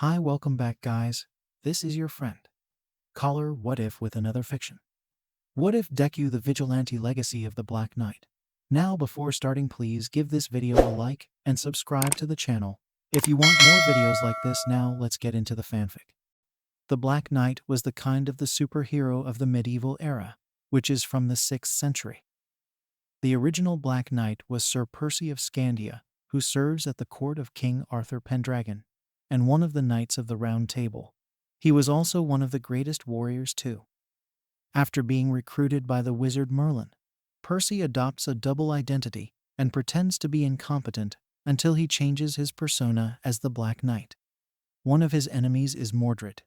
Hi, welcome back, guys. This is your friend, caller What If with another fiction. What if Deku the Vigilante Legacy of the Black Knight? Now, before starting, please give this video a like and subscribe to the channel. If you want more videos like this, now let's get into the fanfic. The Black Knight was the kind of the superhero of the medieval era, which is from the 6th century. The original Black Knight was Sir Percy of Scandia, who serves at the court of King Arthur Pendragon, and one of the Knights of the Round Table. He was also one of the greatest warriors too. After being recruited by the wizard Merlin, Percy adopts a double identity and pretends to be incompetent until he changes his persona as the Black Knight. One of his enemies is Mordred,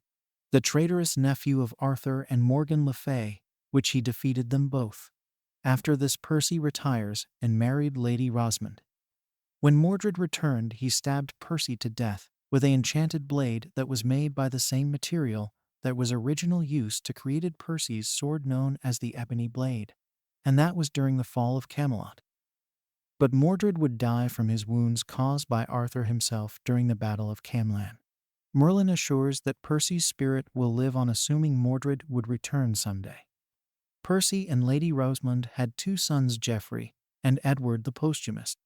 the traitorous nephew of Arthur and Morgan Le Fay, which he defeated them both. After this, Percy retires and married Lady Rosamond. When Mordred returned, he stabbed Percy to death with an enchanted blade that was made by the same material that was originally used to create Percy's sword known as the Ebony Blade, and that was during the fall of Camelot. But Mordred would die from his wounds caused by Arthur himself during the Battle of Camlan. Merlin assures that Percy's spirit will live on, assuming Mordred would return someday. Percy and Lady Rosamond had two sons, Geoffrey and Edward the Posthumous.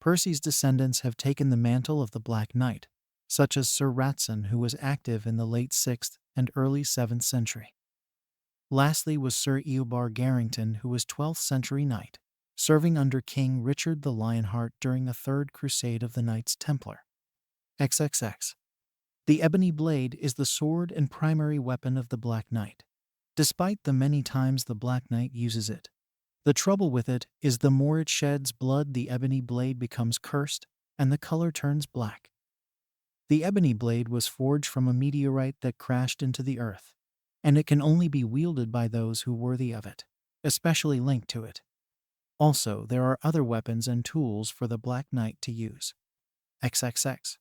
Percy's descendants have taken the mantle of the Black Knight, such as Sir Ratson, who was active in the late 6th and early 7th century. Lastly was Sir Eobar Garrington, who was 12th century knight, serving under King Richard the Lionheart during the Third Crusade of the Knights Templar. XXX. The Ebony Blade is the sword and primary weapon of the Black Knight. Despite the many times the Black Knight uses it, the trouble with it is the more it sheds blood, the Ebony Blade becomes cursed and the color turns black. The Ebony Blade was forged from a meteorite that crashed into the earth, and it can only be wielded by those who are worthy of it, especially linked to it. Also, there are other weapons and tools for the Black Knight to use. XXX.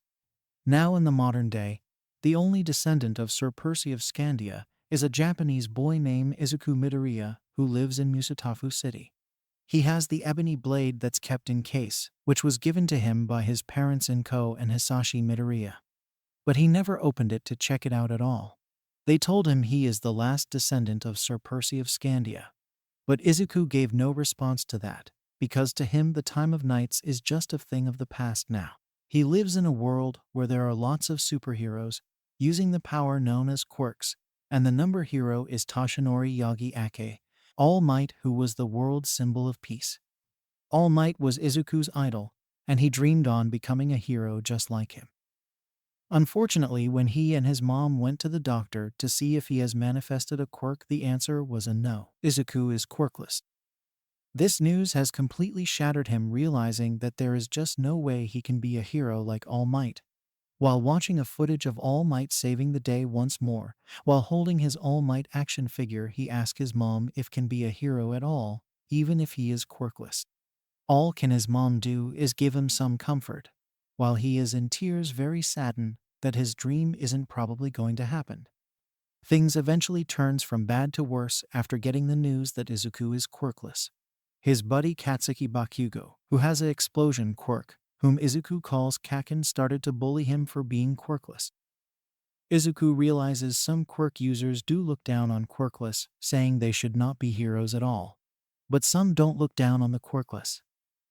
Now in the modern day, the only descendant of Sir Percy of Scandia is a Japanese boy named Izuku Midoriya who lives in Musatafu City. He has the Ebony Blade that's kept in case, which was given to him by his parents Inko and Hisashi Midoriya. But he never opened it to check it out at all. They told him he is the last descendant of Sir Percy of Scandia. But Izuku gave no response to that, because to him the time of knights is just a thing of the past now. He lives in a world where there are lots of superheroes using the power known as quirks, and the number hero is Toshinori Yagi Ake, All Might, who was the world's symbol of peace. All Might was Izuku's idol, and he dreamed on becoming a hero just like him. Unfortunately, when he and his mom went to the doctor to see if he has manifested a quirk, the answer was a no. Izuku is quirkless. This news has completely shattered him, realizing that there is just no way he can be a hero like All Might. While watching a footage of All Might saving the day once more, while holding his All Might action figure, he asked his mom if can be a hero at all, even if he is quirkless. All can his mom do is give him some comfort, while he is in tears, very saddened that his dream isn't probably going to happen. Things eventually turns from bad to worse after getting the news that Izuku is quirkless. His buddy Katsuki Bakugo, who has an explosion quirk, whom Izuku calls Kaken, started to bully him for being quirkless. Izuku realizes some quirk users do look down on quirkless, saying they should not be heroes at all. But some don't look down on the quirkless.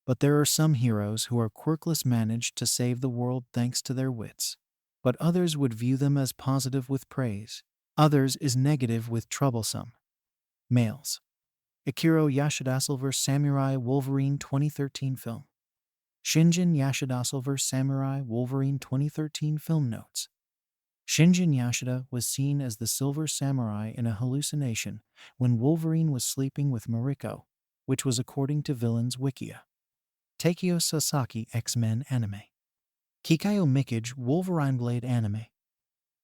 But there are some heroes who are quirkless managed to save the world thanks to their wits. But others would view them as positive with praise. Others is negative with troublesome. Males. Akira Yashida Silver Samurai Wolverine 2013 film. Shinjin Yashida Silver Samurai Wolverine 2013 film notes. Shinjin Yashida was seen as the Silver Samurai in a hallucination when Wolverine was sleeping with Mariko, which was according to Villains Wikia. Takeo Sasaki X-Men anime. Kikayo Mikage Wolverine Blade anime.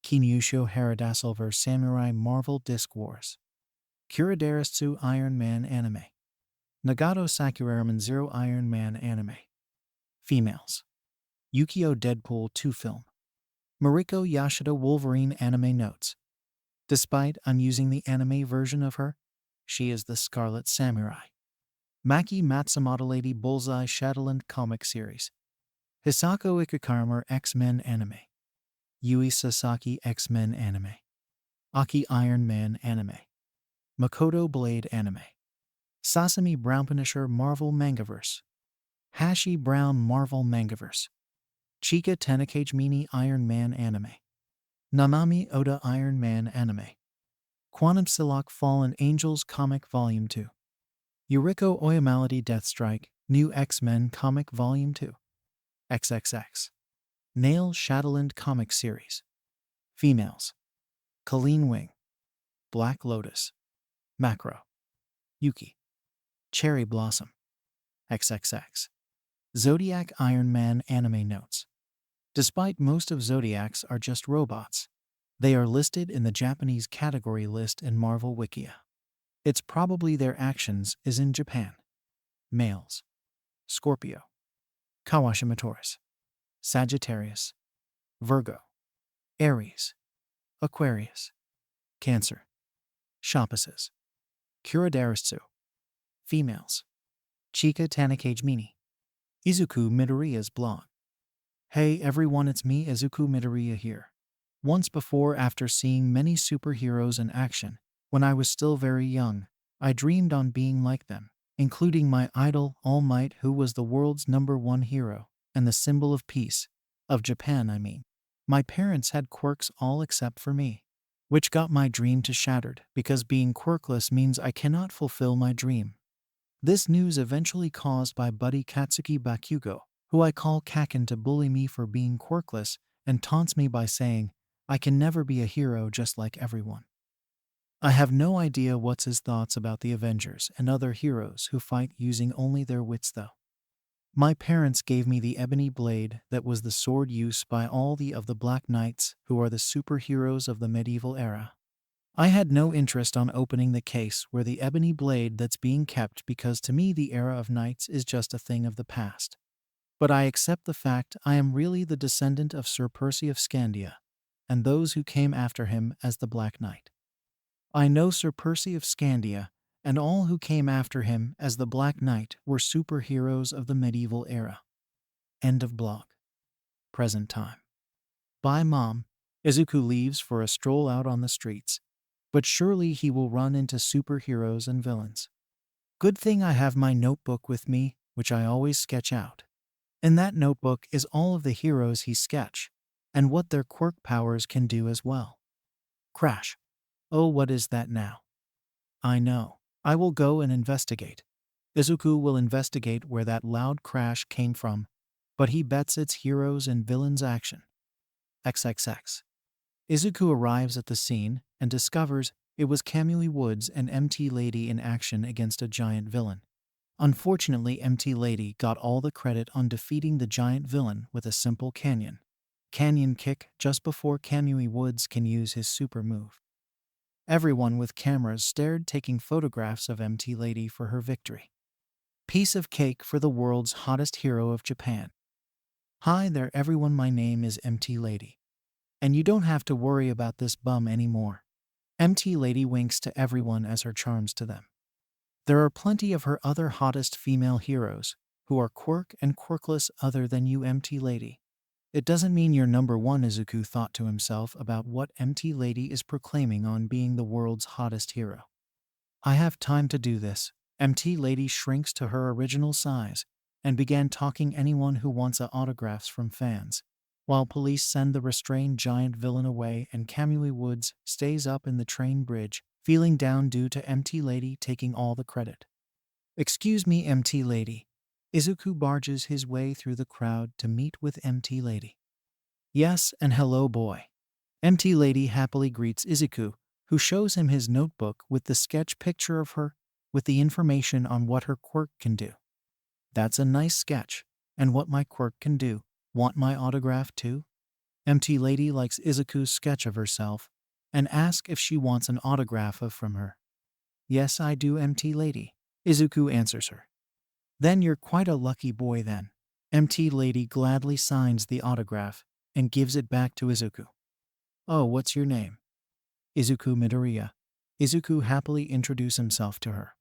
Kinyusho Harada Silver Samurai Marvel Disc Wars. Kuradarasu Iron Man anime. Nagato Sakuraman Zero Iron Man anime. Females. Yukio Deadpool 2 film. Mariko Yashida Wolverine anime notes. Despite I'm using the anime version of her, she is the Scarlet Samurai. Maki Matsumoto Lady Bullseye Shadowland comic series. Hisako Ikakarmer X-Men anime. Yui Sasaki X-Men anime. Aki Iron Man anime. Makoto Blade anime. Sasami Brown Punisher Marvel Mangaverse. Hashi Brown Marvel Mangaverse. Chika Tenakage Mini Iron Man anime. Nanami Oda Iron Man anime. Quantum Silok Fallen Angels Comic Volume 2. Yuriko Oyamality Deathstrike New X-Men Comic Volume 2. XXX. Nail Shadowland Comic Series. Females. Colleen Wing. Black Lotus. Macro. Yuki. Cherry Blossom. XXX. Zodiac Iron Man anime notes. Despite most of Zodiacs are just robots, they are listed in the Japanese category list in Marvel Wikia. It's probably their actions is in Japan. Males. Scorpio. Kawashima Taurus. Sagittarius. Virgo. Aries. Aquarius. Cancer. Shoppices. Kuridaritsu. Females. Chika Tanakage Mini. Izuku Midoriya's blog. Hey everyone, it's me, Izuku Midoriya here. Once before, after seeing many superheroes in action, when I was still very young, I dreamed on being like them, including my idol, All Might, who was the world's #1 hero, and the symbol of peace, of Japan I mean. My parents had quirks all except for me, which got my dream to shattered, because being quirkless means I cannot fulfill my dream. This news eventually caused by buddy Katsuki Bakugo, who I call Kaken, to bully me for being quirkless and taunts me by saying, I can never be a hero just like everyone. I have no idea what's his thoughts about the Avengers and other heroes who fight using only their wits though. My parents gave me the ebony blade that was the sword used by all of the Black Knights, who are the superheroes of the medieval era. I had no interest on opening the case where the ebony blade that's being kept, because to me the era of knights is just a thing of the past. But I accept the fact I am really the descendant of Sir Percy of Scandia, and those who came after him as the Black Knight. I know Sir Percy of Scandia, and all who came after him as the Black Knight were superheroes of the medieval era. End of blog. Present time. Bye Mom. Izuku leaves for a stroll out on the streets, but surely he will run into superheroes and villains. Good thing I have my notebook with me, which I always sketch out. In that notebook is all of the heroes he sketch, and what their quirk powers can do as well. Crash. Oh, what is that now? I know. I will go and investigate. Izuku will investigate where that loud crash came from, but he bets it's heroes and villains action. XXX. Izuku arrives at the scene and discovers it was Kamui Woods and MT Lady in action against a giant villain. Unfortunately, MT Lady got all the credit on defeating the giant villain with a simple canyon kick just before Kamui Woods can use his super move. Everyone with cameras stared, taking photographs of MT Lady for her victory. Piece of cake for the world's hottest hero of Japan. Hi there everyone, my name is MT Lady. And you don't have to worry about this bum anymore. MT Lady winks to everyone as her charms to them. There are plenty of her other hottest female heroes who are quirk and quirkless other than you, MT Lady. It doesn't mean you're #1, Izuku thought to himself about what MT Lady is proclaiming on being the world's hottest hero. I have time to do this. MT Lady shrinks to her original size and began talking anyone who wants autographs from fans, while police send the restrained giant villain away and Kamui Woods stays up in the train bridge, feeling down due to MT Lady taking all the credit. Excuse me, MT Lady. Izuku barges his way through the crowd to meet with MT Lady. Yes, and hello boy. MT Lady happily greets Izuku, who shows him his notebook with the sketch picture of her, with the information on what her quirk can do. That's a nice sketch, and what my quirk can do. Want my autograph too? MT Lady likes Izuku's sketch of herself, and asks if she wants an autograph from her. Yes I do, MT Lady. Izuku answers her. Then you're quite a lucky boy then. MT Lady gladly signs the autograph and gives it back to Izuku. Oh, what's your name? Izuku Midoriya. Izuku happily introduces himself to her.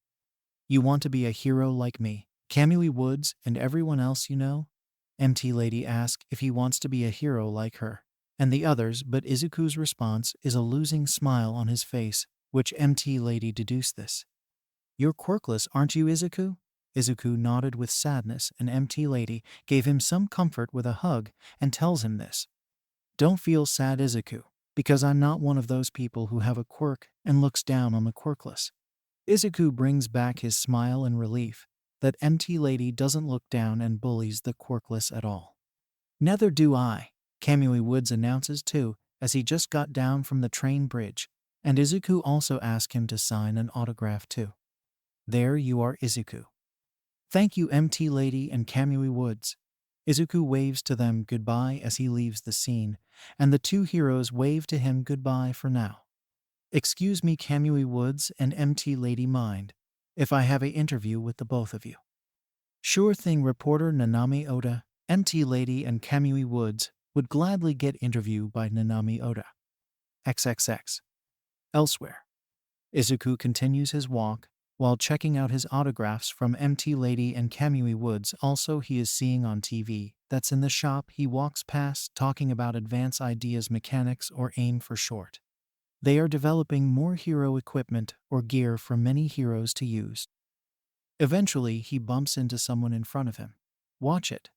You want to be a hero like me, Kamui Woods, and everyone else you know? MT Lady asks if he wants to be a hero like her, and the others, but Izuku's response is a losing smile on his face, which MT Lady deduced this. You're quirkless, aren't you, Izuku? Izuku nodded with sadness, and MT Lady gave him some comfort with a hug and tells him this. Don't feel sad, Izuku, because I'm not one of those people who have a quirk and looks down on the quirkless. Izuku brings back his smile in relief that MT Lady doesn't look down and bullies the quirkless at all. Neither do I, Kamui Woods announces too, as he just got down from the train bridge, and Izuku also asked him to sign an autograph too. There you are, Izuku. Thank you, MT Lady and Kamui Woods. Izuku waves to them goodbye as he leaves the scene, and the two heroes wave to him goodbye for now. Excuse me, Kamui Woods and MT Lady, mind if I have an interview with the both of you? Sure thing, reporter Nanami Oda. MT Lady and Kamui Woods would gladly get interviewed by Nanami Oda. XXX. Elsewhere, Izuku continues his walk while checking out his autographs from MT Lady and Kamui Woods. Also, he is seeing on TV that's in the shop he walks past talking about Advanced Ideas Mechanics, or AIM for short. They are developing more hero equipment or gear for many heroes to use. Eventually, he bumps into someone in front of him. Watch it.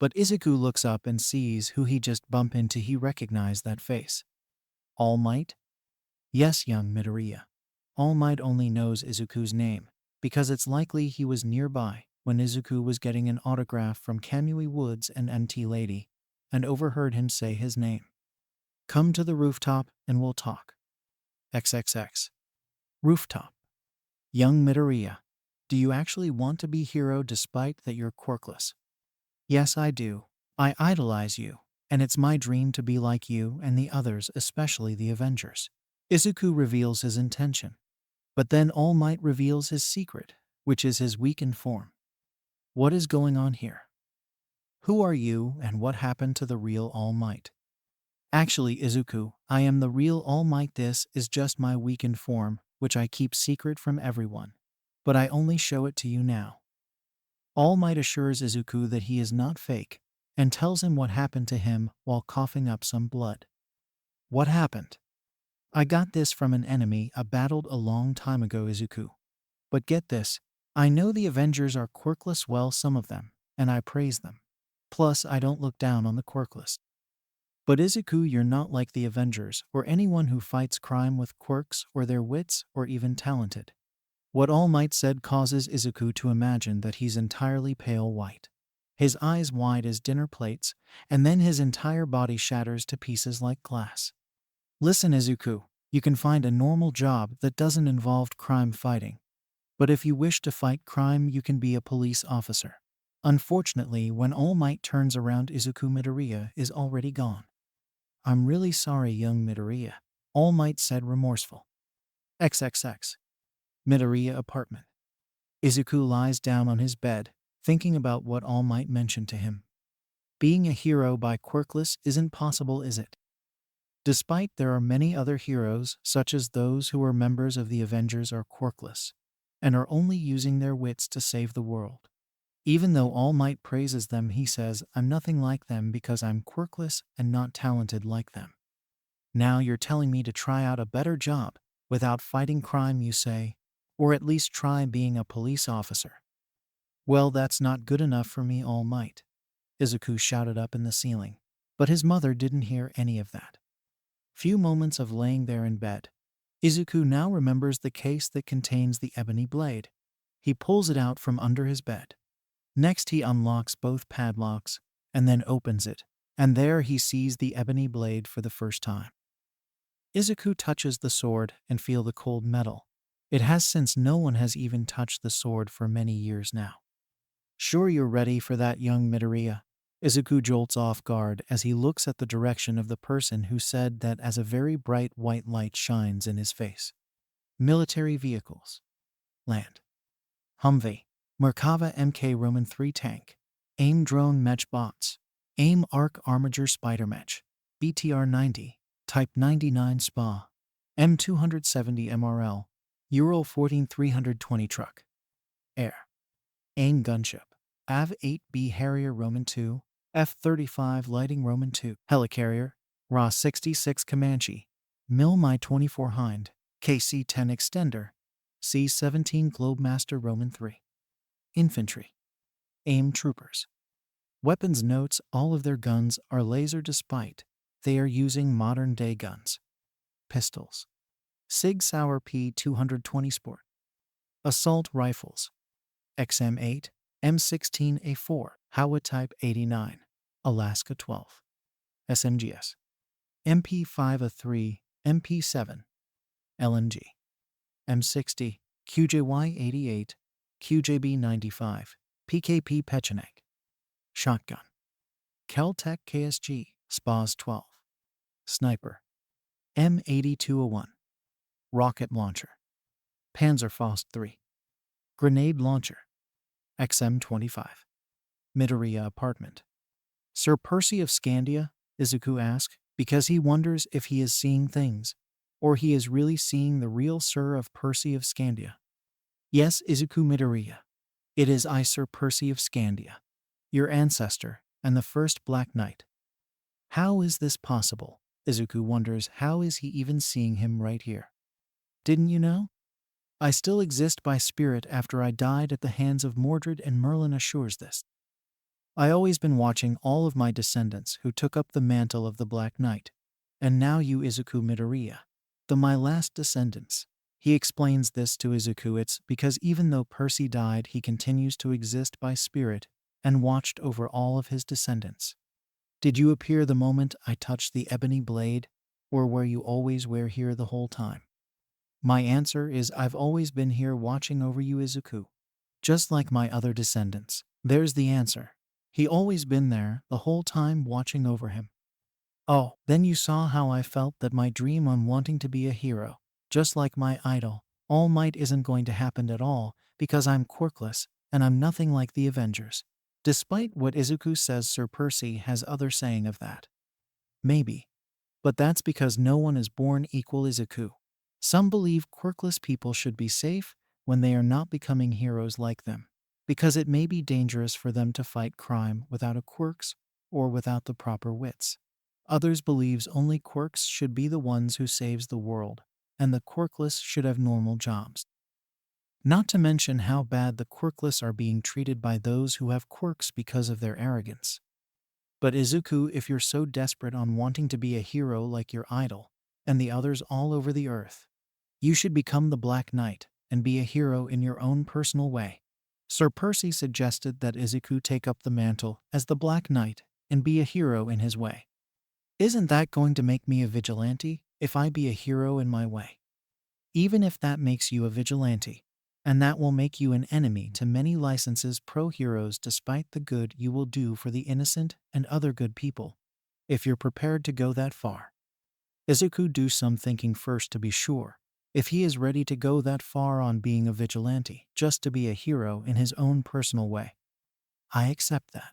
But Izuku looks up and sees who he just bumped into. He recognized that face. All Might? Yes, young Midoriya. All Might only knows Izuku's name because it's likely he was nearby when Izuku was getting an autograph from Kamui Woods and MT Lady and overheard him say his name. Come to the rooftop and we'll talk. XXX. Rooftop. Young Midoriya, do you actually want to be hero despite that you're quirkless? Yes, I do. I idolize you, and it's my dream to be like you and the others, especially the Avengers. Izuku reveals his intention. But then All Might reveals his secret, which is his weakened form. What is going on here? Who are you and what happened to the real All Might? Actually, Izuku, I am the real All Might. This is just my weakened form, which I keep secret from everyone. But I only show it to you now. All Might assures Izuku that he is not fake, and tells him what happened to him while coughing up some blood. What happened? I got this from an enemy I battled a long time ago, Izuku. But get this, I know the Avengers are quirkless, well, some of them, and I praise them. Plus, I don't look down on the quirkless. But Izuku, you're not like the Avengers or anyone who fights crime with quirks or their wits or even talented. What All Might said causes Izuku to imagine that he's entirely pale white. His eyes wide as dinner plates, and then his entire body shatters to pieces like glass. Listen, Izuku, you can find a normal job that doesn't involve crime fighting. But if you wish to fight crime, you can be a police officer. Unfortunately, when All Might turns around, Izuku, Midoriya is already gone. I'm really sorry, young Midoriya, All Might said, remorseful. XXX. Midoriya apartment. Izuku lies down on his bed, thinking about what All Might mentioned to him. Being a hero by quirkless isn't possible, is it? Despite there are many other heroes, such as those who are members of the Avengers, are quirkless, and are only using their wits to save the world. Even though All Might praises them, he says, I'm nothing like them because I'm quirkless and not talented like them. Now you're telling me to try out a better job without fighting crime, you say? Or at least try being a police officer. Well, that's not good enough for me, All Might, Izuku shouted up in the ceiling, but his mother didn't hear any of that. Few moments of laying there in bed, Izuku now remembers the case that contains the ebony blade. He pulls it out from under his bed. Next he unlocks both padlocks and then opens it, and there he sees the ebony blade for the first time. Izuku touches the sword and feels the cold metal. It has, since no one has even touched the sword for many years now. Sure you're ready for that, young Midoriya? Izuku jolts off guard as he looks at the direction of the person who said that as a very bright white light shines in his face. Military vehicles. Land. Humvee. Merkava Mk Roman 3 tank. AIM drone mech bots. AIM arc armature spider mech. BTR 90. Type 99 SPA. M270 MRL. Ural 14320 truck. Air. AIM gunship. AV-8B Harrier Roman 2. F-35 Lighting Roman 2. Helicarrier. Ra 66 Comanche, Mil My 24 Hind, KC-10 Extender, C-17 Globemaster Roman 3. Infantry. AIM Troopers. Weapons notes: all of their guns are laser despite they are using modern-day guns. Pistols. Sig Sauer P220 Sport. Assault Rifles. XM8, M16A4, Howa Type 89, Alaska 12. SMGs. MP5A3, MP7. LMG. M60, QJY88, QJB95, PKP Pechenek. Shotgun. Kel-Tec KSG, SPAS 12. Sniper. M8201. Rocket Launcher. Panzerfaust 3. Grenade Launcher. XM25. Midoriya Apartment. Sir Percy of Scandia, Izuku asks, because he wonders if he is seeing things, or he is really seeing the real Sir of Percy of Scandia. Yes, Izuku Midoriya. It is I, Sir Percy of Scandia, your ancestor, and the first Black Knight. How is this possible? Izuku wonders, how is he even seeing him right here? Didn't you know? I still exist by spirit after I died at the hands of Mordred, and Merlin assures this. I always been watching all of my descendants who took up the mantle of the Black Knight, and now you, Izuku Midoriya, my last descendants. He explains this to Izuku. It's because even though Percy died, he continues to exist by spirit and watched over all of his descendants. Did you appear the moment I touched the ebony blade, or were you always here the whole time? My answer is I've always been here watching over you, Izuku. Just like my other descendants. There's the answer. He always been there the whole time watching over him. Oh, then you saw how I felt that my dream on wanting to be a hero, just like my idol, All Might, isn't going to happen at all because I'm quirkless and I'm nothing like the Avengers. Despite what Izuku says, Sir Percy has other saying of that. Maybe. But that's because no one is born equal, Izuku. Some believe quirkless people should be safe when they are not becoming heroes like them, because it may be dangerous for them to fight crime without a quirks or without the proper wits. Others believes only quirks should be the ones who saves the world, and the quirkless should have normal jobs. Not to mention how bad the quirkless are being treated by those who have quirks because of their arrogance. But Izuku, if you're so desperate on wanting to be a hero like your idol and the others all over the earth, you should become the Black Knight and be a hero in your own personal way. Sir Percy suggested that Izuku take up the mantle as the Black Knight and be a hero in his way. Isn't that going to make me a vigilante if I be a hero in my way? Even if that makes you a vigilante, and that will make you an enemy to many licenses pro-heroes despite the good you will do for the innocent and other good people, if you're prepared to go that far. Izuku do some thinking first to be sure if he is ready to go that far on being a vigilante just to be a hero in his own personal way. I accept that.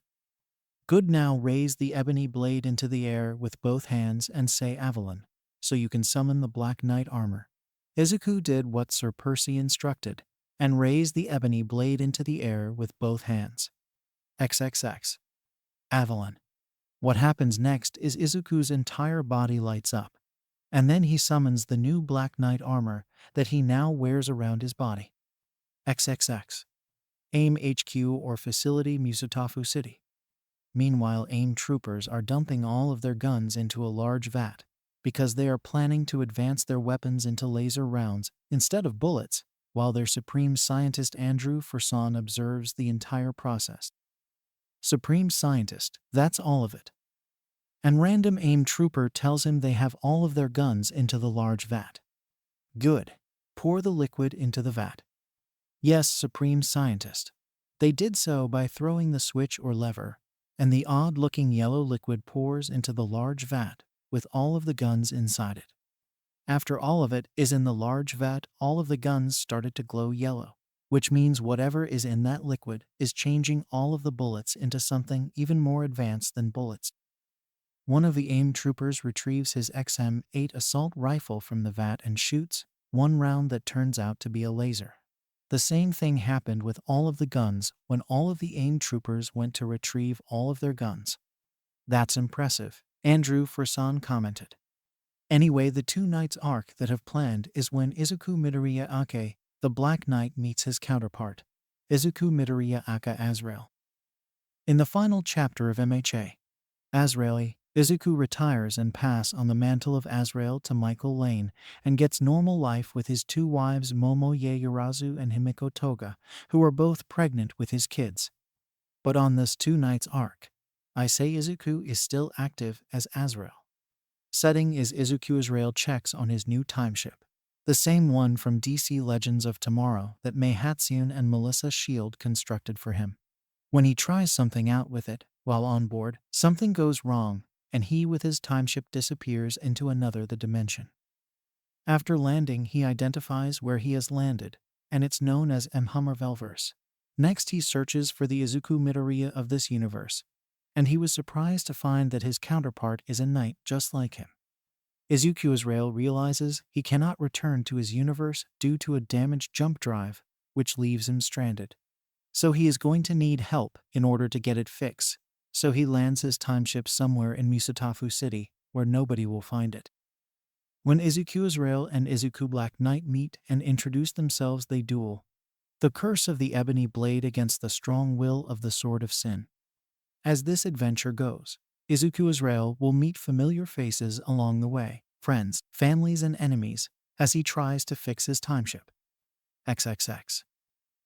Good, now raise the ebony blade into the air with both hands and say Avalon, so you can summon the Black Knight armor. Izuku did what Sir Percy instructed and raised the ebony blade into the air with both hands. XXX. Avalon. What happens next is Izuku's entire body lights up, and then he summons the new Black Knight armor that he now wears around his body. XXX. AIM HQ or Facility Musutafu City. Meanwhile, AIM troopers are dumping all of their guns into a large vat because they are planning to advance their weapons into laser rounds instead of bullets, while their Supreme Scientist Andrew Ferson observes the entire process. Supreme Scientist, that's all of it. And random AIM trooper tells him they have all of their guns into the large vat. Good. Pour the liquid into the vat. Yes, Supreme Scientist. They did so by throwing the switch or lever, and the odd-looking yellow liquid pours into the large vat with all of the guns inside it. After all of it is in the large vat, all of the guns started to glow yellow, which means whatever is in that liquid is changing all of the bullets into something even more advanced than bullets. One of the AIM troopers retrieves his XM8 assault rifle from the vat and shoots one round that turns out to be a laser. The same thing happened with all of the guns when all of the AIM troopers went to retrieve all of their guns. That's impressive. Andrew Fursan commented. Anyway, the two knights' arc that have planned is when Izuku Midoriya Ake, the Black Knight, meets his counterpart, Izuku Midoriya Aka Azrael. In the final chapter of MHA, Azraeli, Izuku retires and pass on the mantle of Azrael to Michael Lane and gets normal life with his two wives Momo Yaoyorozu and Himiko Toga, who are both pregnant with his kids. But on this two knights arc, I say Izuku is still active as Azrael. Setting is Izuku Azrael checks on his new timeship, the same one from DC Legends of Tomorrow that Mei Hatsune and Melissa Shield constructed for him. When he tries something out with it, while on board, something goes wrong, and he with his timeship disappears into another the dimension. After landing, he identifies where he has landed, and it's known as Mhammervelverse. Next, he searches for the Izuku Midoriya of this universe, and he was surprised to find that his counterpart is a knight just like him. Izuku Azrael realizes he cannot return to his universe due to a damaged jump drive, which leaves him stranded. So he is going to need help in order to get it fixed, so he lands his timeship somewhere in Musatafu City, where nobody will find it. When Izuku Azrael and Izuku Black Knight meet and introduce themselves, they duel. The curse of the ebony blade against the strong will of the sword of sin. As this adventure goes, Izuku Azrael will meet familiar faces along the way, friends, families, and enemies, as he tries to fix his timeship. XXX.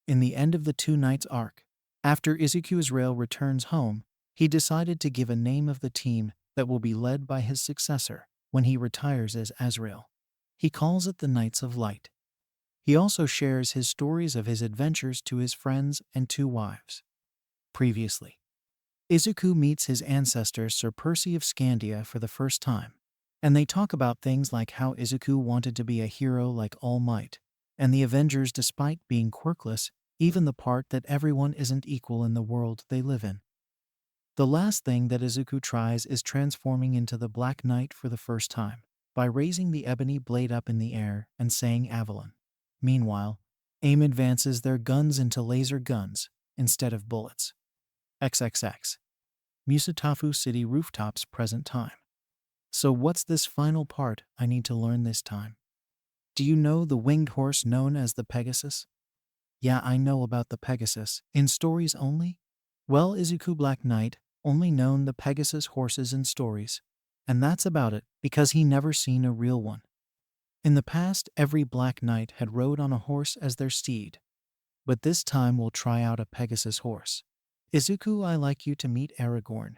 In the end of the two knights arc, after Izuku Azrael returns home, he decided to give a name of the team that will be led by his successor when he retires as Azrael. He calls it the Knights of Light. He also shares his stories of his adventures to his friends and two wives. Previously, Izuku meets his ancestor Sir Percy of Scandia for the first time, and they talk about things like how Izuku wanted to be a hero like All Might, and the Avengers despite being quirkless, even the part that everyone isn't equal in the world they live in. The last thing that Izuku tries is transforming into the Black Knight for the first time, by raising the ebony blade up in the air and saying Avalon. Meanwhile, AIM advances their guns into laser guns instead of bullets. XXX. Musatafu City rooftops present time. So what's this final part I need to learn this time? Do you know the winged horse known as the Pegasus? Yeah, I know about the Pegasus. In stories only? Well, Izuku Black Knight only known the Pegasus horses in stories. And that's about it, because he never seen a real one. In the past, every Black Knight had rode on a horse as their steed. But this time we'll try out a Pegasus horse. Izuku, I like you to meet Aragorn.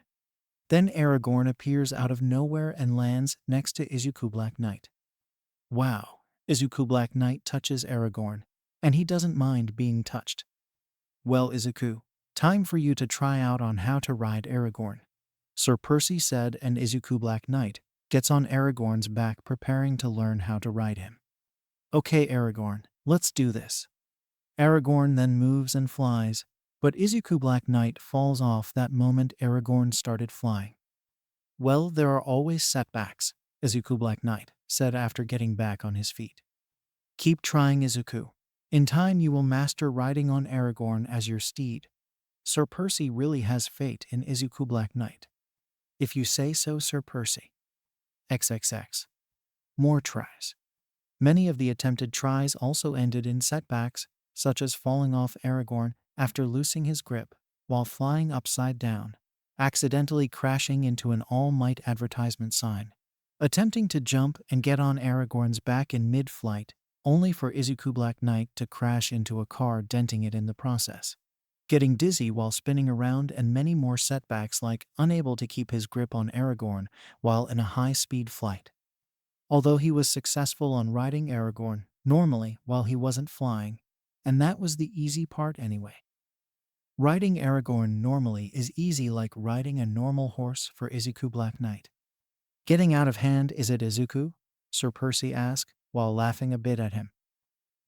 Then Aragorn appears out of nowhere and lands next to Izuku Black Knight. Wow, Izuku Black Knight touches Aragorn, and he doesn't mind being touched. Well, Izuku, time for you to try out on how to ride Aragorn, Sir Percy said, and Izuku Black Knight gets on Aragorn's back preparing to learn how to ride him. Okay, Aragorn, let's do this. Aragorn then moves and flies, but Izuku Black Knight falls off that moment Aragorn started flying. Well, there are always setbacks, Izuku Black Knight said after getting back on his feet. Keep trying, Izuku. In time you will master riding on Aragorn as your steed. Sir Percy really has faith in Izuku Black Knight. If you say so, Sir Percy. XXX. More tries. Many of the attempted tries also ended in setbacks, such as falling off Aragorn after losing his grip while flying upside down, accidentally crashing into an All Might advertisement sign, attempting to jump and get on Aragorn's back in mid-flight, only for Izuku Black Knight to crash into a car, denting it in the process, getting dizzy while spinning around, and many more setbacks like unable to keep his grip on Aragorn while in a high-speed flight. Although he was successful on riding Aragorn normally while he wasn't flying, and that was the easy part anyway. Riding Aragorn normally is easy like riding a normal horse for Izuku Black Knight. Getting out of hand, is it, Izuku? Sir Percy asked, while laughing a bit at him.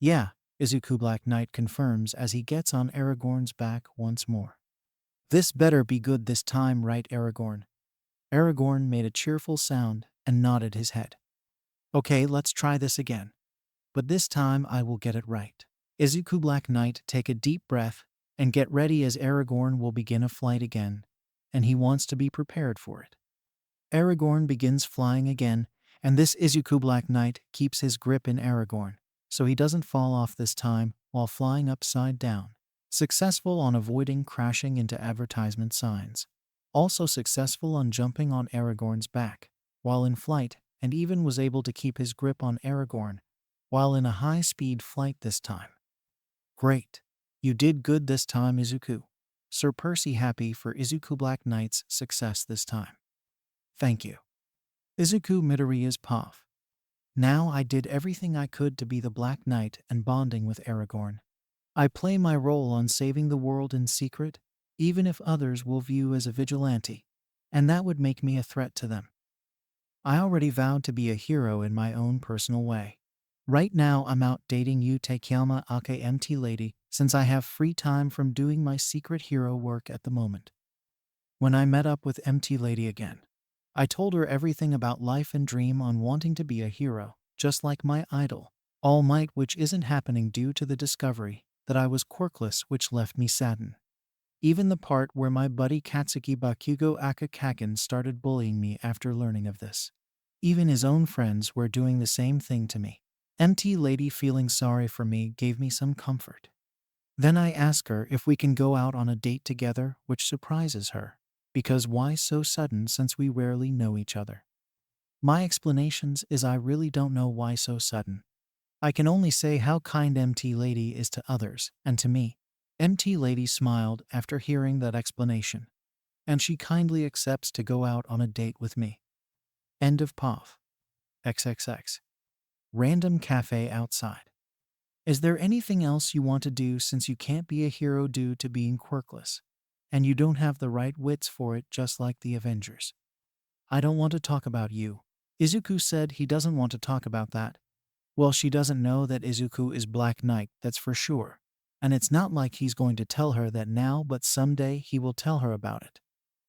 Yeah, Izuku Black Knight confirms as he gets on Aragorn's back once more. This better be good this time, right, Aragorn? Aragorn made a cheerful sound and nodded his head. Okay, let's try this again. But this time I will get it right. Izuku Black Knight take a deep breath and get ready as Aragorn will begin a flight again, and he wants to be prepared for it. Aragorn begins flying again, and this Izuku Black Knight keeps his grip in Aragorn, so he doesn't fall off this time while flying upside down. Successful on avoiding crashing into advertisement signs. Also successful on jumping on Aragorn's back while in flight, and even was able to keep his grip on Aragorn while in a high-speed flight this time. Great. You did good this time, Izuku. Sir Percy happy for Izuku Black Knight's success this time. Thank you. Izuku Midoriya's Pav. Now I did everything I could to be the Black Knight and bonding with Aragorn. I play my role on saving the world in secret, even if others will view as a vigilante, and that would make me a threat to them. I already vowed to be a hero in my own personal way. Right now I'm out dating you Takeyama aka MT Lady since I have free time from doing my secret hero work at the moment. When I met up with MT Lady again, I told her everything about life and dream on wanting to be a hero, just like my idol, All Might, which isn't happening due to the discovery that I was quirkless, which left me saddened. Even the part where my buddy Katsuki Bakugo Akakaken started bullying me after learning of this. Even his own friends were doing the same thing to me. MT Lady feeling sorry for me gave me some comfort. Then I ask her if we can go out on a date together, which surprises her. Because why so sudden since we rarely know each other? My explanations is I really don't know why so sudden. I can only say how kind MT Lady is to others and to me. MT Lady smiled after hearing that explanation, and she kindly accepts to go out on a date with me. End of POV. XXX. Random cafe outside. Is there anything else you want to do since you can't be a hero due to being quirkless? And you don't have the right wits for it, just like the Avengers. I don't want to talk about you. Izuku said he doesn't want to talk about that. Well, she doesn't know that Izuku is Black Knight, that's for sure. And it's not like he's going to tell her that now, but someday he will tell her about it.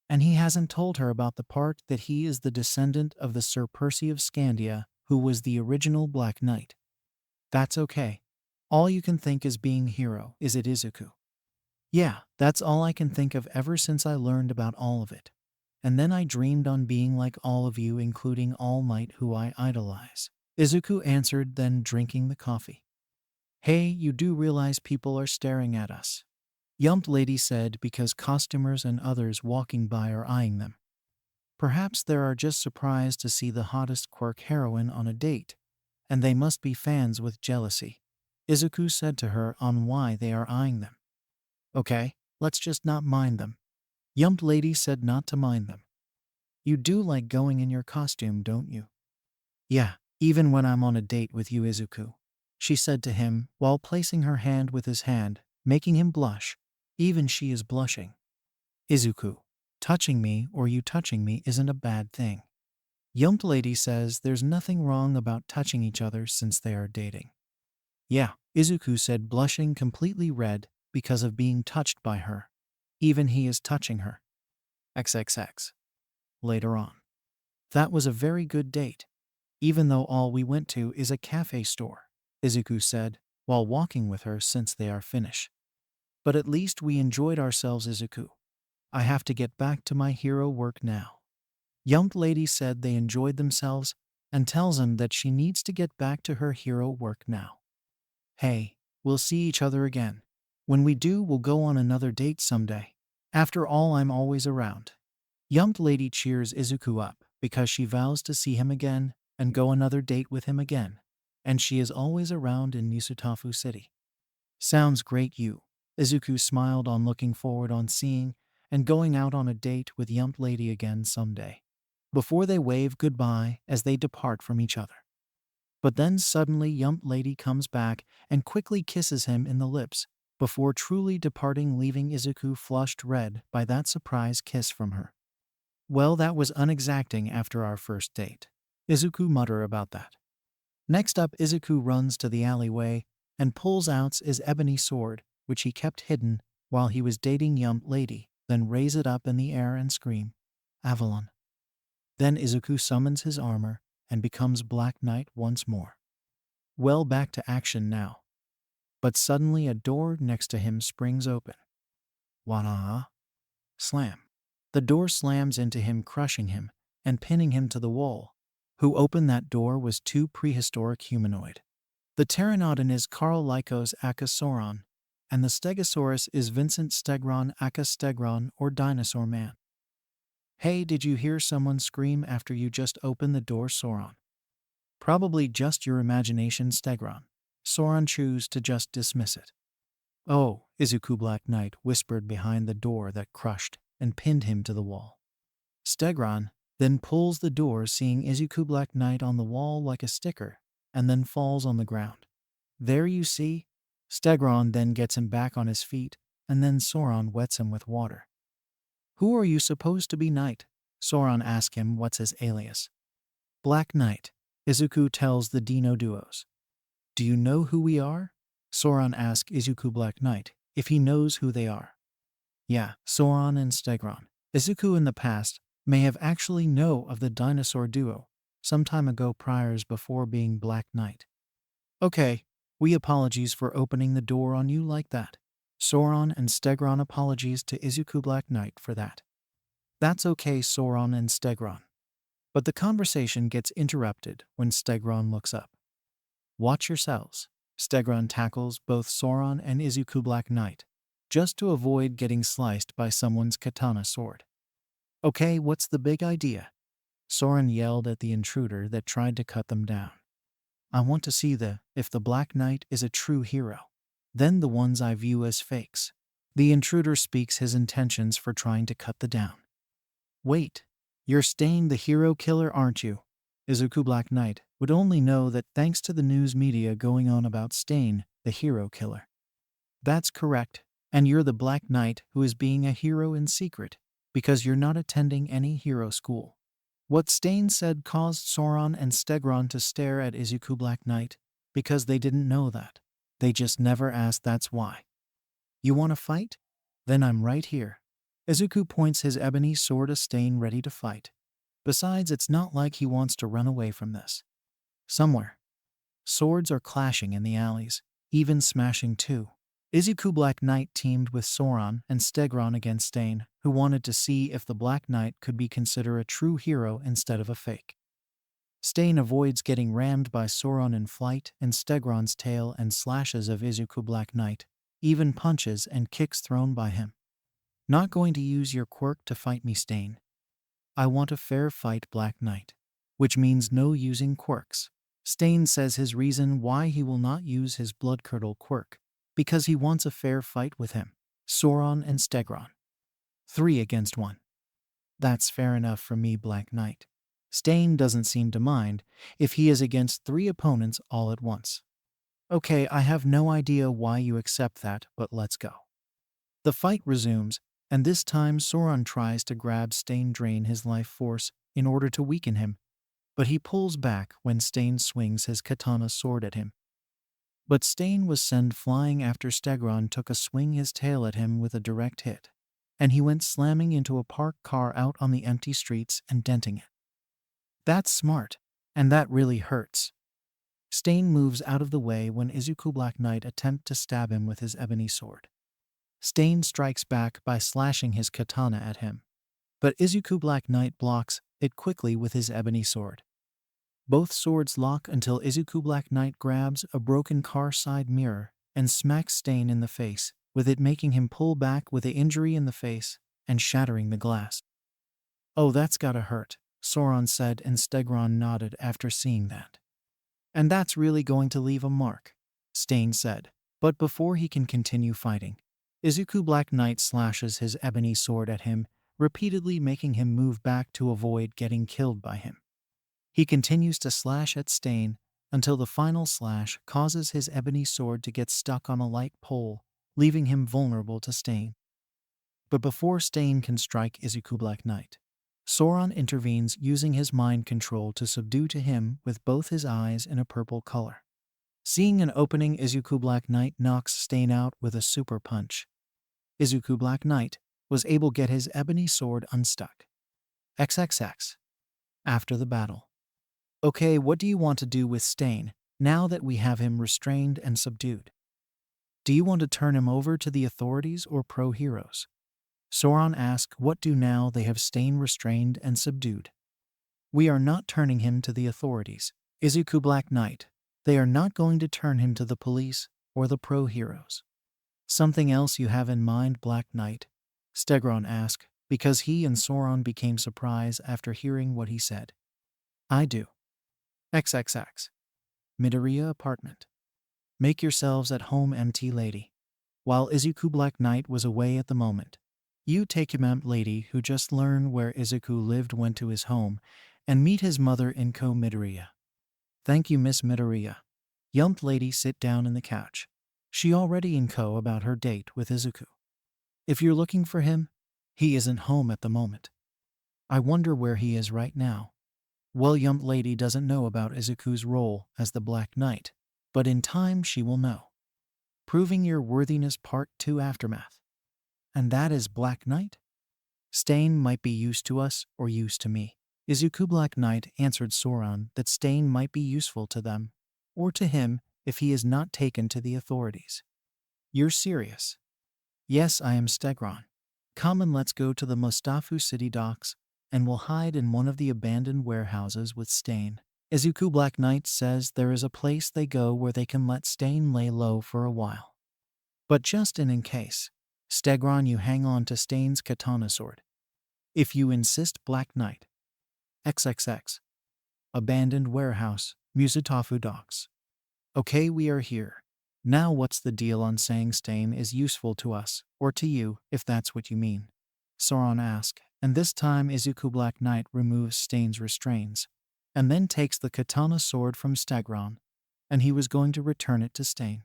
And he hasn't told her about the part that he is the descendant of the Sir Percy of Scandia, who was the original Black Knight. That's okay. All you can think is being a hero, is it, Izuku? Yeah, that's all I can think of ever since I learned about all of it. And then I dreamed on being like all of you, including All Might, who I idolize. Izuku answered, then drinking the coffee. Hey, you do realize people are staring at us? Yumped Lady said, because costumers and others walking by are eyeing them. Perhaps they are just surprised to see the hottest quirk heroine on a date, and they must be fans with jealousy. Izuku said to her on why they are eyeing them. Okay, let's just not mind them. Yumped Lady said not to mind them. You do like going in your costume, don't you? Yeah, even when I'm on a date with you, Izuku, she said to him while placing her hand with his hand, making him blush. Even she is blushing. Izuku, touching me or you touching me isn't a bad thing. Yumped Lady says there's nothing wrong about touching each other since they are dating. Yeah, Izuku said, blushing completely red because of being touched by her. Even he is touching her. XXX. Later on. That was a very good date. Even though all we went to is a cafe store, Izuku said, while walking with her since they are finished. But at least we enjoyed ourselves, Izuku. I have to get back to my hero work now. Yumped Lady said they enjoyed themselves and tells him that she needs to get back to her hero work now. Hey, we'll see each other again. When we do, we'll go on another date someday. After all, I'm always around. Yumped Lady cheers Izuku up because she vows to see him again and go another date with him again, and she is always around in Nisutafu City. Sounds great, you. Izuku smiled on looking forward on seeing and going out on a date with Yumped Lady again someday. Before they wave goodbye as they depart from each other. But then suddenly Yumped Lady comes back and quickly kisses him in the lips, before truly departing, leaving Izuku flushed red by that surprise kiss from her. Well, that was unexacting after our first date. Izuku mutter about that. Next up, Izuku runs to the alleyway and pulls out his ebony sword, which he kept hidden while he was dating Yumped Lady, then raise it up in the air and scream, Avalon. Then Izuku summons his armor and becomes Black Knight once more. Well, back to action now. But suddenly a door next to him springs open. Wana. Slam. The door slams into him, crushing him, and pinning him to the wall. Who opened that door was two prehistoric humanoid. The pteranodon is Carl Lycos aka Sauron, and the Stegosaurus is Vincent Stegron aka Stegron or Dinosaur Man. Hey, did you hear someone scream after you just opened the door, Sauron? Probably just your imagination, Stegron. Sauron chose to just dismiss it. Oh, Izuku Black Knight whispered behind the door that crushed and pinned him to the wall. Stegron then pulls the door, seeing Izuku Black Knight on the wall like a sticker, and then falls on the ground. There you see? Stegron then gets him back on his feet, and then Sauron wets him with water. Who are you supposed to be, Knight? Sauron asks him what's his alias. Black Knight, Izuku tells the Dino duos. Do you know who we are? Sauron asks Izuku Black Knight if he knows who they are. Yeah, Sauron and Stegron. Izuku in the past may have actually know of the dinosaur duo some time ago priors before being Black Knight. Okay, we apologies for opening the door on you like that. Sauron and Stegron apologies to Izuku Black Knight for that. That's okay, Sauron and Stegron. But the conversation gets interrupted when Stegron looks up. Watch yourselves. Stegron tackles both Sauron and Izuku Black Knight, just to avoid getting sliced by someone's katana sword. Okay, what's the big idea? Sauron yelled at the intruder that tried to cut them down. I want to see if the Black Knight is a true hero. Then the ones I view as fakes. The intruder speaks his intentions for trying to cut the down. Wait, you're Stain the hero killer, aren't you? Izuku Black Knight would only know that thanks to the news media going on about Stain the hero killer. That's correct, and you're the Black Knight who is being a hero in secret, because you're not attending any hero school. What Stain said caused Sauron and Stegron to stare at Izuku Black Knight, because they didn't know that. They just never asked, that's why. You want to fight? Then I'm right here. Izuku points his ebony sword at Stain, ready to fight. Besides, it's not like he wants to run away from this. Somewhere. Swords are clashing in the alleys, even smashing too. Izuku Black Knight teamed with Sauron and Stegron against Stain, who wanted to see if the Black Knight could be considered a true hero instead of a fake. Stain avoids getting rammed by Sauron in flight and Stegron's tail and slashes of Izuku Black Knight, even punches and kicks thrown by him. Not going to use your quirk to fight me, Stain. I want a fair fight, Black Knight. Which means no using quirks. Stain says his reason why he will not use his Bloodcurdle quirk, because he wants a fair fight with him, Sauron and Stegron. 3 against 1. That's fair enough for me, Black Knight. Stain doesn't seem to mind if he is against 3 opponents all at once. Okay, I have no idea why you accept that, but let's go. The fight resumes, and this time Sauron tries to grab Stain, drain his life force in order to weaken him, but he pulls back when Stain swings his katana sword at him. But Stain was sent flying after Stegron took a swing his tail at him with a direct hit, and he went slamming into a parked car out on the empty streets and denting it. That's smart, and that really hurts. Stain moves out of the way when Izuku Black Knight attempts to stab him with his ebony sword. Stain strikes back by slashing his katana at him, but Izuku Black Knight blocks it quickly with his ebony sword. Both swords lock until Izuku Black Knight grabs a broken car side mirror and smacks Stain in the face, with it making him pull back with the injury in the face and shattering the glass. Oh, that's gotta hurt, Sauron said, and Stegron nodded after seeing that. And that's really going to leave a mark, Stain said, but before he can continue fighting, Izuku Black Knight slashes his ebony sword at him, repeatedly making him move back to avoid getting killed by him. He continues to slash at Stain until the final slash causes his ebony sword to get stuck on a light pole, leaving him vulnerable to Stain. But before Stain can strike Izuku Black Knight, Sauron intervenes using his mind control to subdue to him with both his eyes in a purple color. Seeing an opening, Izuku Black Knight knocks Stain out with a super punch. Izuku Black Knight was able to get his ebony sword unstuck. XXX. After the battle. Okay, what do you want to do with Stain now that we have him restrained and subdued? Do you want to turn him over to the authorities or pro-heroes? Sauron asks what do now they have Stain restrained and subdued. We are not turning him to the authorities. Izuku Black Knight. They are not going to turn him to the police or the pro-heroes. Something else you have in mind, Black Knight? Stegron asked, because he and Soron became surprised after hearing what he said. I do. XXX. Midoriya apartment. Make yourselves at home, MT lady. While Izuku Black Knight was away at the moment, you take him, MT lady who just learned where Izuku lived went to his home and meet his mother Inko Midoriya. Thank you, Miss Midoriya. Yumped lady sit down in the couch. She already Inko about her date with Izuku. If you're looking for him, he isn't home at the moment. I wonder where he is right now. Well, Yumped lady doesn't know about Izuku's role as the Black Knight, but in time she will know. Proving Your Worthiness Part 2 Aftermath. And that is Black Knight? Stain might be used to us or used to me. Izuku Black Knight answered Soron that Stain might be useful to them, or to him if he is not taken to the authorities. You're serious? Yes, I am Stegron. Come and let's go to the Mustafu City docks, and we'll hide in one of the abandoned warehouses with Stain. Izuku Black Knight says there is a place they go where they can let Stain lay low for a while. But just in case, Stegron, you hang on to Stain's katana sword. If you insist, Black Knight. XXX. Abandoned warehouse, Musatafu docks. Okay, we are here. Now what's the deal on saying Stain is useful to us, or to you, if that's what you mean? Soron asked, and this time Izuku Black Knight removes Stain's restraints, and then takes the katana sword from Stegron, and he was going to return it to Stain.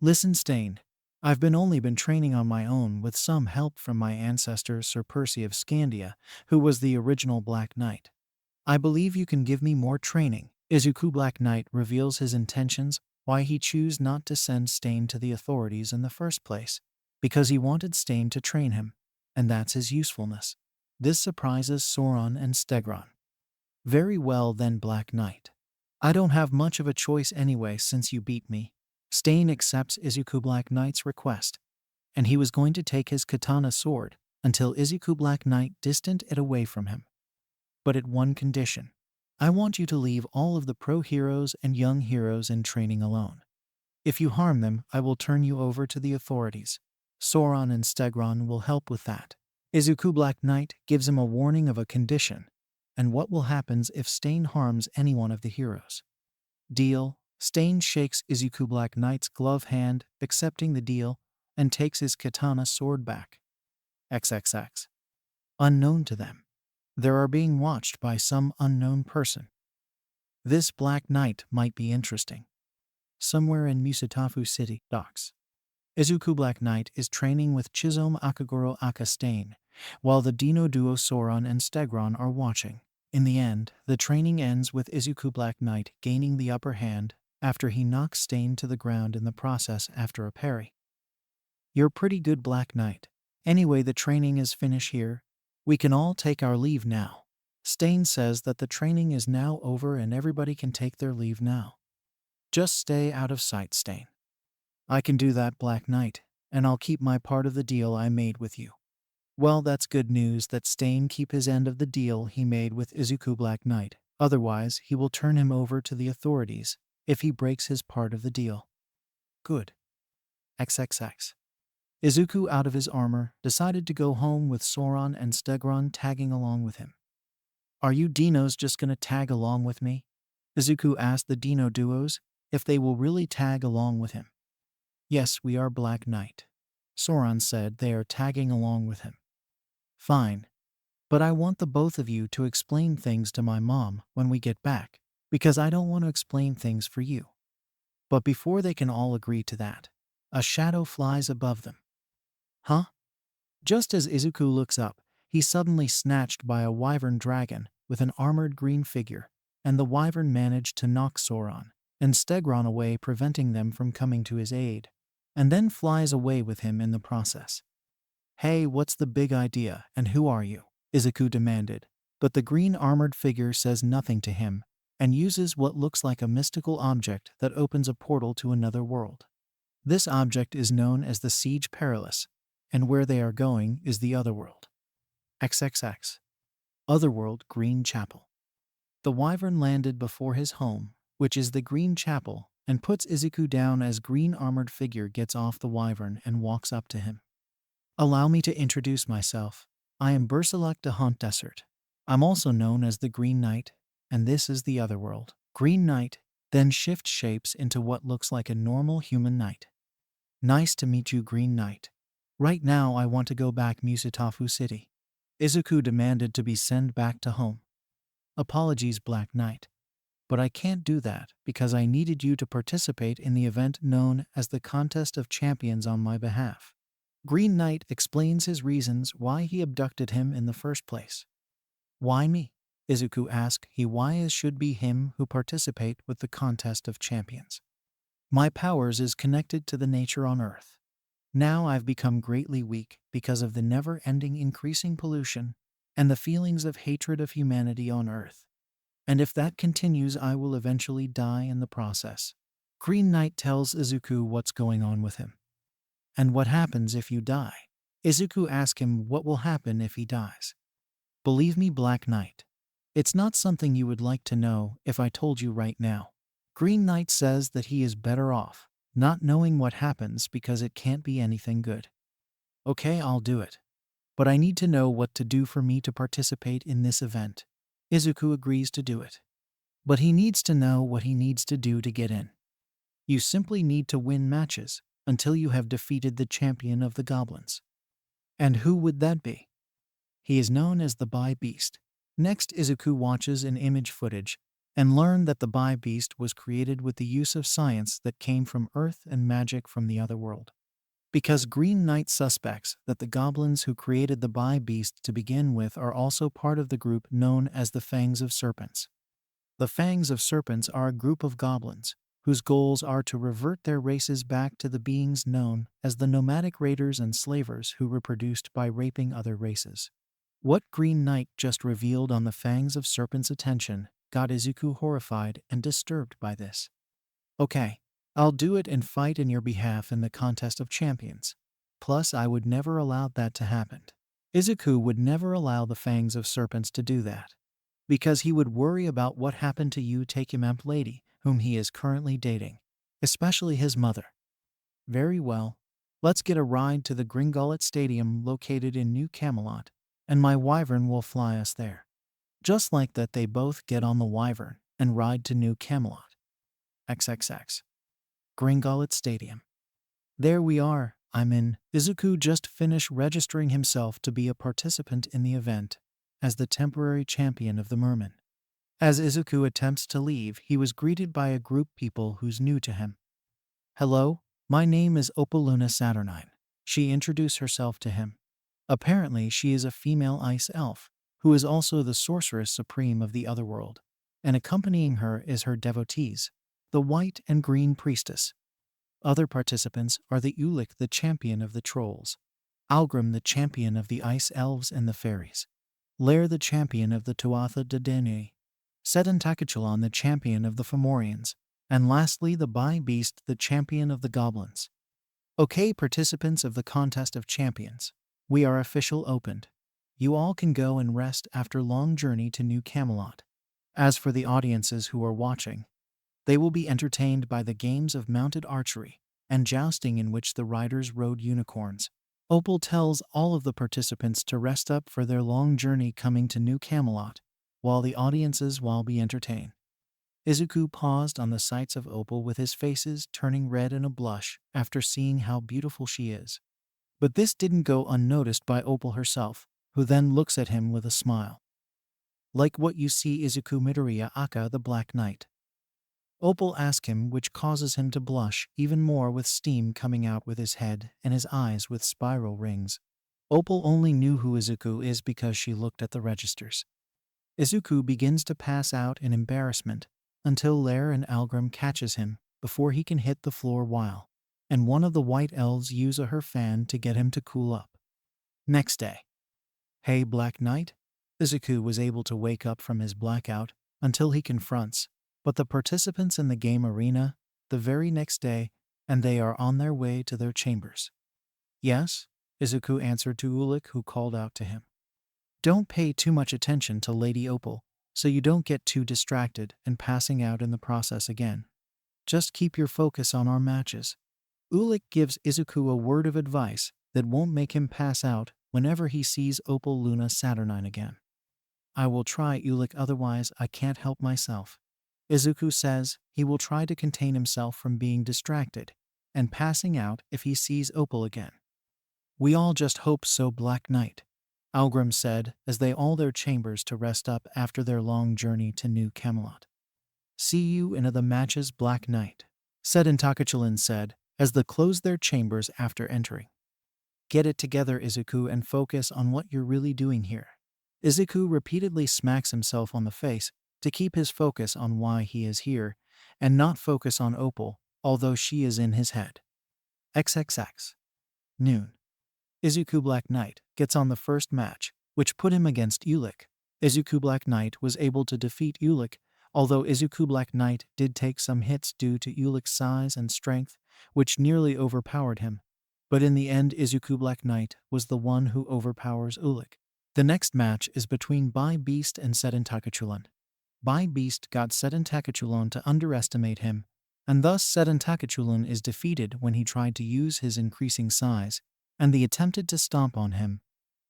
Listen, Stain, I've only been training on my own with some help from my ancestor Sir Percy of Scandia, who was the original Black Knight. I believe you can give me more training. Izuku Black Knight reveals his intentions, why he chose not to send Stain to the authorities in the first place, because he wanted Stain to train him, and that's his usefulness. This surprises Soron and Stegron. Very well then, Black Knight. I don't have much of a choice anyway since you beat me. Stain accepts Izuku Black Knight's request, and he was going to take his katana sword until Izuku Black Knight distanced it away from him. But at one condition. I want you to leave all of the pro-heroes and young heroes in training alone. If you harm them, I will turn you over to the authorities. Soron and Stegron will help with that. Izuku Black Knight gives him a warning of a condition, and what will happen if Stain harms any one of the heroes. Deal. Stain shakes Izuku Black Knight's glove hand, accepting the deal, and takes his katana sword back. XXX. Unknown to them. They are being watched by some unknown person. This Black Knight might be interesting. Somewhere in Musatafu City docks. Izuku Black Knight is training with Chizome Akagoro Aka Stain, while the Dino duo Soron and Stegron are watching. In the end, the training ends with Izuku Black Knight gaining the upper hand after he knocks Stain to the ground in the process after a parry. You're pretty good, Black Knight. Anyway, the training is finished here. We can all take our leave now. Stain says that the training is now over and everybody can take their leave now. Just stay out of sight, Stain. I can do that, Black Knight, and I'll keep my part of the deal I made with you. Well, that's good news that Stain keep his end of the deal he made with Izuku Black Knight. Otherwise, he will turn him over to the authorities if he breaks his part of the deal. Good. XXX. Izuku, out of his armor, decided to go home with Soron and Stegron tagging along with him. Are you Dinos just gonna tag along with me? Izuku asked the Dino duos if they will really tag along with him. Yes, we are, Black Knight. Soron said they are tagging along with him. Fine. But I want the both of you to explain things to my mom when we get back, because I don't want to explain things for you. But before they can all agree to that, a shadow flies above them. Huh? Just as Izuku looks up, he's suddenly snatched by a wyvern dragon with an armored green figure, and the wyvern managed to knock Soron and Stegron away, preventing them from coming to his aid, and then flies away with him in the process. Hey, what's the big idea, and who are you? Izuku demanded, but the green armored figure says nothing to him and uses what looks like a mystical object that opens a portal to another world. This object is known as the Siege Perilous, and where they are going is the Otherworld. XXX. Otherworld Green Chapel. The wyvern landed before his home, which is the Green Chapel, and puts Izuku down as green armored figure gets off the wyvern and walks up to him. Allow me to introduce myself. I am Bersalak de Haunt Desert. I'm also known as the Green Knight, and this is the other world. Green Knight then shifts shapes into what looks like a normal human knight. Nice to meet you, Green Knight. Right now I want to go back Musutafu City. Izuku demanded to be sent back to home. Apologies, Black Knight, but I can't do that because I needed you to participate in the event known as the Contest of Champions on my behalf. Green Knight explains his reasons why he abducted him in the first place. Why me? Izuku asks. Why it should be him who participate with the Contest of Champions. My powers is connected to the nature on Earth. Now I've become greatly weak because of the never-ending increasing pollution and the feelings of hatred of humanity on Earth. And if that continues, I will eventually die in the process. Green Knight tells Izuku what's going on with him. And what happens if you die? Izuku asks him what will happen if he dies. Believe me, Black Knight, it's not something you would like to know if I told you right now. Green Knight says that he is better off not knowing what happens because it can't be anything good. Okay, I'll do it. But I need to know what to do for me to participate in this event. Izuku agrees to do it. But he needs to know what he needs to do to get in. You simply need to win matches until you have defeated the champion of the goblins. And who would that be? He is known as the Bai Beast. Next, Izuku watches an image footage and learned that the Bai Beast was created with the use of science that came from Earth and magic from the other world. Because Green Knight suspects that the goblins who created the Bai Beast to begin with are also part of the group known as the Fangs of Serpents. The Fangs of Serpents are a group of goblins whose goals are to revert their races back to the beings known as the nomadic raiders and slavers who reproduced by raping other races. What Green Knight just revealed on the Fangs of Serpents' attention got Izuku horrified and disturbed by this. Okay, I'll do it and fight in your behalf in the Contest of Champions. Plus, I would never allow that to happen. Izuku would never allow the Fangs of Serpents to do that, because he would worry about what happened to you Takememp lady, whom he is currently dating, especially his mother. Very well, let's get a ride to the Gringotts Stadium located in New Camelot, and my wyvern will fly us there. Just like that, they both get on the wyvern and ride to New Camelot. XXX. Gringotts Stadium. There we are, I'm in. Izuku just finished registering himself to be a participant in the event as the temporary champion of the mermen. As Izuku attempts to leave, he was greeted by a group of people who's new to him. Hello, my name is Opaluna Saturnine. She introduced herself to him. Apparently, she is a female ice elf, who is also the sorceress supreme of the otherworld, and accompanying her is her devotees, the white and green priestess. Other participants are the Ulik, the champion of the trolls, Algrim, the champion of the ice elves and the fairies, Lair, the champion of the Tuatha De Danui, Sedan Takachalon, the champion of the Fomorians, and lastly the Bai Beast, the champion of the goblins. Okay, participants of the Contest of Champions, we are official opened. You all can go and rest after long journey to New Camelot. As for the audiences who are watching, they will be entertained by the games of mounted archery and jousting in which the riders rode unicorns. Opal tells all of the participants to rest up for their long journey coming to New Camelot, while the audiences will be entertained. Izuku paused on the sights of Opal with his faces turning red in a blush after seeing how beautiful she is. But this didn't go unnoticed by Opal herself, who then looks at him with a smile. Like what you see, Izuku Midoriya Aka, the Black Knight. Opal asks him, which causes him to blush even more with steam coming out with his head and his eyes with spiral rings. Opal only knew who Izuku is because she looked at the registers. Izuku begins to pass out in embarrassment until Lair and Algrim catches him before he can hit the floor and one of the white elves use her fan to get him to cool up. Next day. Hey, Black Knight? Izuku was able to wake up from his blackout until he confronts but the participants in the game arena the very next day, and they are on their way to their chambers. Yes, Izuku answered to Ulik, who called out to him. Don't pay too much attention to Lady Opal, so you don't get too distracted and passing out in the process again. Just keep your focus on our matches. Ulik gives Izuku a word of advice that won't make him pass out whenever he sees Opal Luna Saturnine again. I will try, Ulik, otherwise I can't help myself. Izuku says he will try to contain himself from being distracted and passing out if he sees Opal again. We all just hope so, Black Knight, Algrim said as they all their chambers to rest up after their long journey to New Camelot. See you in the matches, Black Knight, said Intakachulin said as they closed their chambers after entering. Get it together, Izuku, and focus on what you're really doing here. Izuku repeatedly smacks himself on the face to keep his focus on why he is here and not focus on Opal, although she is in his head. XXX. Noon. Izuku Black Knight gets on the first match, which put him against Ulik. Izuku Black Knight was able to defeat Ulik, although Izuku Black Knight did take some hits due to Ulik's size and strength, which nearly overpowered him. But in the end, Izuku Black Knight was the one who overpowers Ulik. The next match is between Bai Beast and Seten Takachulon. Bai Beast got Seten Takachulon to underestimate him, and thus Seten Takachulon is defeated when he tried to use his increasing size, and they attempted to stomp on him,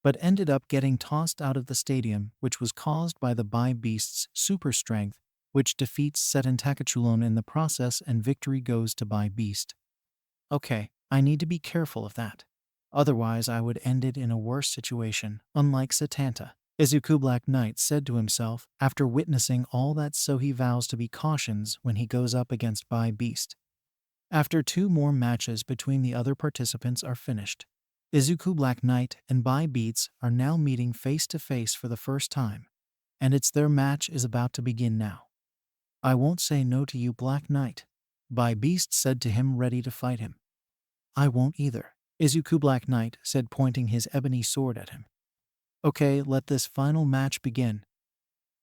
but ended up getting tossed out of the stadium, which was caused by the Bai Beast's super strength, which defeats Seten Takachulon in the process, and victory goes to Bai Beast. Okay, I need to be careful of that. Otherwise I would end it in a worse situation, unlike Satanta, Izuku Black Knight said to himself after witnessing all that, so he vows to be cautious when he goes up against Bai Beast. After 2 more matches between the other participants are finished, Izuku Black Knight and Bai Beats are now meeting face to face for the first time, and it's their match is about to begin now. I won't say no to you, Black Knight, Bai Beast said to him, ready to fight him. I won't either, Izuku Black Knight said, pointing his ebony sword at him. Okay, let this final match begin.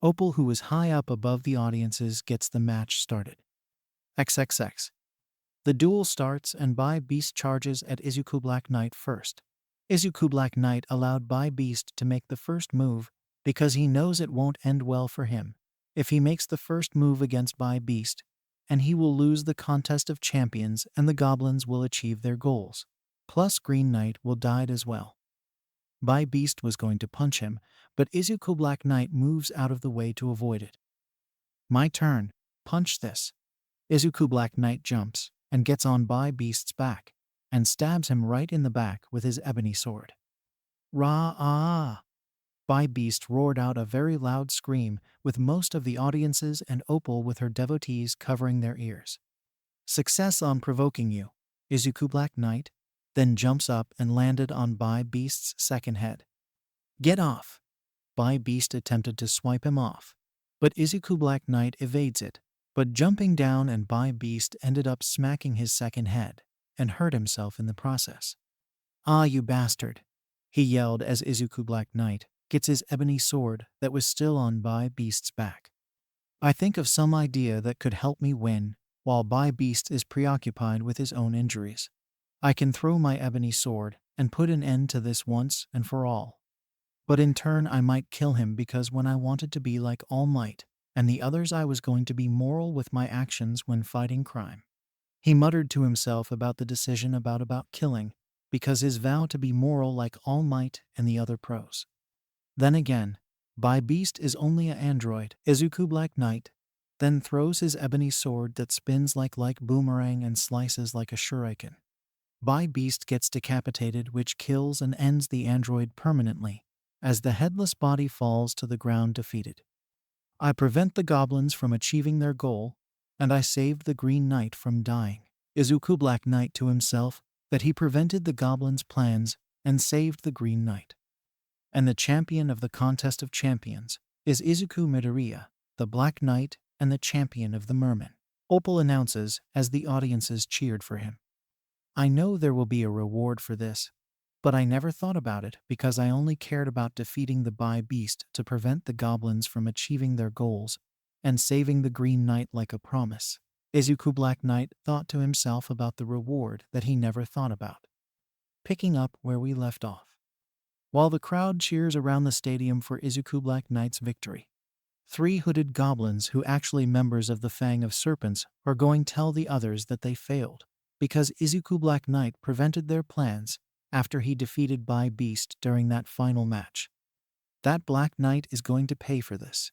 Opal, who is high up above the audiences, gets the match started. XXX. The duel starts and Bai Beast charges at Izuku Black Knight first. Izuku Black Knight allowed Bai Beast to make the first move because he knows it won't end well for him if he makes the first move against Bai Beast, and he will lose the contest of champions and the goblins will achieve their goals. Plus Green Knight will die as well. Bai Beast was going to punch him, but Izuku Black Knight moves out of the way to avoid it. My turn, punch this. Izuku Black Knight jumps and gets on Bai Beast's back and stabs him right in the back with his ebony sword. Rah-ah! Bai Beast roared out a very loud scream, with most of the audiences and Opal with her devotees covering their ears. Success on provoking you, Izuku Black Knight then jumps up and landed on Bai Beast's second head. Get off! Bai Beast attempted to swipe him off, but Izuku Black Knight evades it, but jumping down, and Bai Beast ended up smacking his second head and hurt himself in the process. Ah, you bastard! He yelled as Izuku Black Knight gets his ebony sword that was still on Bai Beast's back. I think of some idea that could help me win while Bai Beast is preoccupied with his own injuries. I can throw my ebony sword and put an end to this once and for all. But in turn I might kill him, because when I wanted to be like All Might and the others, I was going to be moral with my actions when fighting crime. He muttered to himself about the decision about killing, because his vow to be moral like All Might and the other pros. Then again, Bai Beast is only an android. Izuku Black Knight then throws his ebony sword that spins like boomerang and slices like a shuriken. Bai Beast gets decapitated, which kills and ends the android permanently, as the headless body falls to the ground defeated. I prevent the goblins from achieving their goal, and I saved the Green Knight from dying. Izuku Black Knight to himself that he prevented the goblins' plans and saved the Green Knight. And the champion of the contest of champions is Izuku Midoriya, the Black Knight and the champion of the Mermen. Opal announces as the audiences cheered for him. I know there will be a reward for this, but I never thought about it because I only cared about defeating the Bai Beast to prevent the goblins from achieving their goals and saving the Green Knight like a promise. Izuku Black Knight thought to himself about the reward that he never thought about. Picking up where we left off. While the crowd cheers around the stadium for Izuku Black Knight's victory, Three hooded goblins who actually members of the Fang of Serpents are going to tell the others that they failed, because Izuku Black Knight prevented their plans after he defeated Bai Beast during that final match. That Black Knight is going to pay for this.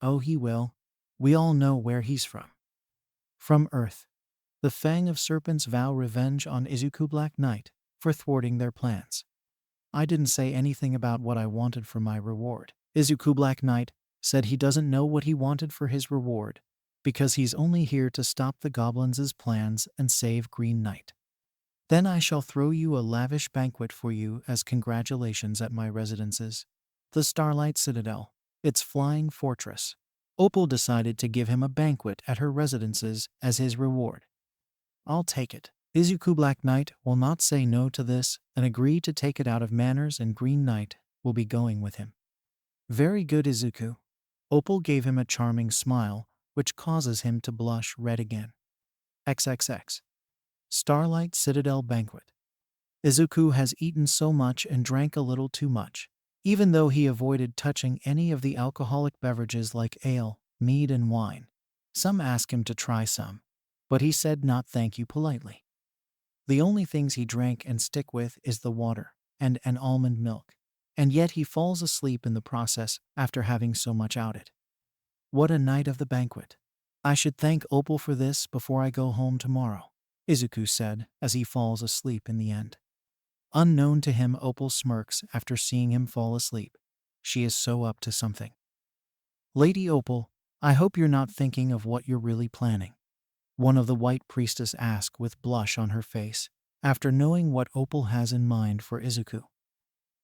Oh, he will. We all know where he's from. From Earth. The Fang of Serpents vow revenge on Izuku Black Knight for thwarting their plans. I didn't say anything about what I wanted for my reward. Izuku Black Knight said he doesn't know what he wanted for his reward, because he's only here to stop the goblins' plans and save Green Knight. Then I shall throw you a lavish banquet for you as congratulations at my residences. The Starlight Citadel, its flying fortress. Opal decided to give him a banquet at her residences as his reward. I'll take it. Izuku Black Knight will not say no to this and agree to take it out of manners, and Green Knight will be going with him. Very good, Izuku. Opal gave him a charming smile, which causes him to blush red again. XXX. Starlight Citadel Banquet. Izuku has eaten so much and drank a little too much. Even though he avoided touching any of the alcoholic beverages like ale, mead, and wine. Some asked him to try some, but he said not thank you politely. The only things he drank and stick with is the water and an almond milk, and yet he falls asleep in the process after having so much out it. What a night of the banquet. I should thank Opal for this before I go home tomorrow, Izuku said as he falls asleep in the end. Unknown to him, Opal smirks after seeing him fall asleep. She is so up to something. Lady Opal, I hope you're not thinking of what you're really planning. One of the White Priestess asked with blush on her face, after knowing what Opal has in mind for Izuku.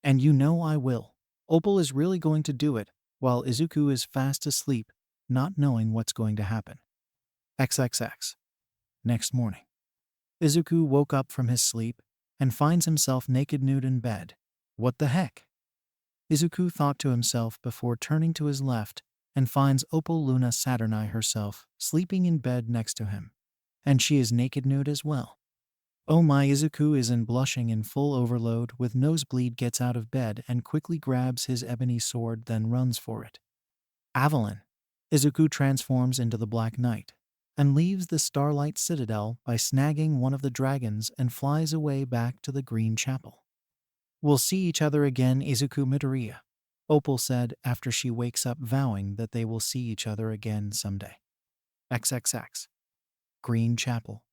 And you know I will. Opal is really going to do it, while Izuku is fast asleep, not knowing what's going to happen. XXX. Next morning. Izuku woke up from his sleep and finds himself naked nude in bed. What the heck? Izuku thought to himself before turning to his left and finds Opal Luna Saturni herself sleeping in bed next to him. And she is naked nude as well. Oh my! Izuku is in blushing in full overload with nosebleed, gets out of bed and quickly grabs his ebony sword, then runs for it. Avalon. Izuku transforms into the Black Knight and leaves the Starlight Citadel by snagging one of the dragons and flies away back to the Green Chapel. We'll see each other again, Izuku Midoriya, Opal said after she wakes up, vowing that they will see each other again someday. XXX. Green Chapel.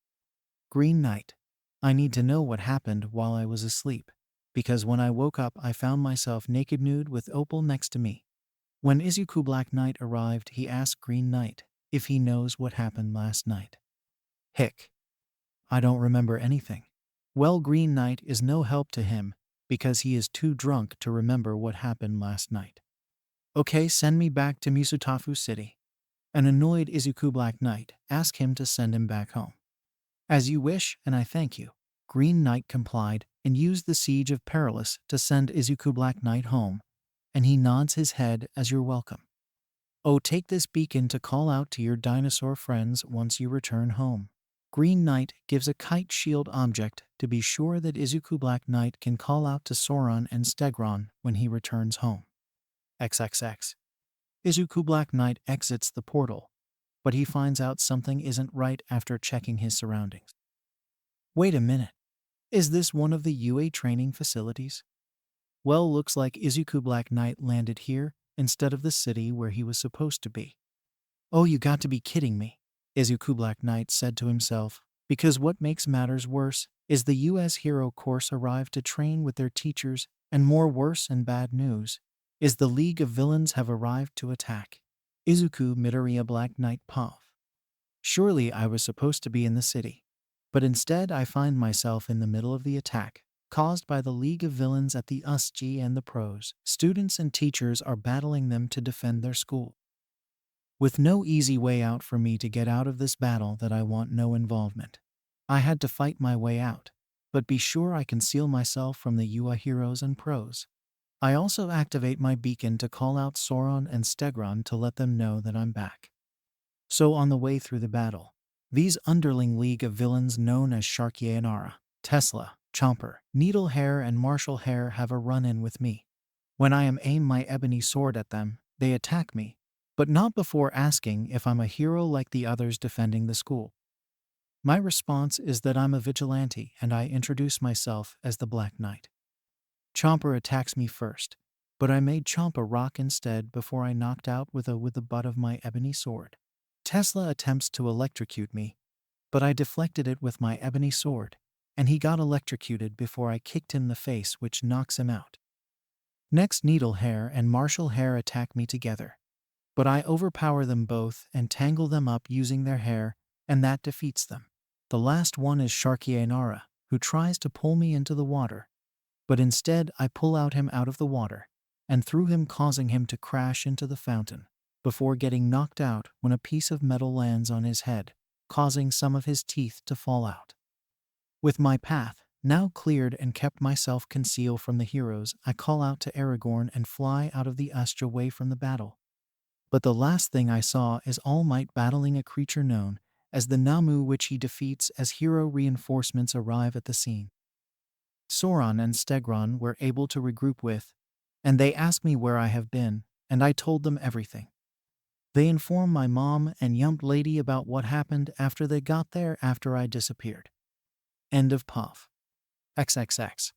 Green Knight. I need to know what happened while I was asleep, because when I woke up I found myself naked nude with Opal next to me. When Izuku Black Knight arrived, he asked Green Knight if he knows what happened last night. Hick. I don't remember anything. Well, Green Knight is no help to him because he is too drunk to remember what happened last night. Okay, send me back to Musutafu City. An annoyed Izuku Black Knight asked him to send him back home. As you wish, and I thank you. Green Knight complied and used the Siege of Perilous to send Izuku Black Knight home, and he nods his head as you're welcome. Oh, take this beacon to call out to your dinosaur friends once you return home. Green Knight gives a kite shield object to be sure that Izuku Black Knight can call out to Soron and Stegron when he returns home. XXX. Izuku Black Knight exits the portal, but he finds out something isn't right after checking his surroundings. Wait a minute. Is this one of the UA training facilities? Well, looks like Izuku Black Knight landed here instead of the city where he was supposed to be. Oh, you got to be kidding me, Izuku Black Knight said to himself, because what makes matters worse is the US Hero Course arrived to train with their teachers, and more worse and bad news is the League of Villains have arrived to attack. Izuku Midoriya Black Knight Pav. Surely I was supposed to be in the city, but instead I find myself in the middle of the attack, caused by the League of Villains at the USG and the pros. Students and teachers are battling them to defend their school. With no easy way out for me to get out of this battle that I want no involvement. I had to fight my way out, but be sure I conceal myself from the UA heroes and pros. I also activate my beacon to call out Soron and Stegron to let them know that I'm back. So on the way through the battle, these underling League of Villains known as Sharky and Ara, Tesla, Chomper, Needle Hair and Marshall Hair have a run-in with me. When I aim my ebony sword at them, they attack me, but not before asking if I'm a hero like the others defending the school. My response is that I'm a vigilante and I introduce myself as the Black Knight. Chomper attacks me first, but I made Chompa rock instead before I knocked out with the butt of my ebony sword. Tesla attempts to electrocute me, but I deflected it with my ebony sword, and he got electrocuted before I kicked him in the face, which knocks him out. Next, Needle Hair and Marshall Hair attack me together, but I overpower them both and tangle them up using their hair, and that defeats them. The last one is Sharkieynara, who tries to pull me into the water, but instead I pull him out of the water and threw him, causing him to crash into the fountain before getting knocked out when a piece of metal lands on his head, causing some of his teeth to fall out. With my path now cleared and kept myself concealed from the heroes, I call out to Aragorn and fly out of the Ustra away from the battle. But the last thing I saw is All Might battling a creature known as the Namu, which he defeats as hero reinforcements arrive at the scene. Sauron and Stegron were able to regroup with, and they asked me where I have been, and I told them everything. They informed my mom and Yump Lady about what happened after they got there after I disappeared. End of POV. XXX.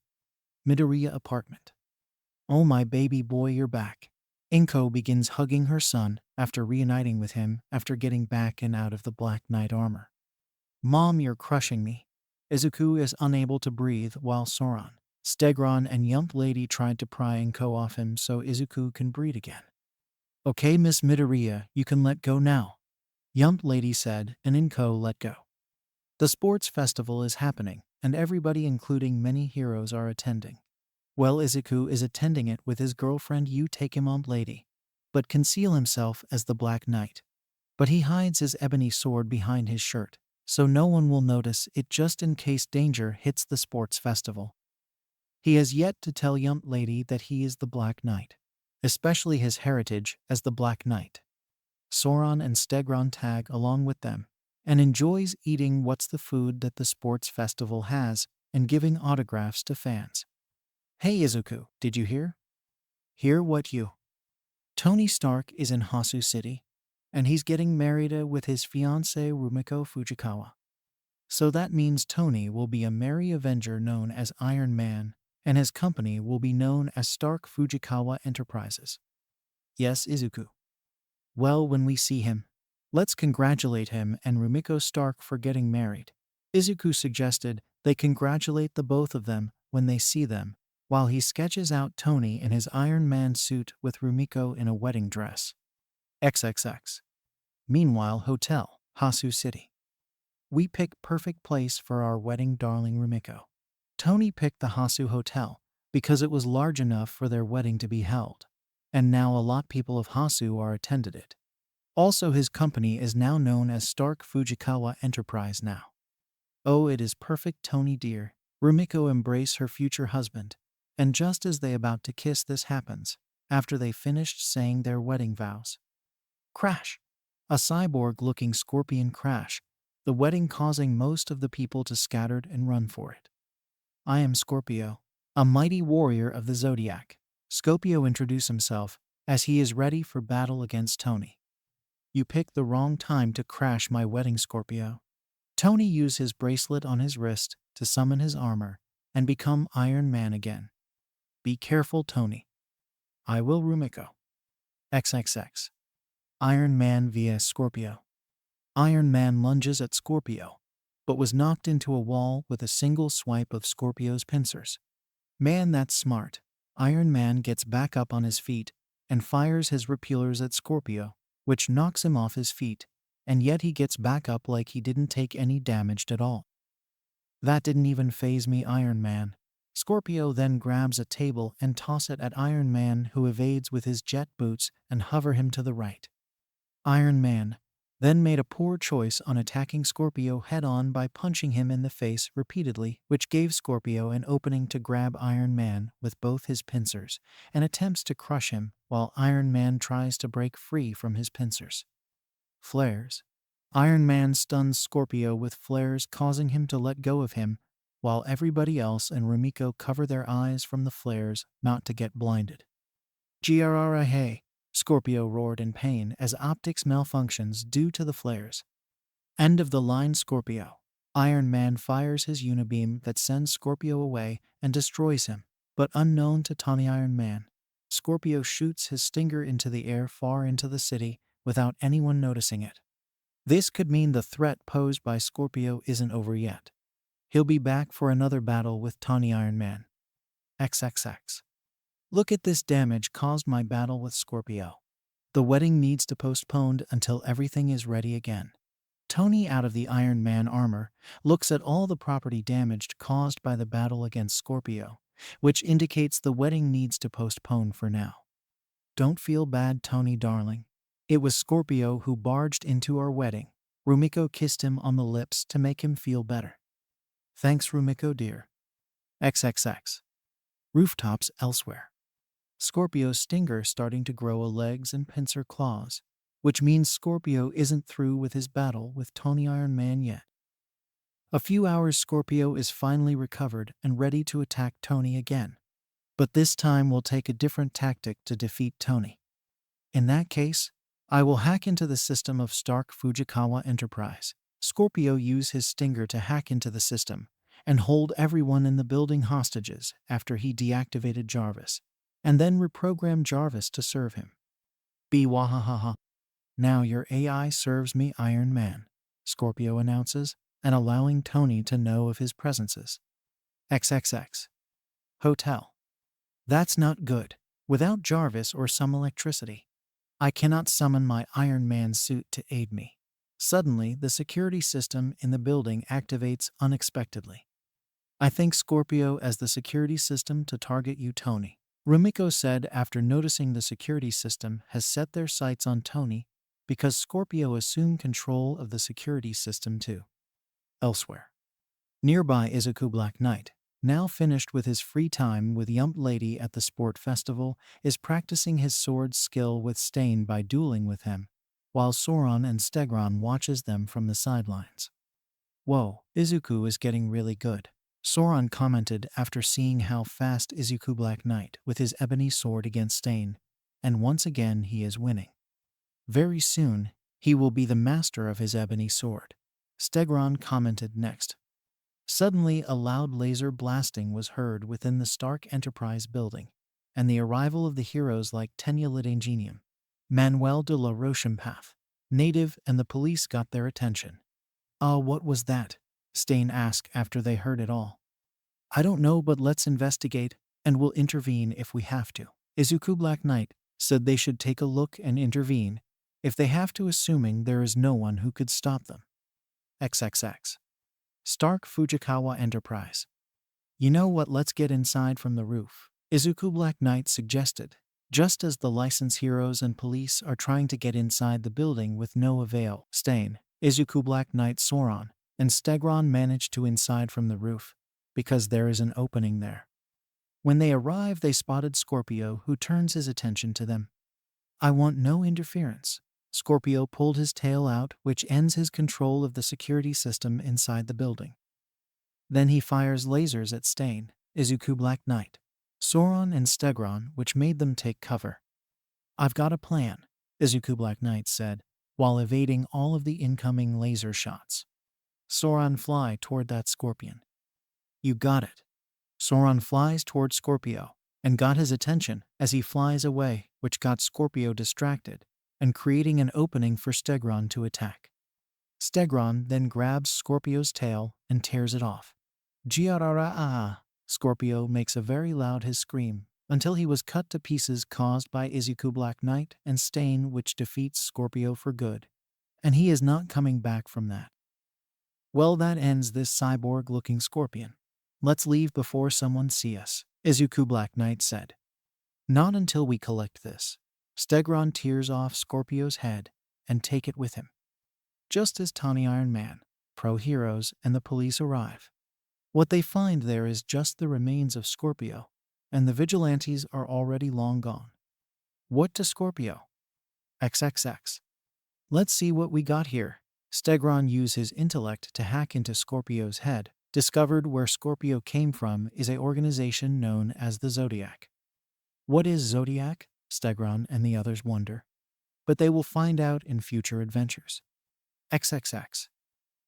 Midoriya apartment. Oh my baby boy, you're back. Inko begins hugging her son after reuniting with him after getting back and out of the Black Knight armor. Mom, you're crushing me. Izuku is unable to breathe while Sauron, Stegron, and Yump Lady tried to pry Inko off him so Izuku can breathe again. Okay, Miss Midoriya, you can let go now, Yump Lady said, and Inko let go. The sports festival is happening, and everybody, including many heroes, are attending. Well, Izuku is attending it with his girlfriend Yump Lady, but conceal himself as the Black Knight. But he hides his ebony sword behind his shirt, so no one will notice it, just in case danger hits the sports festival. He has yet to tell Yump Lady that he is the Black Knight, especially his heritage as the Black Knight. Sauron and Stegron tag along with them, and enjoys eating what's the food that the sports festival has and giving autographs to fans. Hey Izuku, did you hear? Hear what you? Tony Stark is in Hasu City, and he's getting married with his fiancée Rumiko Fujikawa. So that means Tony will be a merry Avenger known as Iron Man, and his company will be known as Stark Fujikawa Enterprises. Yes, Izuku. Well, when we see him, let's congratulate him and Rumiko Stark for getting married. Izuku suggested they congratulate the both of them when they see them, while he sketches out Tony in his Iron Man suit with Rumiko in a wedding dress. XXX. Meanwhile, Hotel, Hasu City. We pick perfect place for our wedding, darling Rumiko. Tony picked the Hasu Hotel because it was large enough for their wedding to be held, and now a lot people of Hasu are attended it. Also, his company is now known as Stark Fujikawa Enterprise now. Oh, it is perfect, Tony dear. Rumiko embrace her future husband, and just as they about to kiss, this happens, after they finished saying their wedding vows. Crash! A cyborg-looking scorpion crash, the wedding causing most of the people to scatter and run for it. I am Scorpio, a mighty warrior of the Zodiac. Scorpio introduced himself as he is ready for battle against Tony. You picked the wrong time to crash my wedding, Scorpio. Tony used his bracelet on his wrist to summon his armor and become Iron Man again. Be careful, Tony. I will, Rumiko. XXX. Iron Man vs Scorpio. Iron Man lunges at Scorpio, but was knocked into a wall with a single swipe of Scorpio's pincers. Man, that's smart. Iron Man gets back up on his feet and fires his repellers at Scorpio, which knocks him off his feet, and yet he gets back up like he didn't take any damage at all. That didn't even faze me, Iron Man. Scorpio then grabs a table and tosses it at Iron Man, who evades with his jet boots and hover him to the right. Iron Man then made a poor choice on attacking Scorpio head-on by punching him in the face repeatedly, which gave Scorpio an opening to grab Iron Man with both his pincers and attempts to crush him while Iron Man tries to break free from his pincers. Flares. Iron Man stuns Scorpio with flares, causing him to let go of him, while everybody else and Rumiko cover their eyes from the flares not to get blinded. Grrrr, hey. Scorpio roared in pain as optics malfunctions due to the flares. End of the line, Scorpio. Iron Man fires his unibeam that sends Scorpio away and destroys him. But unknown to Tony Iron Man, Scorpio shoots his stinger into the air far into the city without anyone noticing it. This could mean the threat posed by Scorpio isn't over yet. He'll be back for another battle with Tony Iron Man. XXX. Look at this damage caused my battle with Scorpio. The wedding needs to postponed until everything is ready again. Tony, out of the Iron Man armor, looks at all the property damaged caused by the battle against Scorpio, which indicates the wedding needs to postpone for now. Don't feel bad, Tony darling. It was Scorpio who barged into our wedding. Rumiko kissed him on the lips to make him feel better. Thanks, Rumiko dear. XXX. Rooftops elsewhere. Scorpio's stinger starting to grow legs and pincer claws, which means Scorpio isn't through with his battle with Tony Iron Man yet. A few hours, Scorpio is finally recovered and ready to attack Tony again. But this time we'll take a different tactic to defeat Tony. In that case, I will hack into the system of Stark Fujikawa Enterprise. Scorpio used his stinger to hack into the system and hold everyone in the building hostages after he deactivated Jarvis, and then reprogrammed Jarvis to serve him. Wahahaha. Now your AI serves me, Iron Man, Scorpio announces, and allowing Tony to know of his presences. XXX. Hotel. That's not good. Without Jarvis or some electricity, I cannot summon my Iron Man suit to aid me. Suddenly, the security system in the building activates unexpectedly. I think Scorpio as the security system to target you, Tony, Rumiko said after noticing the security system has set their sights on Tony because Scorpio assumed control of the security system too. Elsewhere. Nearby, Izuku Black Knight, now finished with his free time with Yump Lady at the sport festival, is practicing his sword skill with Stain by dueling with him, while Sauron and Stegron watches them from the sidelines. Whoa, Izuku is getting really good, Sauron commented after seeing how fast Izuku Black Knight with his ebony sword against Stain, and once again he is winning. Very soon, he will be the master of his ebony sword, Stegron commented next. Suddenly, a loud laser blasting was heard within the Stark Enterprise building, and the arrival of the heroes like Tenya Lidangenium, Manuel de la Rochempath, Native, and the police got their attention. What was that? Stain asked after they heard it all. I don't know, but let's investigate, and we'll intervene if we have to. Izuku Black Knight said they should take a look and intervene if they have to, assuming there is no one who could stop them. XXX. Stark Fujikawa Enterprise. You know what, let's get inside from the roof, Izuku Black Knight suggested, just as the licensed heroes and police are trying to get inside the building with no avail. Stain, Izuku Black Knight, Sauron, and Stegron manage to inside from the roof, because there is an opening there. When they arrive, they spotted Scorpio, who turns his attention to them. I want no interference. Scorpio pulled his tail out, which ends his control of the security system inside the building. Then he fires lasers at Stain, Izuku Black Knight, Sauron, and Stegron, which made them take cover. I've got a plan, Izuku Black Knight said, while evading all of the incoming laser shots. Sauron, fly toward that scorpion. You got it. Sauron flies toward Scorpio and got his attention as he flies away, which got Scorpio distracted and creating an opening for Stegron to attack. Stegron then grabs Scorpio's tail and tears it off. Giarara. Scorpio makes a very loud his scream until he was cut to pieces caused by Izuku Black Knight and Stain, which defeats Scorpio for good, and he is not coming back from that. Well, that ends this cyborg-looking scorpion. Let's leave before someone see us, Izuku Black Knight said. Not until we collect this. Stegron tears off Scorpio's head and take it with him. Just as Tony Iron Man, pro heroes, and the police arrive. What they find there is just the remains of Scorpio, and the vigilantes are already long gone. What to Scorpio? XXX. Let's see what we got here. Stegron used his intellect to hack into Scorpio's head, discovered where Scorpio came from is an organization known as the Zodiac. What is Zodiac? Stegron and the others wonder. But they will find out in future adventures. XXX.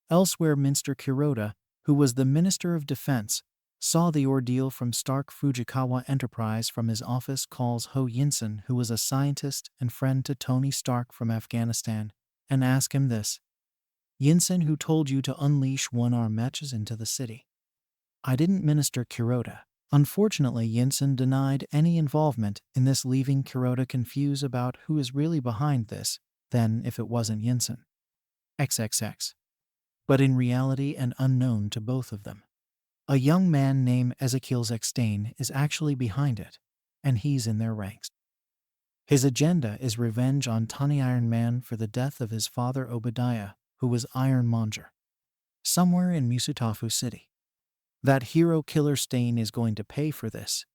Elsewhere, Minster Kuroda, who was the Minister of Defense, saw the ordeal from Stark Fujikawa Enterprise from his office, calls Ho Yinsen, who was a scientist and friend to Tony Stark from Afghanistan, and asked him this. Yinsen, who told you to unleash one-arm matches into the city? I didn't, Minister Kuroda. Unfortunately, Yinsen denied any involvement in this, leaving Kuroda confused about who is really behind this, then if it wasn't Yinsen. XXX. But in reality and unknown to both of them, a young man named Ezekiel Zechstein is actually behind it, and he's in their ranks. His agenda is revenge on Tony Iron Man for the death of his father Obadiah, who was Ironmonger, somewhere in Musutafu City. That hero killer Stain is going to pay for this.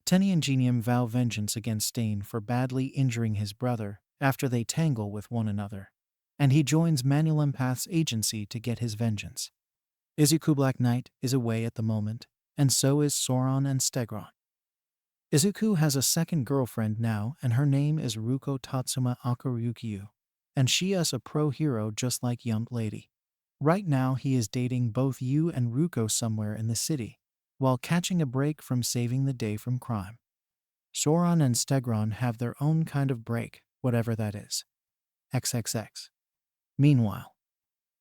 Tenny and Genium vow vengeance against Stain for badly injuring his brother after they tangle with one another, and he joins Manuel Empath's agency to get his vengeance. Izuku Black Knight is away at the moment, and so is Sauron and Stegron. Izuku has a second girlfriend now, and her name is Ruko Tatsuma Akaryukyu, and she is a pro-hero just like Young Lady. Right now he is dating both Yu and Ruko somewhere in the city, while catching a break from saving the day from crime. Sauron and Stegron have their own kind of break, whatever that is. XXX. Meanwhile,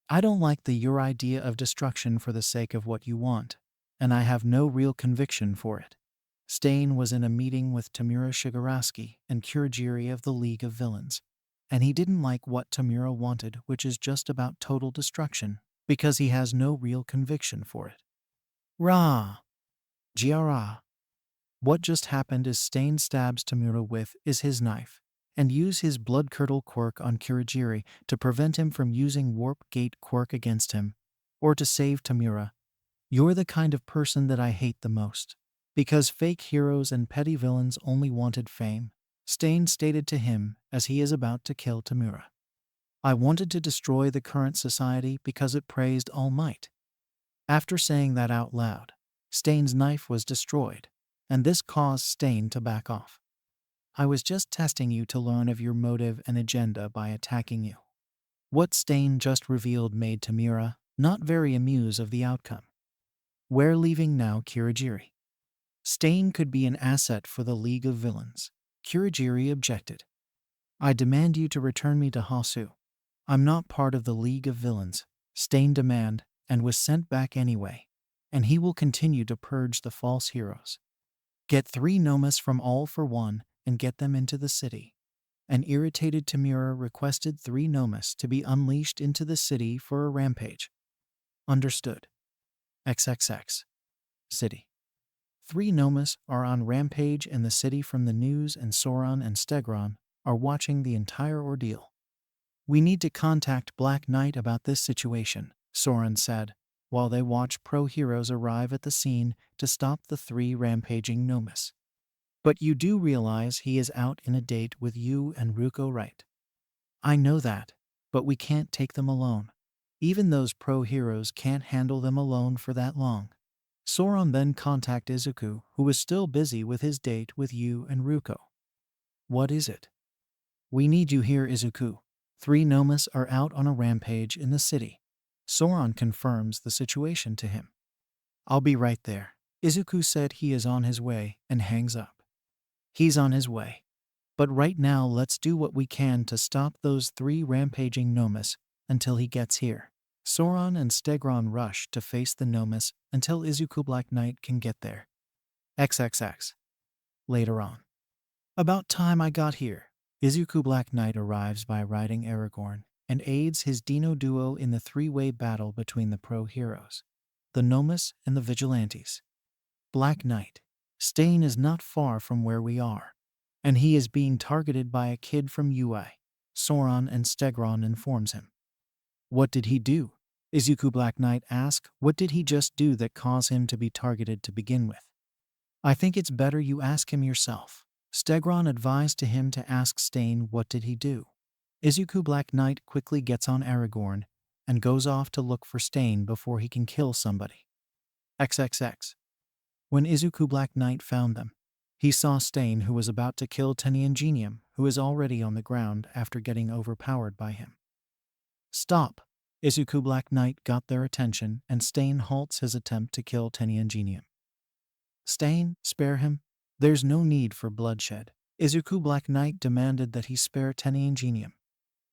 I don't like your idea of destruction for the sake of what you want, and I have no real conviction for it. Stain was in a meeting with Tamura Shigaraki and Kurogiri of the League of Villains, and he didn't like what Tamura wanted, which is just about total destruction, because he has no real conviction for it. Rah! Giara. What just happened is Stain stabs Tamura with his knife, and use his blood curdle quirk on Kurogiri to prevent him from using Warp Gate quirk against him, or to save Tamura. You're the kind of person that I hate the most. Because fake heroes and petty villains only wanted fame, Stain stated to him as he is about to kill Tamura. I wanted to destroy the current society because it praised All Might. After saying that out loud, Stain's knife was destroyed, and this caused Stain to back off. I was just testing you to learn of your motive and agenda by attacking you. What Stain just revealed made Tamura not very amused of the outcome. We're leaving now, Kurogiri. Stain could be an asset for the League of Villains. Kurogiri objected. I demand you to return me to Hasu. I'm not part of the League of Villains, Stain demanded, and was sent back anyway, and he will continue to purge the false heroes. Get 3 nomas from All for One and get them into the city. An irritated Tamura requested 3 nomas to be unleashed into the city for a rampage. Understood. XXX. City. 3 nomas are on rampage in the city from the news, and Sauron and Stegron are watching the entire ordeal. We need to contact Black Knight about this situation, Sauron said, while they watch pro-heroes arrive at the scene to stop the 3 rampaging nomas. But you do realize he is out in a date with you and Ruko, right? I know that, but we can't take them alone. Even those pro-heroes can't handle them alone for that long. Sauron then contacted Izuku, who was still busy with his date with you and Ruko. What is it? We need you here, Izuku. 3 nomas are out on a rampage in the city. Sauron confirms the situation to him. I'll be right there. Izuku said he is on his way and hangs up. He's on his way. But right now let's do what we can to stop those 3 rampaging nomas until he gets here. Sauron and Stegron rush to face the nomas until Izuku Black Knight can get there. XXX. Later on. About time I got here. Izuku Black Knight arrives by riding Aragorn and aids his Dino duo in the 3-way battle between the pro-heroes, the nomas and the vigilantes. Black Knight. Stain is not far from where we are, and he is being targeted by a kid from UI. Sauron and Stegron informs him. What did he do? Izuku Black Knight asks, what did he just do that caused him to be targeted to begin with? I think it's better you ask him yourself. Stegron advised to him to ask Stain what did he do. Izuku Black Knight quickly gets on Aragorn and goes off to look for Stain before he can kill somebody. XXX. When Izuku Black Knight found them, He saw Stain, who was about to kill Tenniingenium, who is already on the ground after getting overpowered by him. Stop! Izuku Black Knight got their attention, and Stain halts his attempt to kill Tenniingenium. Stain, spare him. There's no need for bloodshed. Izuku Black Knight demanded that he spare Tenniingenium.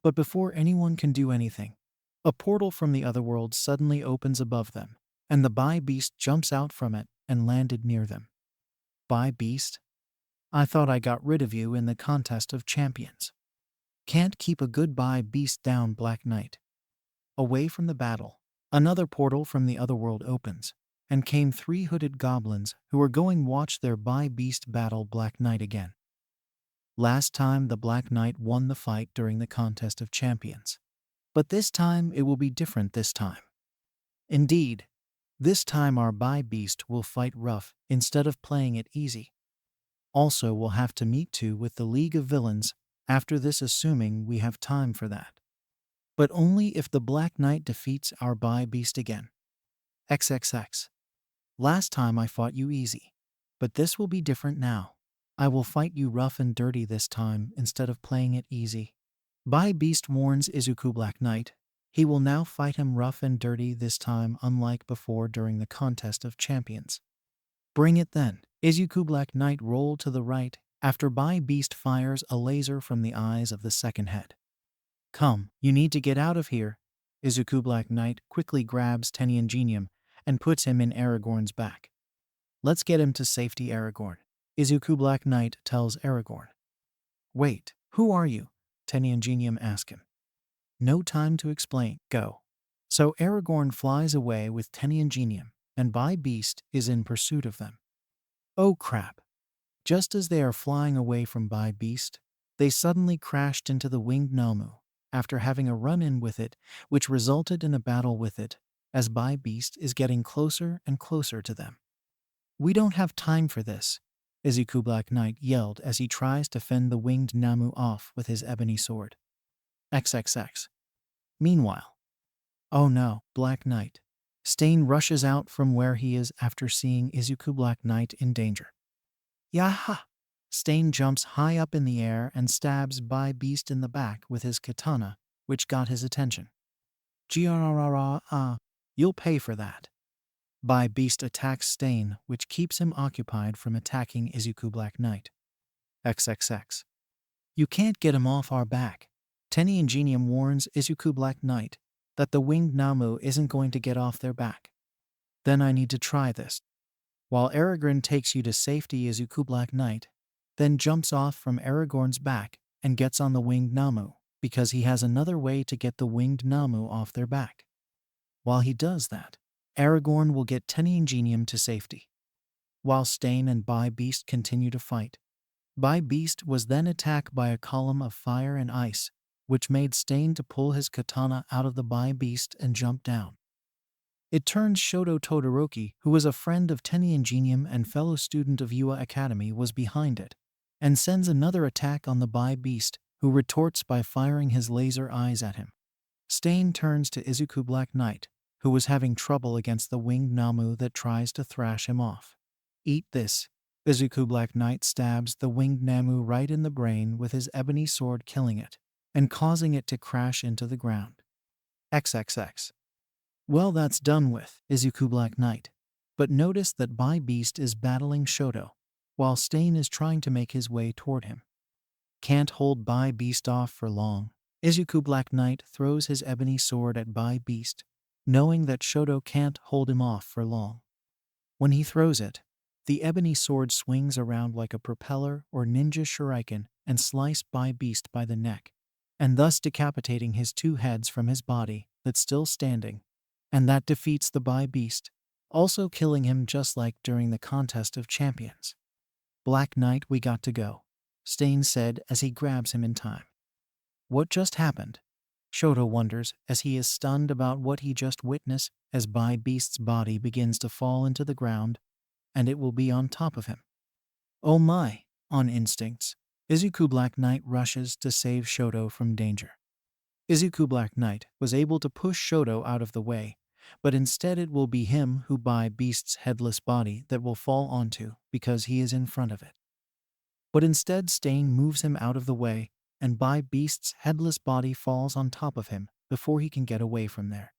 But before anyone can do anything, a portal from the otherworld suddenly opens above them, and the Bi-Beast jumps out from it and landed near them. Bi-Beast? I thought I got rid of you in the contest of champions. Can't keep a good Bi-Beast down, Black Knight. Away from the battle, another portal from the otherworld opens, and came 3 hooded goblins who were going watch their Bi-Beast battle Black Knight again. Last time the Black Knight won the fight during the contest of champions. But this time it will be different this time. Indeed, this time our Bi-Beast will fight rough instead of playing it easy. Also, we'll have to meet too with the League of Villains after this, assuming we have time for that. But only if the Black Knight defeats our Bi-Beast again. XXX. Last time I fought you easy, but this will be different now. I will fight you rough and dirty this time instead of playing it easy. Bi-Beast warns Izuku Black Knight. He will now fight him rough and dirty this time, unlike before during the contest of champions. Bring it then. Izuku Black Knight rolled to the right after Bi-Beast fires a laser from the eyes of the second head. Come, you need to get out of here. Izuku Black Knight quickly grabs Tenniingenium and puts him in Aragorn's back. Let's get him to safety, Aragorn. Izuku Black Knight tells Aragorn. Wait, who are you? Tenniingenium asks him. No time to explain, go. So Aragorn flies away with Tenniingenium, and Bi-Beast is in pursuit of them. Oh crap. Just as they are flying away from Bi-Beast, they suddenly crashed into the winged Namu, after having a run-in with it, which resulted in a battle with it, as Bi-Beast is getting closer and closer to them. We don't have time for this, Izuku Black Knight yelled as he tries to fend the winged Namu off with his ebony sword. XXX. Meanwhile. Oh no, Black Knight. Stain rushes out from where he is after seeing Izuku Black Knight in danger. Yaha! Stain jumps high up in the air and stabs Bi-Beast in the back with his katana, which got his attention. You'll pay for that. Bi-Beast attacks Stain, which keeps him occupied from attacking Izuku Black Knight. XXX. You can't get him off our back. Tenniingenium warns Izuku Black Knight that the winged Namu isn't going to get off their back. Then I need to try this. While Aragorn takes you to safety, Izuku Black Knight then jumps off from Aragorn's back and gets on the winged Namu, because he has another way to get the winged Namu off their back. While he does that, Aragorn will get Tenniingenium to safety. While Stain and Bi-Beast continue to fight, Bi-Beast was then attacked by a column of fire and ice, which made Stain to pull his katana out of the Bi-Beast and jump down. It turns Shoto Todoroki, who was a friend of Tenniingenium and fellow student of Yua Academy, was behind it, and sends another attack on the Bi-Beast, who retorts by firing his laser eyes at him. Stain turns to Izuku Black Knight, who was having trouble against the winged Namu that tries to thrash him off. Eat this. Izuku Black Knight stabs the winged Namu right in the brain with his ebony sword, killing it, and causing it to crash into the ground. XXX. Well, that's done with Izuku Black Knight. But notice that Bi-Beast is battling Shoto, while Stain is trying to make his way toward him. Can't hold Bi-Beast off for long. Izuku Black Knight throws his ebony sword at Bi-Beast, knowing that Shoto can't hold him off for long. When he throws it, the ebony sword swings around like a propeller or ninja shuriken and slices Bi-Beast by the neck, and thus decapitating his 2 heads from his body that's still standing, and that defeats the Bi-Beast, also killing him just like during the contest of champions. Black Knight, we got to go, Stain said as he grabs him in time. What just happened? Shoto wonders as he is stunned about what he just witnessed as Bi-Beast's body begins to fall into the ground, and it will be on top of him. Oh my, on instincts, Izuku Black Knight rushes to save Shoto from danger. Izuku Black Knight was able to push Shoto out of the way, but instead it will be him who Bi-Beast's headless body that will fall onto because he is in front of it. But instead Stain moves him out of the way, and Beast's headless body falls on top of him before he can get away from there.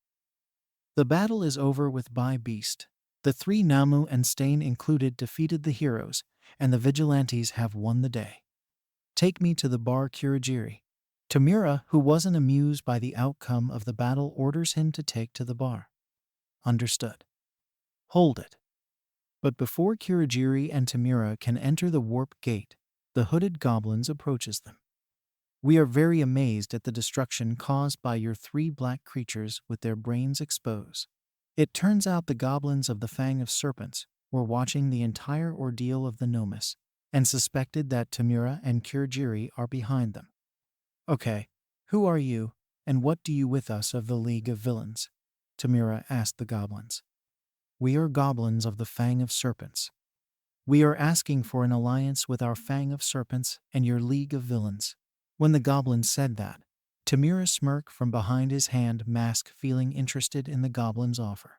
The battle is over with Beast. The three Namu and Stain included defeated the heroes, and the vigilantes have won the day. Take me to the bar, Kurogiri. Tamura, who wasn't amused by the outcome of the battle, orders him to take to the bar. Understood. Hold it. But before Kurogiri and Tamura can enter the warp gate, the hooded goblins approaches them. We are very amazed at the destruction caused by your three black creatures with their brains exposed. It turns out the goblins of the Fang of Serpents were watching the entire ordeal of the Nomus and suspected that Tamura and Kurogiri are behind them. Okay, who are you, and what do you with us of the League of Villains? Tamura asked the goblins. We are goblins of the Fang of Serpents. We are asking for an alliance with our Fang of Serpents and your League of Villains. When the goblin said that, Tamura smirked from behind his hand mask, feeling interested in the goblin's offer.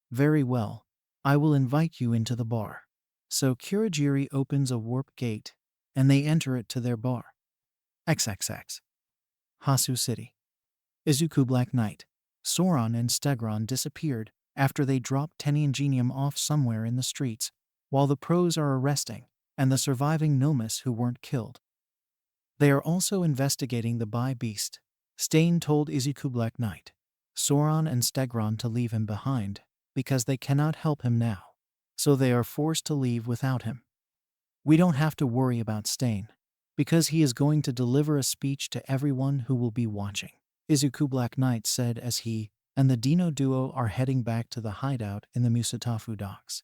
Very well, I will invite you into the bar. So Kurogiri opens a warp gate, and they enter it to their bar. XXX. Hasu City. Izuku Black Knight, Sauron and Stegron disappeared after they dropped Teningenium off somewhere in the streets, while the pros are arresting, and the surviving Nomus who weren't killed. They are also investigating the Beast. Stain told Izuku Black Knight, Sauron and Stegron to leave him behind, because they cannot help him now, so they are forced to leave without him. We don't have to worry about Stain, because he is going to deliver a speech to everyone who will be watching, Izuku Black Knight said as he and the Dino duo are heading back to the hideout in the Musatafu docks.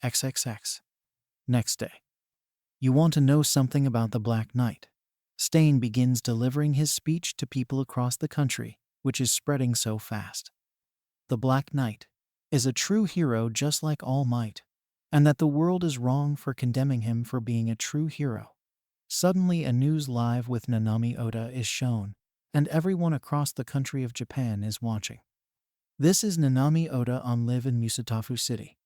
XXX. Next day. You want to know something about the Black Knight? Stain begins delivering his speech to people across the country, which is spreading so fast. The Black Knight is a true hero just like All Might, and that the world is wrong for condemning him for being a true hero. Suddenly a news live with Nanami Oda is shown, and everyone across the country of Japan is watching. This is Nanami Oda on live in Musatafu City.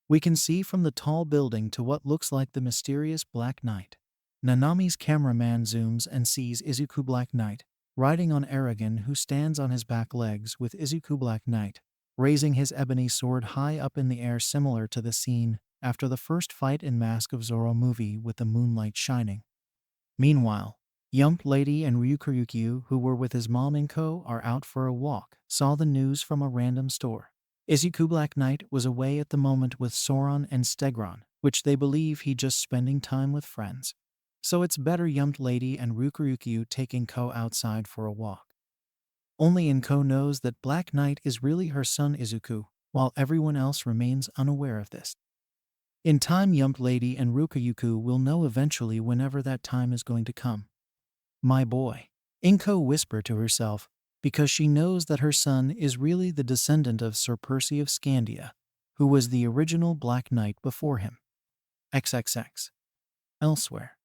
We can see from the tall building to what looks like the mysterious Black Knight. Nanami's cameraman zooms and sees Izuku Black Knight riding on Aragon, who stands on his back legs with Izuku Black Knight raising his ebony sword high up in the air, similar to the scene after the first fight in Mask of Zorro movie with the moonlight shining. Meanwhile, Yump Lady and Ryukyukyu, who were with his mom and co, are out for a walk, saw the news from a random store. Izuku Black Knight was away at the moment with Sauron and Stegron, which they believe he just spending time with friends. So it's better Yump Lady and Ryukyukyu taking Ko outside for a walk. Only Inko knows that Black Knight is really her son Izuku, while everyone else remains unaware of this. In time, Yump Lady and Ryukyukyu will know eventually, whenever that time is going to come. My boy, Inko whispered to herself, because she knows that her son is really the descendant of Sir Percy of Scandia, who was the original Black Knight before him. XXX. Elsewhere.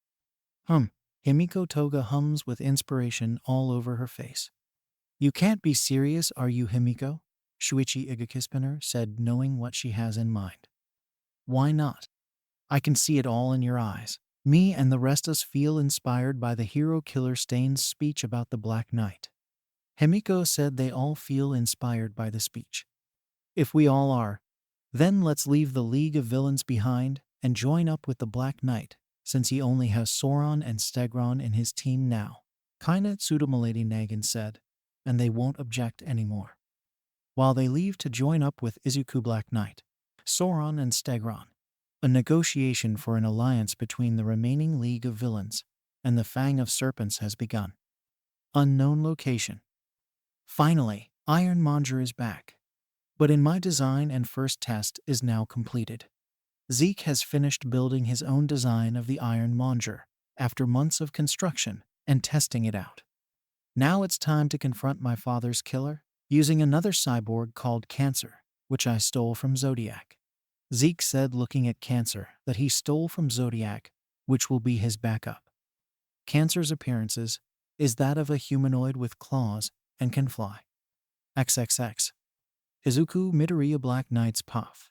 Himiko Toga hums with inspiration all over her face. You can't be serious, are you, Himiko? Shuichi Igakispinner said, knowing what she has in mind. Why not? I can see it all in your eyes. Me and the rest us feel inspired by the hero killer Stain's speech about the Black Knight. Himiko said they all feel inspired by the speech. If we all are, then let's leave the League of Villains behind and join up with the Black Knight, since he only has Sauron and Stegron in his team now, Kaina Tsutomalady Nagin said, and they won't object anymore. While they leave to join up with Izuku Black Knight, Sauron and Stegron, a negotiation for an alliance between the remaining League of Villains and the Fang of Serpents has begun. Unknown location. Finally, Ironmonger is back. But in my design and first test is now completed. Zeke has finished building his own design of the Ironmonger after months of construction and testing it out. Now it's time to confront my father's killer, using another cyborg called Cancer, which I stole from Zodiac. Zeke said, looking at Cancer, that he stole from Zodiac, which will be his backup. Cancer's appearances is that of a humanoid with claws and can fly. XXX. Izuku Midoriya Black Knight's Puff.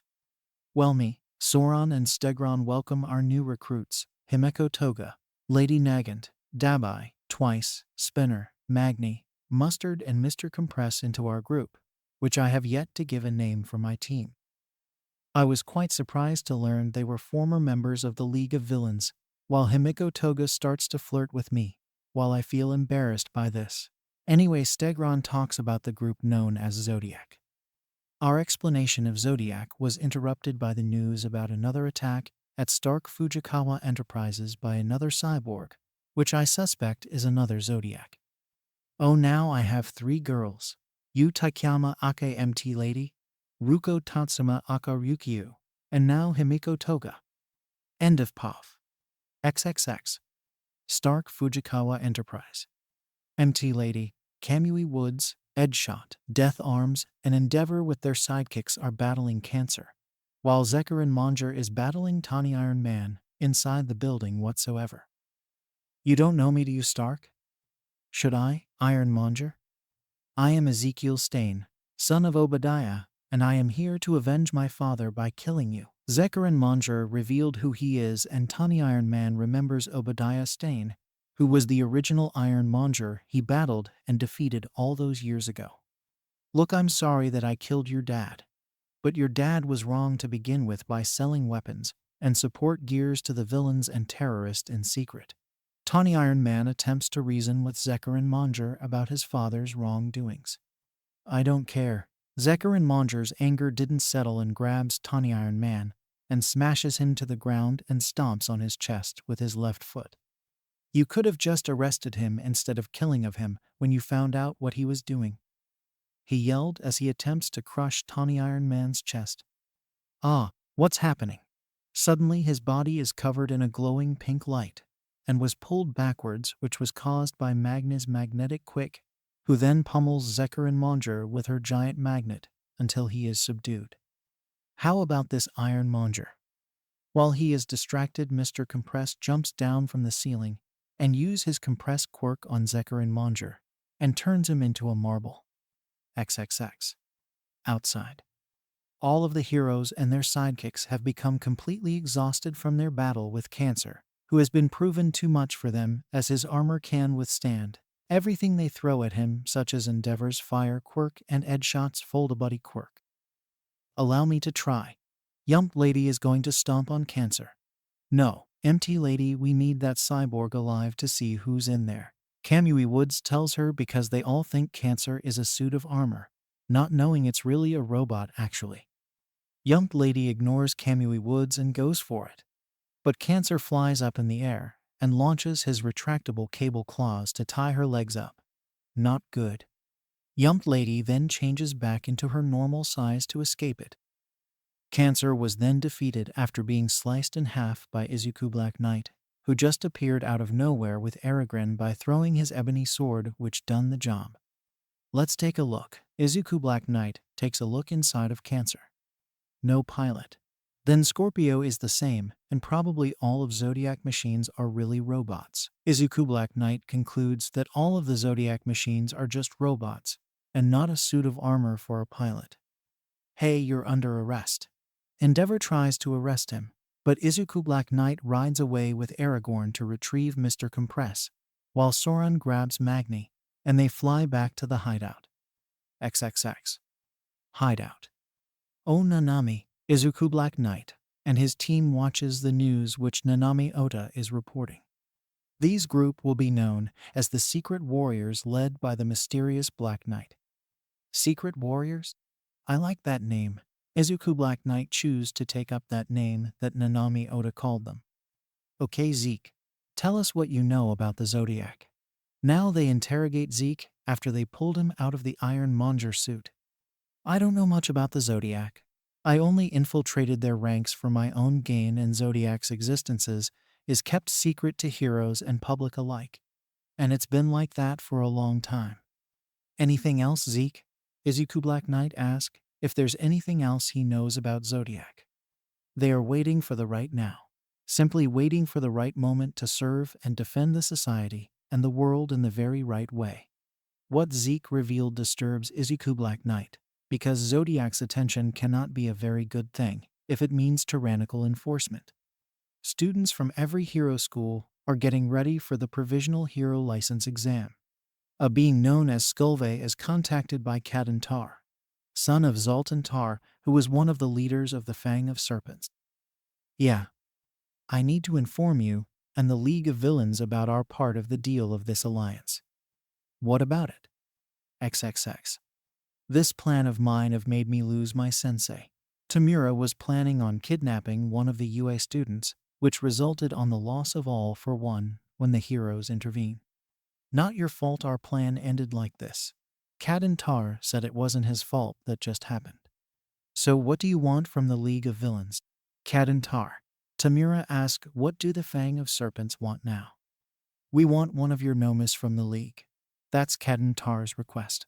Well, me, Sauron and Stegron welcome our new recruits, Himeko Toga, Lady Nagant, Dabai, Twice, Spinner, Magni, Mustard, and Mr. Compress into our group, which I have yet to give a name for my team. I was quite surprised to learn they were former members of the League of Villains, while Himeko Toga starts to flirt with me, while I feel embarrassed by this. Anyway, Stegron talks about the group known as Zodiac. Our explanation of Zodiac was interrupted by the news about another attack at Stark Fujikawa Enterprises by another cyborg, which I suspect is another Zodiac. Oh, now I have 3 girls. Yu Taikama Ake MT Lady, Ruko Tatsuma Aka Ryukyu, and now Himiko Toga. End of POV. XXX. Stark Fujikawa Enterprise. MT Lady, Kamui Woods, Edgeshot, Death Arms, and Endeavor with their sidekicks are battling cancer, while Zekarin Monger is battling Tawny Iron Man inside the building whatsoever. You don't know me, do you, Stark? Should I, Iron Monger? I am Ezekiel Stain, son of Obadiah, and I am here to avenge my father by killing you. Zekarin Monger revealed who he is, and Tawny Iron Man remembers Obadiah Stane, who was the original Iron Monger he battled and defeated all those years ago. Look, I'm sorry that I killed your dad. But your dad was wrong to begin with by selling weapons and support gears to the villains and terrorists in secret. Tawny Iron Man attempts to reason with Zekarin Monger about his father's wrongdoings. I don't care. Zekarin Monger's anger didn't settle and grabs Tawny Iron Man and smashes him to the ground and stomps on his chest with his left foot. You could have just arrested him instead of killing of him when you found out what he was doing. He yelled as he attempts to crush Tawny Iron Man's chest. Ah, what's happening? Suddenly his body is covered in a glowing pink light and was pulled backwards, which was caused by Magna's magnetic quick, who then pummels Zekarin Monger with her giant magnet until he is subdued. How about this Iron Monger? While he is distracted, Mr. Compress jumps down from the ceiling and uses his compress quirk on Zekarin Monger and turns him into a marble. XXX. Outside. All of the heroes and their sidekicks have become completely exhausted from their battle with Cancer, who has been proven too much for them as his armor can withstand everything they throw at him, such as Endeavor's fire quirk and Edgeshot's fold-a-buddy quirk. Allow me to try. Yump Lady is going to stomp on Cancer. No, MT Lady, we need that cyborg alive to see who's in there. Kamui Woods tells her because they all think Cancer is a suit of armor, not knowing it's really a robot actually. Yump Lady ignores Kamui Woods and goes for it. But Cancer flies up in the air and launches his retractable cable claws to tie her legs up. Not good. Yump Lady then changes back into her normal size to escape it. Cancer was then defeated after being sliced in half by Izuku Black Knight, who just appeared out of nowhere with Aragorn by throwing his ebony sword, which done the job. Let's take a look. Izuku Black Knight takes a look inside of Cancer. No pilot. Then Scorpio is the same, and probably all of Zodiac machines are really robots. Izuku Black Knight concludes that all of the Zodiac machines are just robots, and not a suit of armor for a pilot. Hey, you're under arrest. Endeavor tries to arrest him, but Izuku Black Knight rides away with Aragorn to retrieve Mr. Compress, while Sauron grabs Magni, and they fly back to the hideout. XXX. Hideout. Oh, Nanami, Izuku Black Knight, and his team watches the news which Nanami Ota is reporting. These group will be known as the Secret Warriors, led by the mysterious Black Knight. Secret Warriors? I like that name. Izuku Black Knight choose to take up that name that Nanami Ota called them. Okay, Zeke, tell us what you know about the Zodiac. Now they interrogate Zeke after they pulled him out of the Iron Monger suit. I don't know much about the Zodiac. I only infiltrated their ranks for my own gain, and Zodiac's existences is kept secret to heroes and public alike. And it's been like that for a long time. Anything else, Zeke? Izuku Black Knight asked if there's anything else he knows about Zodiac. They are waiting for the right now. Simply waiting for the right moment to serve and defend the society and the world in the very right way. What Zeke revealed disturbs Izuku Black Knight, because Zodiac's attention cannot be a very good thing if it means tyrannical enforcement. Students from every hero school are getting ready for the provisional hero license exam. A being known as Skulve is contacted by Tar, son of Zoltan Tar, who was one of the leaders of the Fang of Serpents. Yeah, I need to inform you and the League of Villains about our part of the deal of this alliance. What about it? XXX. This plan of mine have made me lose my sensei. Tamura was planning on kidnapping one of the UA students, which resulted on the loss of all for one when the heroes intervene. Not your fault our plan ended like this. Tar said it wasn't his fault that just happened. So what do you want from the League of Villains? Tar. Tamura asked, what do the Fang of Serpents want now? We want one of your nomas from the League. That's Tar's request.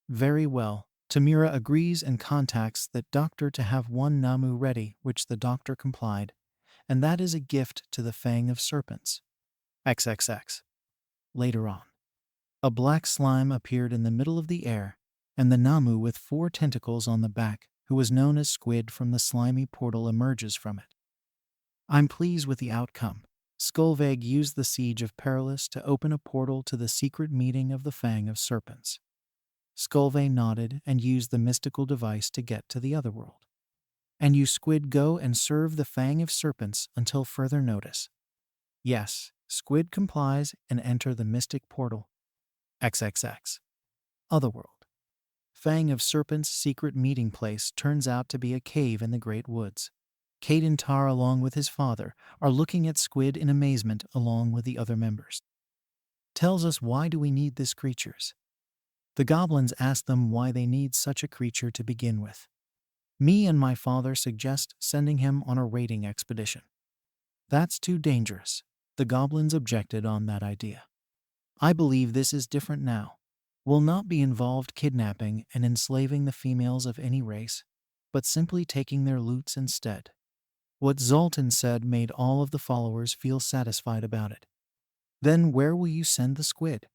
Very well. Tamura agrees and contacts that doctor to have one Namu ready, which the doctor complied, and that is a gift to the Fang of Serpents. XXX. Later on, a black slime appeared in the middle of the air, and the Namu with 4 tentacles on the back, who was known as Squid from the slimy portal, emerges from it. I'm pleased with the outcome. Skullveg used the Siege of Perilous to open a portal to the secret meeting of the Fang of Serpents. Skullveg nodded and used the mystical device to get to the other world. And you Squid go and serve the Fang of Serpents until further notice. Yes, Squid complies and enter the mystic portal. XXX. Otherworld. Fang of Serpents' secret meeting place turns out to be a cave in the Great Woods. Tar, along with his father, are looking at Squid in amazement along with the other members. Tells us, why do we need this creatures? The goblins ask them why they need such a creature to begin with. Me and my father suggest sending him on a raiding expedition. That's too dangerous. The goblins objected on that idea. I believe this is different now. Will not be involved kidnapping and enslaving the females of any race, but simply taking their loots instead. What Zoltan said made all of the followers feel satisfied about it. Then where will you send the Squid?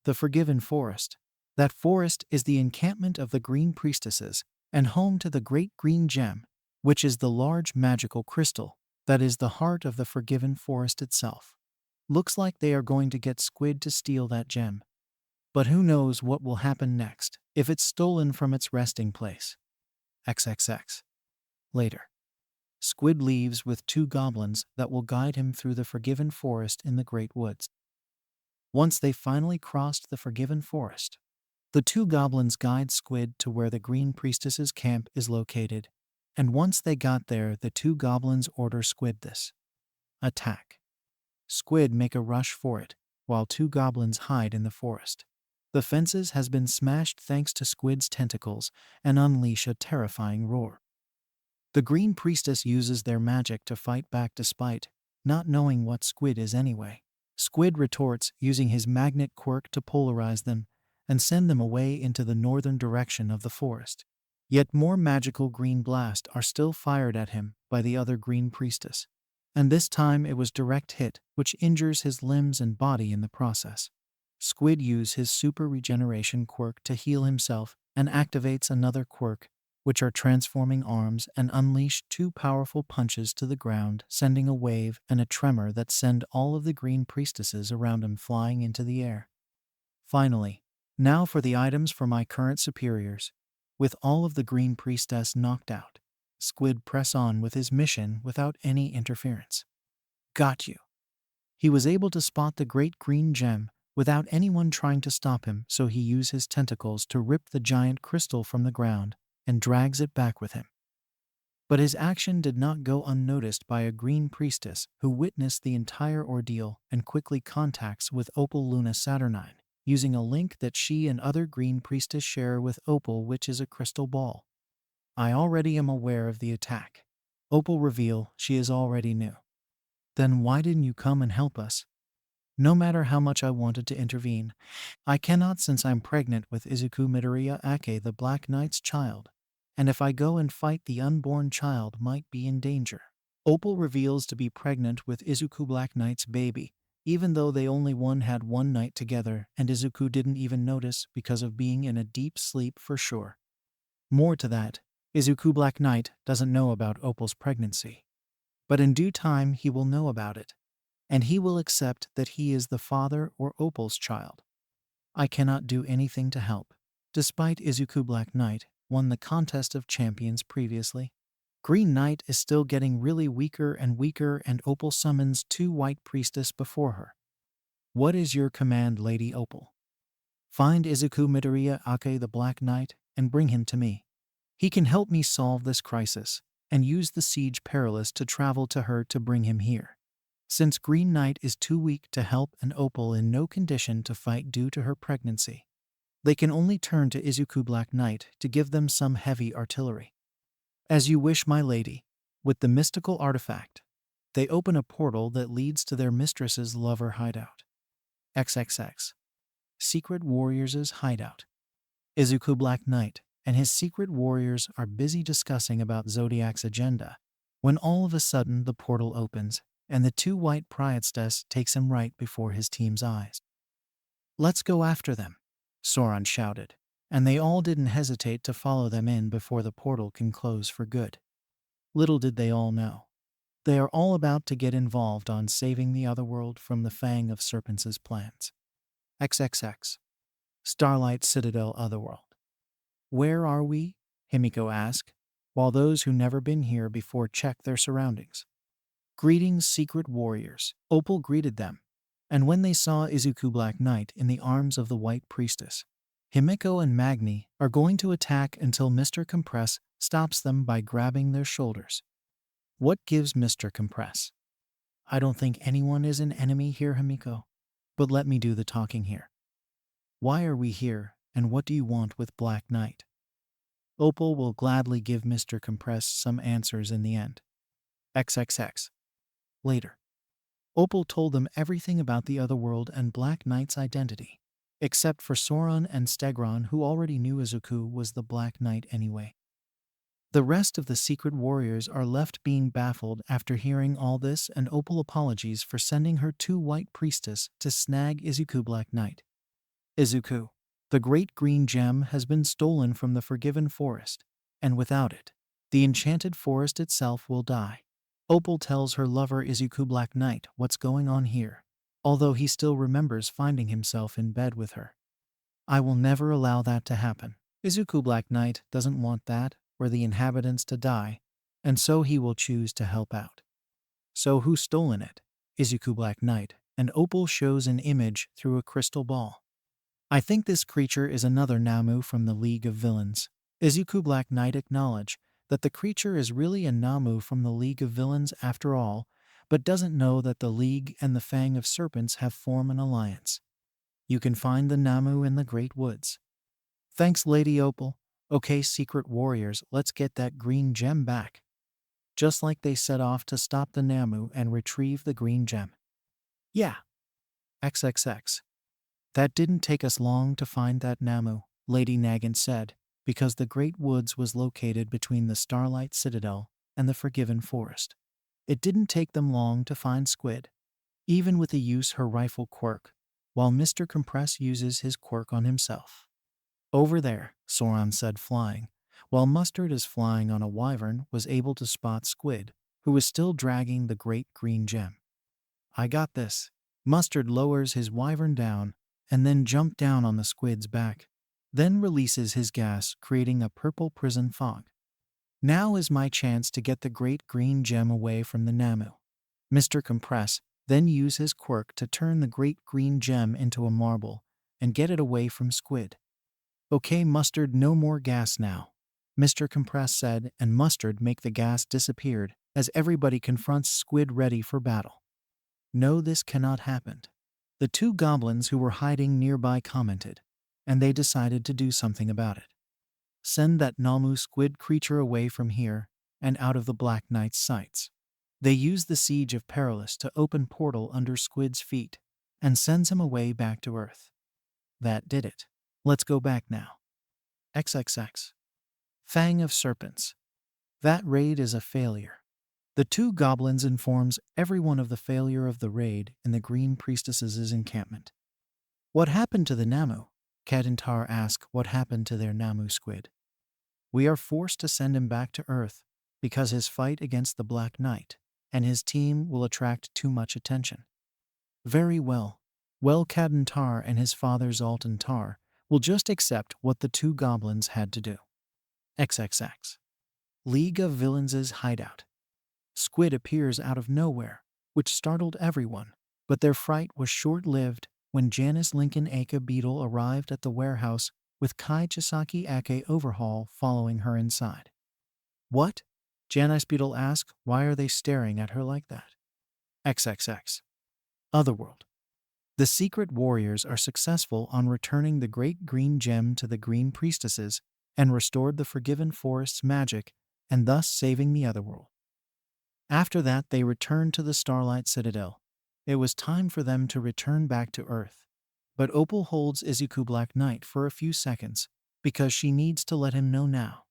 The Forgiven Forest. That forest is the encampment of the Green Priestesses and home to the Great Green Gem, which is the large magical crystal that is the heart of the Forgiven Forest itself. Looks like they are going to get Squid to steal that gem. But who knows what will happen next if it's stolen from its resting place. XXX. Later. Squid leaves with 2 goblins that will guide him through the Forgiven Forest in the Great Woods. Once they finally crossed the Forgiven Forest, the 2 goblins guide Squid to where the Green Priestess's camp is located, and once they got there, the 2 goblins order Squid this. Attack. Squid make a rush for it, while 2 goblins hide in the forest. The fences has been smashed thanks to Squid's tentacles and unleash a terrifying roar. The Green Priestess uses their magic to fight back despite not knowing what Squid is anyway. Squid retorts using his magnet quirk to polarize them and send them away into the northern direction of the forest. Yet more magical green blasts are still fired at him by the other Green Priestess, and this time it was direct hit, which injures his limbs and body in the process. Squid uses his super regeneration quirk to heal himself and activates another quirk, which are transforming arms, and unleash 2 powerful punches to the ground, sending a wave and a tremor that send all of the Green Priestesses around him flying into the air. Finally, now for the items for my current superiors. With all of the Green Priestess knocked out, Squid press on with his mission without any interference. Got you. He was able to spot the Great Green Gem without anyone trying to stop him, so he used his tentacles to rip the giant crystal from the ground and drags it back with him. But his action did not go unnoticed by a Green Priestess who witnessed the entire ordeal and quickly contacts with Opal Luna Saturnine, using a link that she and other Green Priestess share with Opal, which is a crystal ball. I already am aware of the attack. Opal reveal she is already knew. Then why didn't you come and help us? No matter how much I wanted to intervene, I cannot, since I'm pregnant with Izuku Midoriya Ake, the Black Knight's child. And if I go and fight, the unborn child might be in danger. Opal reveals to be pregnant with Izuku Black Knight's baby, even though they only had one night together and Izuku didn't even notice because of being in a deep sleep for sure. More to that, Izuku Black Knight doesn't know about Opal's pregnancy. But in due time he will know about it, and he will accept that he is the father or Opal's child. I cannot do anything to help. Despite Izuku Black Knight won the contest of champions previously, Green Knight is still getting really weaker and Opal summons 2 white priestess before her. What is your command, Lady Opal? Find Izuku Midoriya Ake the Black Knight and bring him to me. He can help me solve this crisis, and use the Siege Perilous to travel to her to bring him here. Since Green Knight is too weak to help and Opal in no condition to fight due to her pregnancy, they can only turn to Izuku Black Knight to give them some heavy artillery. As you wish, my lady. With the mystical artifact, they open a portal that leads to their mistress's lover hideout. XXX. Secret Warriors' hideout. Izuku Black Knight and his secret warriors are busy discussing about Zodiac's agenda when all of a sudden the portal opens and the 2 white priestess takes him right before his team's eyes. Let's go after them, Soran shouted, and they all didn't hesitate to follow them in before the portal can close for good. Little did they all know, they are all about to get involved on saving the otherworld from the Fang of Serpents' plans. XXX. Starlight Citadel Otherworld. Where are we? Himiko asked, while those who never been here before check their surroundings. Greetings, secret warriors, Opal greeted them, and when they saw Izuku Black Knight in the arms of the White Priestess, Himiko and Magni are going to attack until Mr. Compress stops them by grabbing their shoulders. What gives Mr. Compress? I don't think anyone is an enemy here, Himiko, but let me do the talking here. Why are we here, and what do you want with Black Knight? Opal will gladly give Mr. Compress some answers in the end. XXX. Later. Opal told them everything about the otherworld and Black Knight's identity, except for Soran and Stegron, who already knew Izuku was the Black Knight anyway. The rest of the secret warriors are left being baffled after hearing all this, and Opal apologies for sending her 2 white priestess to snag Izuku Black Knight. Izuku, the great green gem has been stolen from the Forgiven Forest, and without it, the enchanted forest itself will die. Opal tells her lover Izuku Black Knight what's going on here, although he still remembers finding himself in bed with her. I will never allow that to happen. Izuku Black Knight doesn't want that or the inhabitants to die, and so he will choose to help out. So who's stolen it? Izuku Black Knight, and Opal shows an image through a crystal ball. I think this creature is another Namu from the League of Villains. Izuku Black Knight acknowledges that the creature is really a Namu from the League of Villains after all, but doesn't know that the League and the Fang of Serpents have formed an alliance. You can find the Namu in the Great Woods. Thanks, Lady Opal. Okay, secret warriors, let's get that green gem back. Just like they set off to stop the Namu and retrieve the green gem. Yeah. XXX. That didn't take us long to find that Namu, Lady Nagant said, because the Great Woods was located between the Starlight Citadel and the Forgiven Forest. It didn't take them long to find Squid, even with the use her rifle quirk, while Mr. Compress uses his quirk on himself. Over there, Soran said, flying, while Mustard is flying on a wyvern was able to spot Squid, who was still dragging the great green gem. I got this. Mustard lowers his wyvern down and then jumps down on the Squid's back, then releases his gas, creating a purple prison fog. Now is my chance to get the great green gem away from the Namu. Mr. Compress then used his quirk to turn the great green gem into a marble and get it away from Squid. Okay, Mustard, no more gas now, Mr. Compress said, and Mustard make the gas disappeared as everybody confronts Squid ready for battle. No, this cannot happen. The 2 goblins who were hiding nearby commented, and they decided to do something about it. Send that Namu Squid creature away from here and out of the Black Knight's sights. They use the Siege of Perilous to open portal under Squid's feet and sends him away back to Earth. That did it. Let's go back now. XXX. Fang of Serpents. That raid is a failure. The 2 goblins informs everyone of the failure of the raid in the Green Priestess's encampment. What happened to the Namu? Kadentar asked what happened to their Namu Squid. We are forced to send him back to Earth because his fight against the Black Knight and his team will attract too much attention. Very well. Well, Caden Tar and his father Zoltan Tar will just accept what the two goblins had to do. XXX. League of Villains' hideout. Squid appears out of nowhere, which startled everyone, but their fright was short-lived when Janice Lincoln Aka Beetle arrived at the warehouse with Kai Chisaki Ake Overhaul following her inside. What? Janice Beetle asked, why are they staring at her like that? XXX. Otherworld. The secret warriors are successful on returning the great green gem to the green priestesses and restored the forgiven forest's magic and thus saving the otherworld. After that, they returned to the Starlight Citadel. It was time for them to return back to Earth. But Opal holds Izuku Black Knight for a few seconds because she needs to let him know now.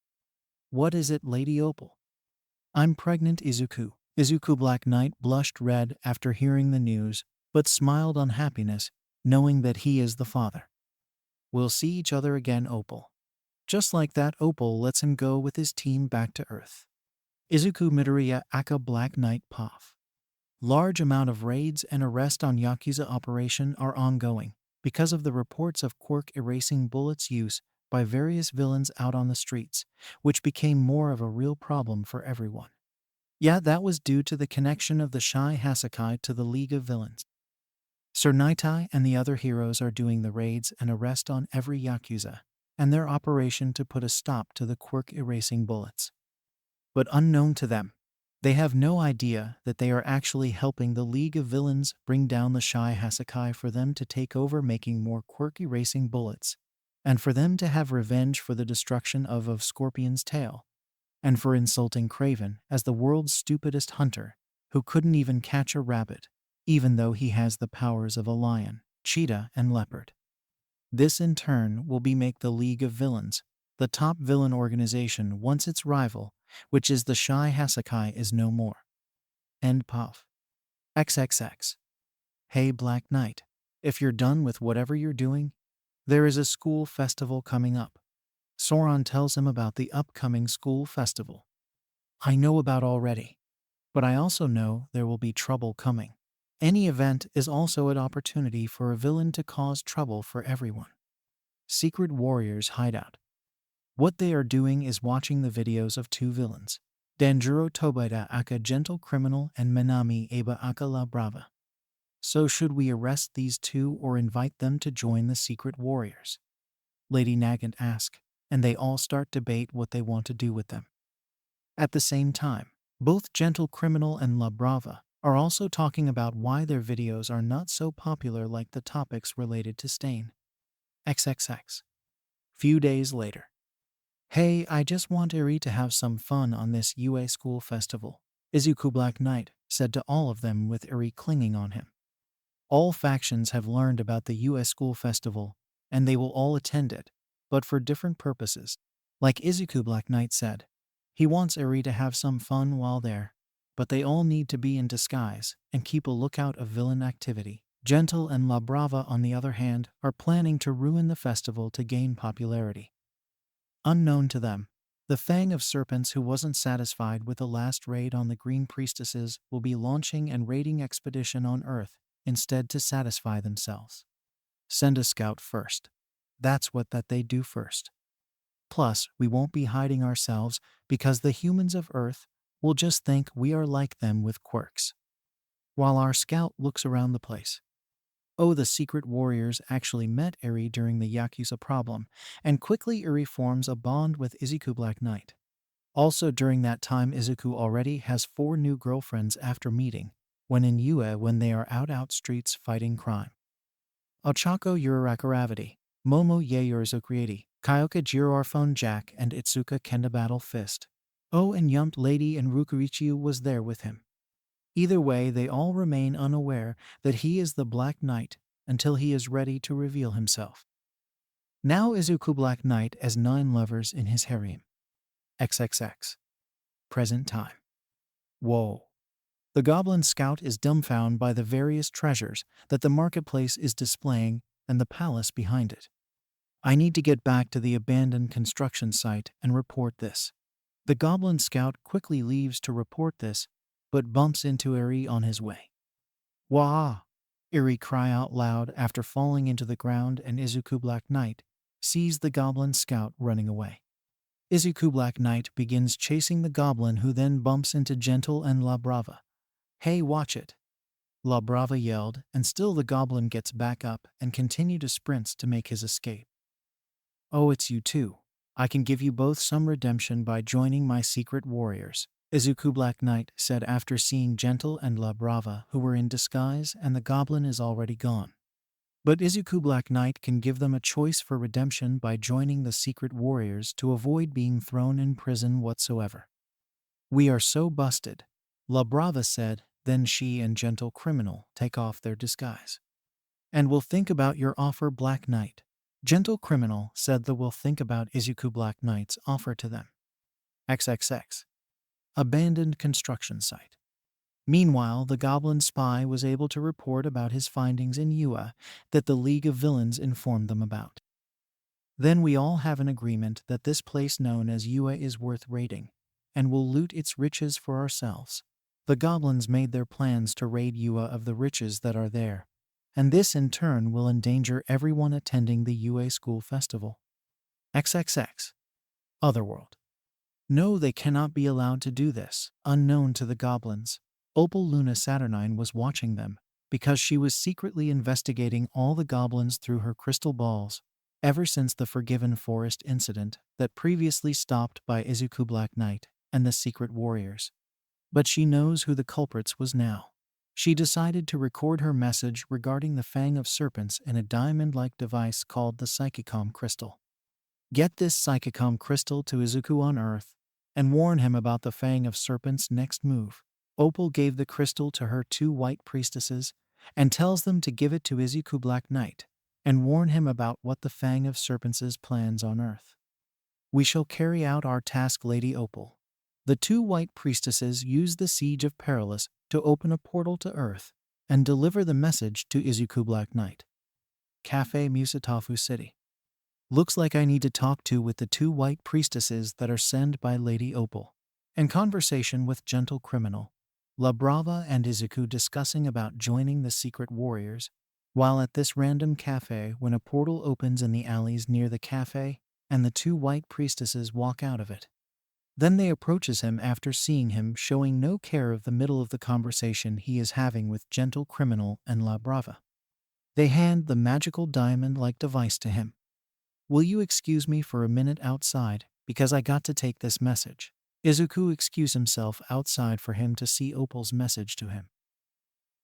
What is it, Lady Opal? I'm pregnant, Izuku. Izuku Black Knight blushed red after hearing the news, but smiled on happiness, knowing that he is the father. We'll see each other again, Opal. Just like that, Opal lets him go with his team back to Earth. Izuku Midoriya Aka Black Knight Puff. Large amount of raids and arrest on Yakuza operation are ongoing because of the reports of quirk erasing bullets use by various villains out on the streets, which became more of a real problem for everyone. Yeah, that was due to the connection of the Shy Hasakai to the League of Villains. Sir Naitai and the other heroes are doing the raids and arrest on every Yakuza, and their operation to put a stop to the quirk erasing bullets. But unknown to them, they have no idea that they are actually helping the League of Villains bring down the Shy Hasakai for them to take over making more quirk erasing bullets, and for them to have revenge for the destruction of Scorpion's tail, and for insulting Craven as the world's stupidest hunter who couldn't even catch a rabbit, even though he has the powers of a lion, cheetah, and leopard. This in turn will make the League of Villains the top villain organization once its rival, which is the Shy Hasakai, is no more. End puff. XXX. Hey Black Knight, if you're done with whatever you're doing, there is a school festival coming up. Soran tells him about the upcoming school festival. I know about already, but I also know there will be trouble coming. Any event is also an opportunity for a villain to cause trouble for everyone. Secret Warriors Hideout. What they are doing is watching the videos of two villains, Danjuro Tobita Aka Gentle Criminal and Minami Aba Aka La Brava. So should we arrest these two or invite them to join the Secret Warriors? Lady Nagant asks, and they all start debate what they want to do with them. At the same time, both Gentle Criminal and La Brava are also talking about why their videos are not so popular like the topics related to Stain. XXX. Few days later. Hey, I just want Eri to have some fun on this UA school festival, Izuku Black Knight said to all of them with Eri clinging on him. All factions have learned about the UA school festival, and they will all attend it, but for different purposes. Like Izuku Black Knight said, he wants Eri to have some fun while there, but they all need to be in disguise and keep a lookout of villain activity. Gentle and La Brava, on the other hand, are planning to ruin the festival to gain popularity. Unknown to them, the Fang of Serpents, who wasn't satisfied with the last raid on the Green Priestesses, will be launching an raiding expedition on Earth instead to satisfy themselves. Send a scout first. That's what they do first. Plus, we won't be hiding ourselves because the humans of Earth will just think we are like them with quirks. While our scout looks around the place. Oh, the secret warriors actually met Eri during the Yakuza problem, and quickly Eri forms a bond with Izuku Black Knight. Also during that time, Izuku already has 4 new girlfriends after meeting, when in UA when they are out streets fighting crime. Ochako Urarakaravati, Momo Yeyurzukrieti, Kyoka Jirorphone Jack and Itsuka Kenda Battle Fist. Oh, and Yumped Lady and Rukurichiu was there with him. Either way, they all remain unaware that he is the Black Knight until he is ready to reveal himself. Now Izuku Black Knight as 9 lovers in his harem. XXX. Present time. Whoa. The Goblin Scout is dumbfounded by the various treasures that the marketplace is displaying and the palace behind it. I need to get back to the abandoned construction site and report this. The Goblin Scout quickly leaves to report this, but bumps into Eri on his way. Wah! Eri cry out loud after falling into the ground, and Izuku Black Knight sees the goblin scout running away. Izuku Black Knight begins chasing the goblin, who then bumps into Gentle and La Brava. Hey, watch it! La Brava yelled, and still the goblin gets back up and continue to sprint to make his escape. Oh, it's you too. I can give you both some redemption by joining my secret warriors, Izuku Black Knight said after seeing Gentle and La Brava, who were in disguise, and the goblin is already gone. But Izuku Black Knight can give them a choice for redemption by joining the secret warriors to avoid being thrown in prison whatsoever. We are so busted, La Brava said. Then she and Gentle Criminal take off their disguise. And we'll think about your offer, Black Knight. Gentle Criminal said that will think about Izuku Black Knight's offer to them. XXX. Abandoned construction site. Meanwhile, the goblin spy was able to report about his findings in Yua that the League of Villains informed them about. Then we all have an agreement that this place known as Yua is worth raiding, and will loot its riches for ourselves. The goblins made their plans to raid Yua of the riches that are there, and this in turn will endanger everyone attending the UA School Festival. XXX. Otherworld. No, they cannot be allowed to do this. Unknown to the goblins, Opal Luna Saturnine was watching them, because she was secretly investigating all the goblins through her crystal balls, ever since the Forgiven Forest incident that previously stopped by Izuku Black Knight and the secret warriors. But she knows who the culprits was now. She decided to record her message regarding the Fang of Serpents in a diamond-like device called the Psychicom Crystal. Get this Psychicom Crystal to Izuku on Earth and warn him about the Fang of Serpents' next move. Opal gave the crystal to her two white priestesses and tells them to give it to Izuku Black Knight and warn him about what the Fang of Serpents' plans on Earth. We shall carry out our task, Lady Opal. The two white priestesses use the Siege of Perilous to open a portal to Earth and deliver the message to Izuku Black Knight. Cafe Musatafu City. Looks like I need to talk with the two white priestesses that are sent by Lady Opal. In conversation with Gentle Criminal, La Brava and Izuku discussing about joining the secret warriors, while at this random cafe when a portal opens in the alleys near the cafe and the two white priestesses walk out of it. Then they approaches him after seeing him showing no care of the middle of the conversation he is having with Gentle Criminal and La Brava. They hand the magical diamond-like device to him. Will you excuse me for a minute outside, because I got to take this message? Izuku excused himself outside for him to see Opal's message to him.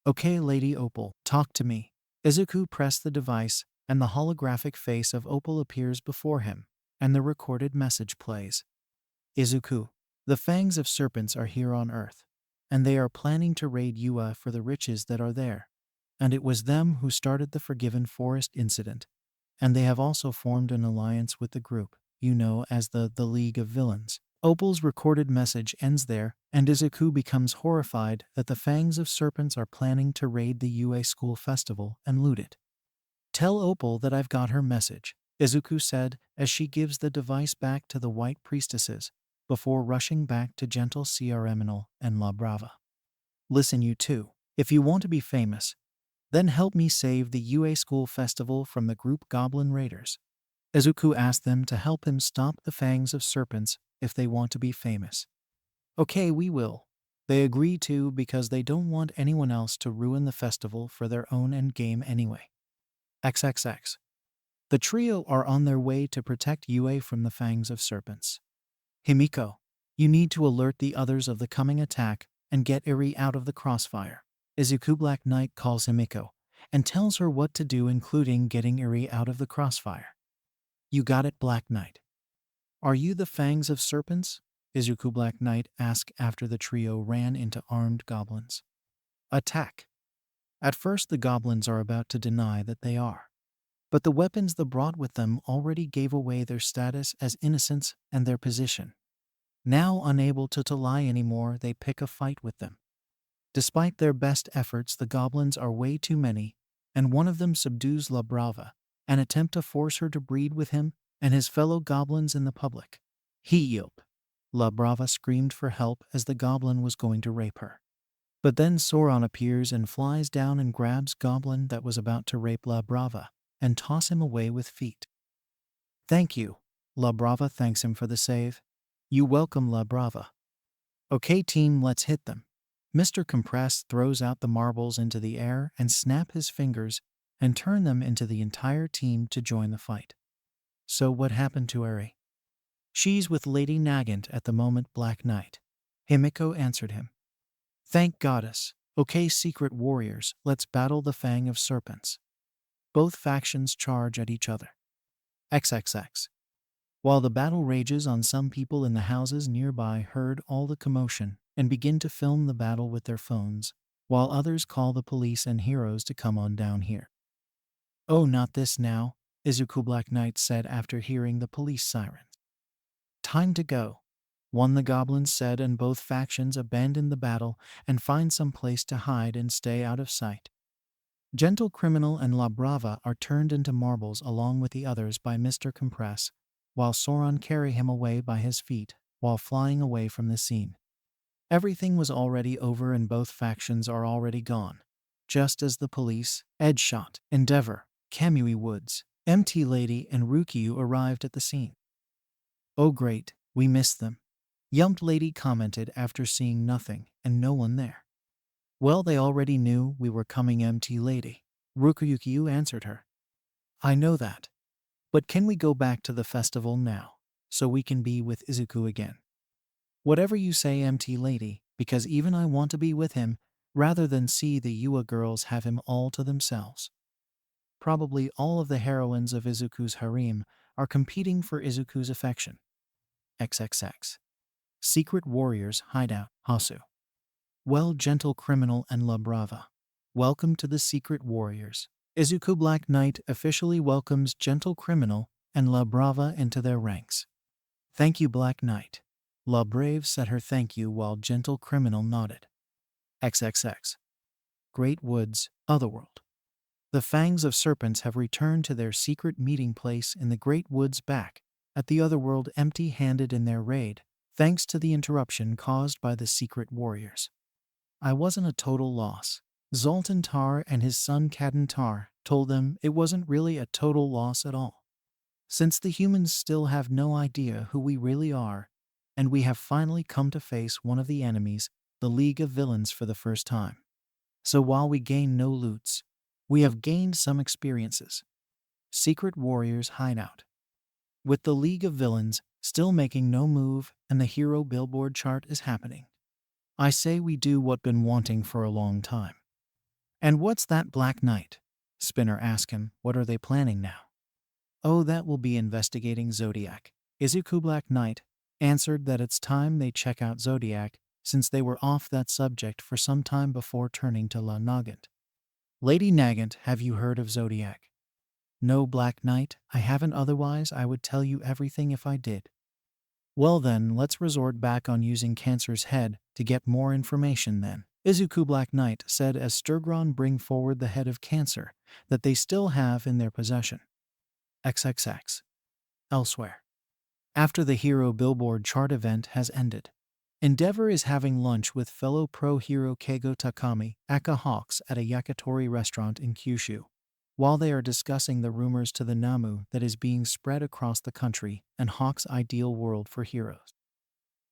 Okay, Lady Opal, talk to me. Izuku pressed the device, and the holographic face of Opal appears before him, and the recorded message plays. Izuku, the Fangs of Serpents are here on Earth, and they are planning to raid Yua for the riches that are there. And it was them who started the Forgiven Forest incident, and they have also formed an alliance with the group, you know as the League of Villains. Opal's recorded message ends there, and Izuku becomes horrified that the Fangs of Serpents are planning to raid the UA School Festival and loot it. Tell Opal that I've got her message, Izuku said as she gives the device back to the white priestesses, before rushing back to Gentle Criminal and La Brava. Listen, you two, if you want to be famous, then help me save the UA School Festival from the group Goblin Raiders. Izuku asked them to help him stop the Fangs of Serpents if they want to be famous. Okay, we will. They agree to because they don't want anyone else to ruin the festival for their own endgame anyway. XXX. The trio are on their way to protect UA from the Fangs of Serpents. Himiko, you need to alert the others of the coming attack and get Eri out of the crossfire. Izuku Black Knight calls Himiko and tells her what to do, including getting Eri out of the crossfire. You got it, Black Knight. Are you the Fangs of Serpents? Izuku Black Knight asked after the trio ran into armed goblins. Attack. At first the goblins are about to deny that they are, but the weapons they brought with them already gave away their status as innocents and their position. Now unable to lie anymore, they pick a fight with them. Despite their best efforts, the goblins are way too many, and one of them subdues La Brava and attempt to force her to breed with him and his fellow goblins in the public. Help! La Brava screamed for help as the goblin was going to rape her. But then Sauron appears and flies down and grabs Goblin that was about to rape La Brava and toss him away with feet. Thank you. La Brava thanks him for the save. You welcome, La Brava. Okay team, let's hit them. Mr. Compress throws out the marbles into the air and snap his fingers and turn them into the entire team to join the fight. So what happened to Eri? She's with Lady Nagant at the moment, Black Knight. Himiko answered him. Thank goddess. Okay secret warriors, let's battle the Fang of Serpents. Both factions charge at each other. XXX. While the battle rages on, some people in the houses nearby heard all the commotion and begin to film the battle with their phones, while others call the police and heroes to come on down here. Oh, not this now, Izuku Black Knight said after hearing the police sirens. Time to go. One, the goblins said, and both factions abandoned the battle and find some place to hide and stay out of sight. Gentle Criminal and La Brava are turned into marbles along with the others by Mr. Compress, while Sauron carry him away by his feet while flying away from the scene. Everything was already over and both factions are already gone, just as the police, Edgeshot, Endeavor, Kamui Woods, MT Lady, and Rukyu arrived at the scene. Oh great, we missed them. Yumped Lady commented after seeing nothing and no one there. Well, they already knew we were coming, MT Lady. Rukyu answered her. I know that. But can we go back to the festival now, so we can be with Izuku again? Whatever you say, MT Lady, because even I want to be with him, rather than see the Yua girls have him all to themselves. Probably all of the heroines of Izuku's harem are competing for Izuku's affection. XXX. Secret Warriors Hideout, Hasu. Well, Gentle Criminal and La Brava. Welcome to the Secret Warriors. Izuku Black Knight officially welcomes Gentle Criminal and La Brava into their ranks. Thank you, Black Knight. La Brave said her thank you while Gentle Criminal nodded. XXX. Great Woods, Otherworld. The Fangs of Serpents have returned to their secret meeting place in the Great Woods back at the Otherworld, empty-handed in their raid, thanks to the interruption caused by the Secret Warriors. I wasn't a total loss. Zoltan Tar and his son Kaden Tar told them it wasn't really a total loss at all. Since the humans still have no idea who we really are, and we have finally come to face one of the enemies, the League of Villains, for the first time. So while we gain no loots, we have gained some experiences. Secret Warriors Hideout. With the League of Villains still making no move and the hero billboard chart is happening, I say we do what been wanting for a long time. And what's that, Black Knight? Spinner asked him. What are they planning now? Oh, that will be investigating Zodiac. Izuku Black Knight answered that it's time they check out Zodiac, since they were off that subject for some time before turning to La Nagant. Lady Nagant, have you heard of Zodiac? No, Black Knight, I haven't, otherwise I would tell you everything if I did. Well then, let's resort back on using Cancer's head to get more information then, Izuku Black Knight said as Sturgron bring forward the head of Cancer that they still have in their possession. XXX. Elsewhere. After the hero billboard chart event has ended, Endeavor is having lunch with fellow pro hero Keigo Takami, aka Hawks, at a yakitori restaurant in Kyushu, while they are discussing the rumors to the Namu that is being spread across the country and Hawks' ideal world for heroes.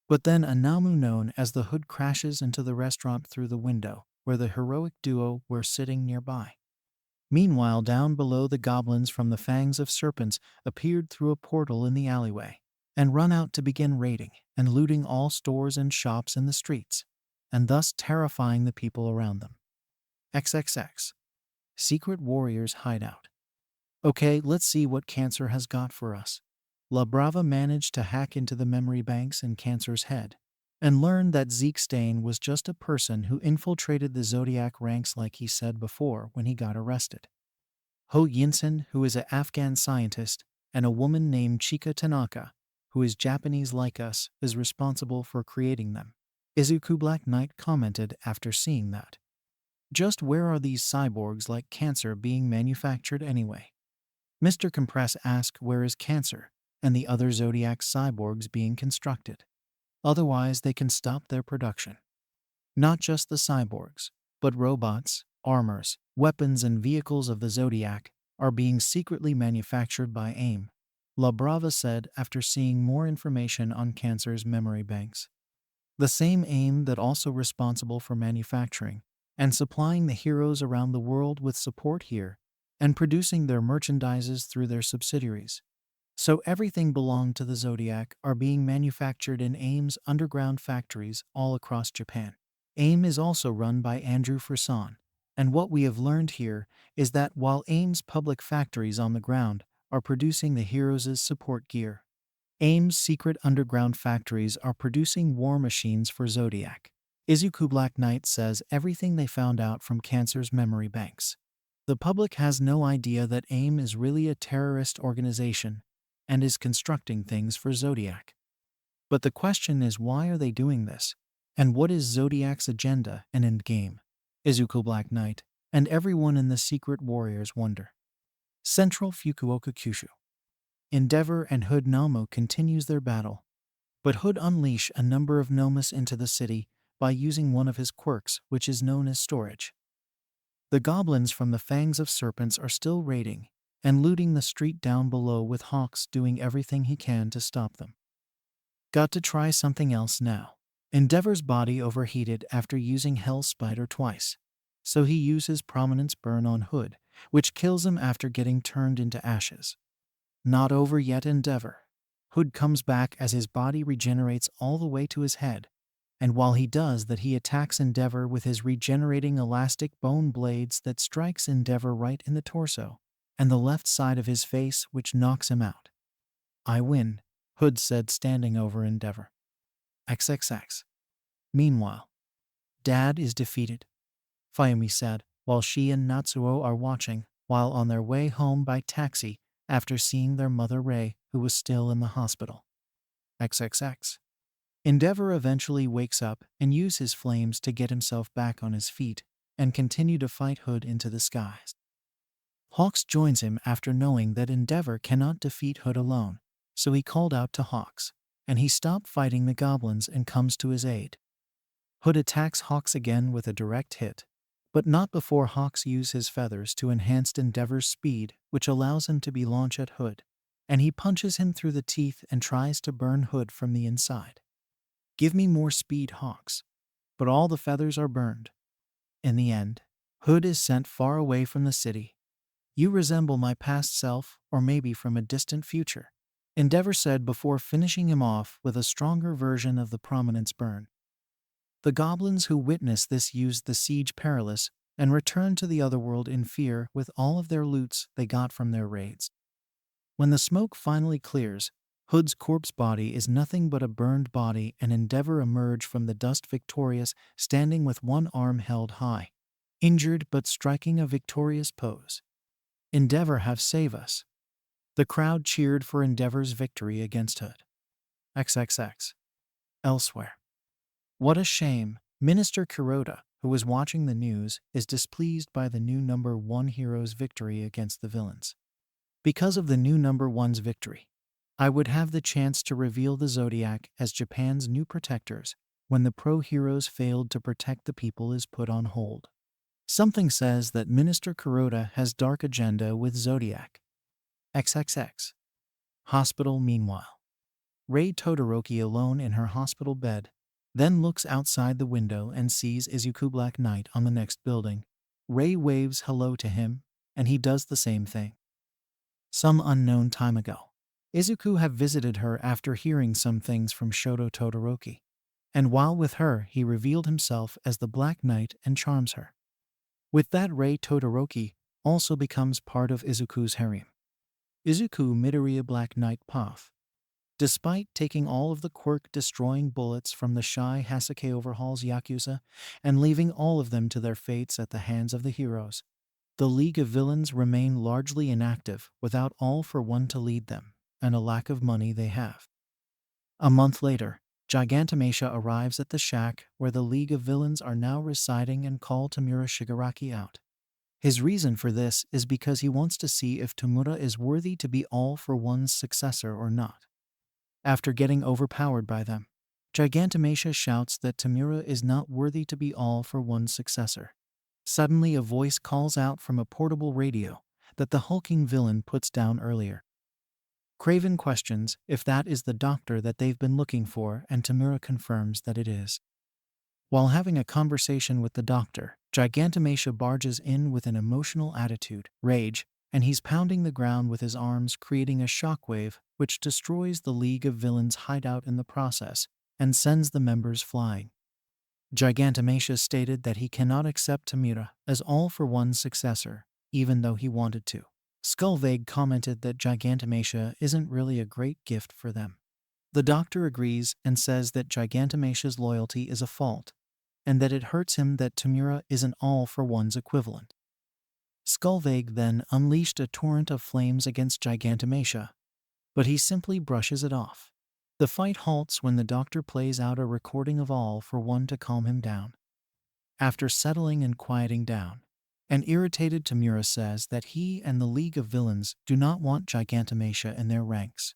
But then a Namu known as the Hood crashes into the restaurant through the window where the heroic duo were sitting nearby. Meanwhile, down below, the goblins from the Fangs of Serpents appeared through a portal in the alleyway and run out to begin raiding and looting all stores and shops in the streets, and thus terrifying the people around them. XXX. Secret Warriors Hideout. Okay, let's see what Cancer has got for us. La Brava managed to hack into the memory banks in Cancer's head and learned that Zeke Stain was just a person who infiltrated the Zodiac ranks like he said before when he got arrested. Ho Yinsen, who is an Afghan scientist, and a woman named Chika Tanaka, who is Japanese like us, is responsible for creating them. Izuku Black Knight commented after seeing that. Just where are these cyborgs like Cancer being manufactured anyway? Mr. Compress asked where is Cancer and the other Zodiac cyborgs being constructed. Otherwise they can stop their production. Not just the cyborgs, but robots, armors, weapons, and vehicles of the Zodiac are being secretly manufactured by AIM, La Brava said after seeing more information on Cancer's memory banks. The same AIM that also responsible for manufacturing and supplying the heroes around the world with support here and producing their merchandises through their subsidiaries. So everything belonged to the Zodiac are being manufactured in AIM's underground factories all across Japan. AIM is also run by Andrew Frisson, and what we have learned here is that while AIM's public factories on the ground are producing the heroes' support gear, AIM's secret underground factories are producing war machines for Zodiac. Izuku Black Knight says everything they found out from Cancer's memory banks. The public has no idea that AIM is really a terrorist organization and is constructing things for Zodiac. But the question is, why are they doing this? And what is Zodiac's agenda and endgame? Izuku Black Knight and everyone in the Secret Warriors wonder. Central Fukuoka Kyushu. Endeavor and Hood Namo continues their battle, but Hood unleash a number of Nomas into the city by using one of his quirks, which is known as storage. The goblins from the Fangs of Serpents are still raiding and looting the street down below, with Hawks doing everything he can to stop them. Got to try something else now. Endeavor's body overheated after using Hell Spider twice, so he uses Prominence Burn on Hood, which kills him after getting turned into ashes. Not over yet, Endeavor. Hood comes back as his body regenerates all the way to his head, and while he does that, he attacks Endeavor with his regenerating elastic bone blades that strikes Endeavor right in the torso and the left side of his face, which knocks him out. I win, Hood said, standing over Endeavor. XXX. Meanwhile, Dad is defeated, Fayumi said, while she and Natsuo are watching while on their way home by taxi after seeing their mother Rei, who was still in the hospital. XXX. Endeavor eventually wakes up and uses his flames to get himself back on his feet and continue to fight Hood into the skies. Hawks joins him after knowing that Endeavor cannot defeat Hood alone, so he called out to Hawks, and he stopped fighting the goblins and comes to his aid. Hood attacks Hawks again with a direct hit, but not before Hawks uses his feathers to enhance Endeavor's speed, which allows him to be launched at Hood, and he punches him through the teeth and tries to burn Hood from the inside. Give me more speed, Hawks. But all the feathers are burned. In the end, Hood is sent far away from the city. You resemble my past self, or maybe from a distant future, Endeavor said before finishing him off with a stronger version of the Prominence Burn. The goblins who witnessed this used the Siege Perilous and returned to the otherworld in fear with all of their loots they got from their raids. When the smoke finally clears, Hood's corpse body is nothing but a burned body, and Endeavor emerged from the dust victorious, standing with one arm held high, injured but striking a victorious pose. Endeavor have save us. The crowd cheered for Endeavor's victory against Hood. XXX. Elsewhere. What a shame. Minister Kuroda, who was watching the news, is displeased by the new number 1 hero's victory against the villains. Because of the new number 1's victory, I would have the chance to reveal the Zodiac as Japan's new protectors when the pro-heroes failed to protect the people is put on hold. Something says that Minister Kuroda has dark agenda with Zodiac. XXX. Hospital. Meanwhile, Rei Todoroki alone in her hospital bed, then looks outside the window and sees Izuku Black Knight on the next building. Rei waves hello to him, and he does the same thing. Some unknown time ago, Izuku had visited her after hearing some things from Shoto Todoroki, and while with her he revealed himself as the Black Knight and charms her. With that, Rei Todoroki also becomes part of Izuku's harem. Izuku Midoriya Black Knight Path. Despite taking all of the quirk-destroying bullets from the shy Hasake overhauls Yakuza and leaving all of them to their fates at the hands of the heroes, the League of Villains remain largely inactive without All for One to lead them, and a lack of money they have. A month later, Gigantomachia arrives at the shack where the League of Villains are now residing and call Tamura Shigaraki out. His reason for this is because he wants to see if Tamura is worthy to be All for One's successor or not. After getting overpowered by them, Gigantomachia shouts that Tamura is not worthy to be all for one's successor. Suddenly a voice calls out from a portable radio that the hulking villain puts down earlier. Craven questions if that is the doctor that they've been looking for, and Tamura confirms that it is. While having a conversation with the doctor, Gigantomachia barges in with an emotional attitude, rage, and he's pounding the ground with his arms, creating a shockwave which destroys the League of Villains' hideout in the process and sends the members flying. Gigantomachia stated that he cannot accept Tamura as all-for-one successor, even though he wanted to. Skullvague commented that Gigantomachia isn't really a great gift for them. The doctor agrees and says that Gigantomachia's loyalty is a fault, and that it hurts him that Tamura isn't all-for-one's equivalent. Skullvague then unleashed a torrent of flames against Gigantomachia, but he simply brushes it off. The fight halts when the doctor plays out a recording of All for One to calm him down. After settling and quieting down, an irritated Tamura says that he and the League of Villains do not want Gigantomachia in their ranks.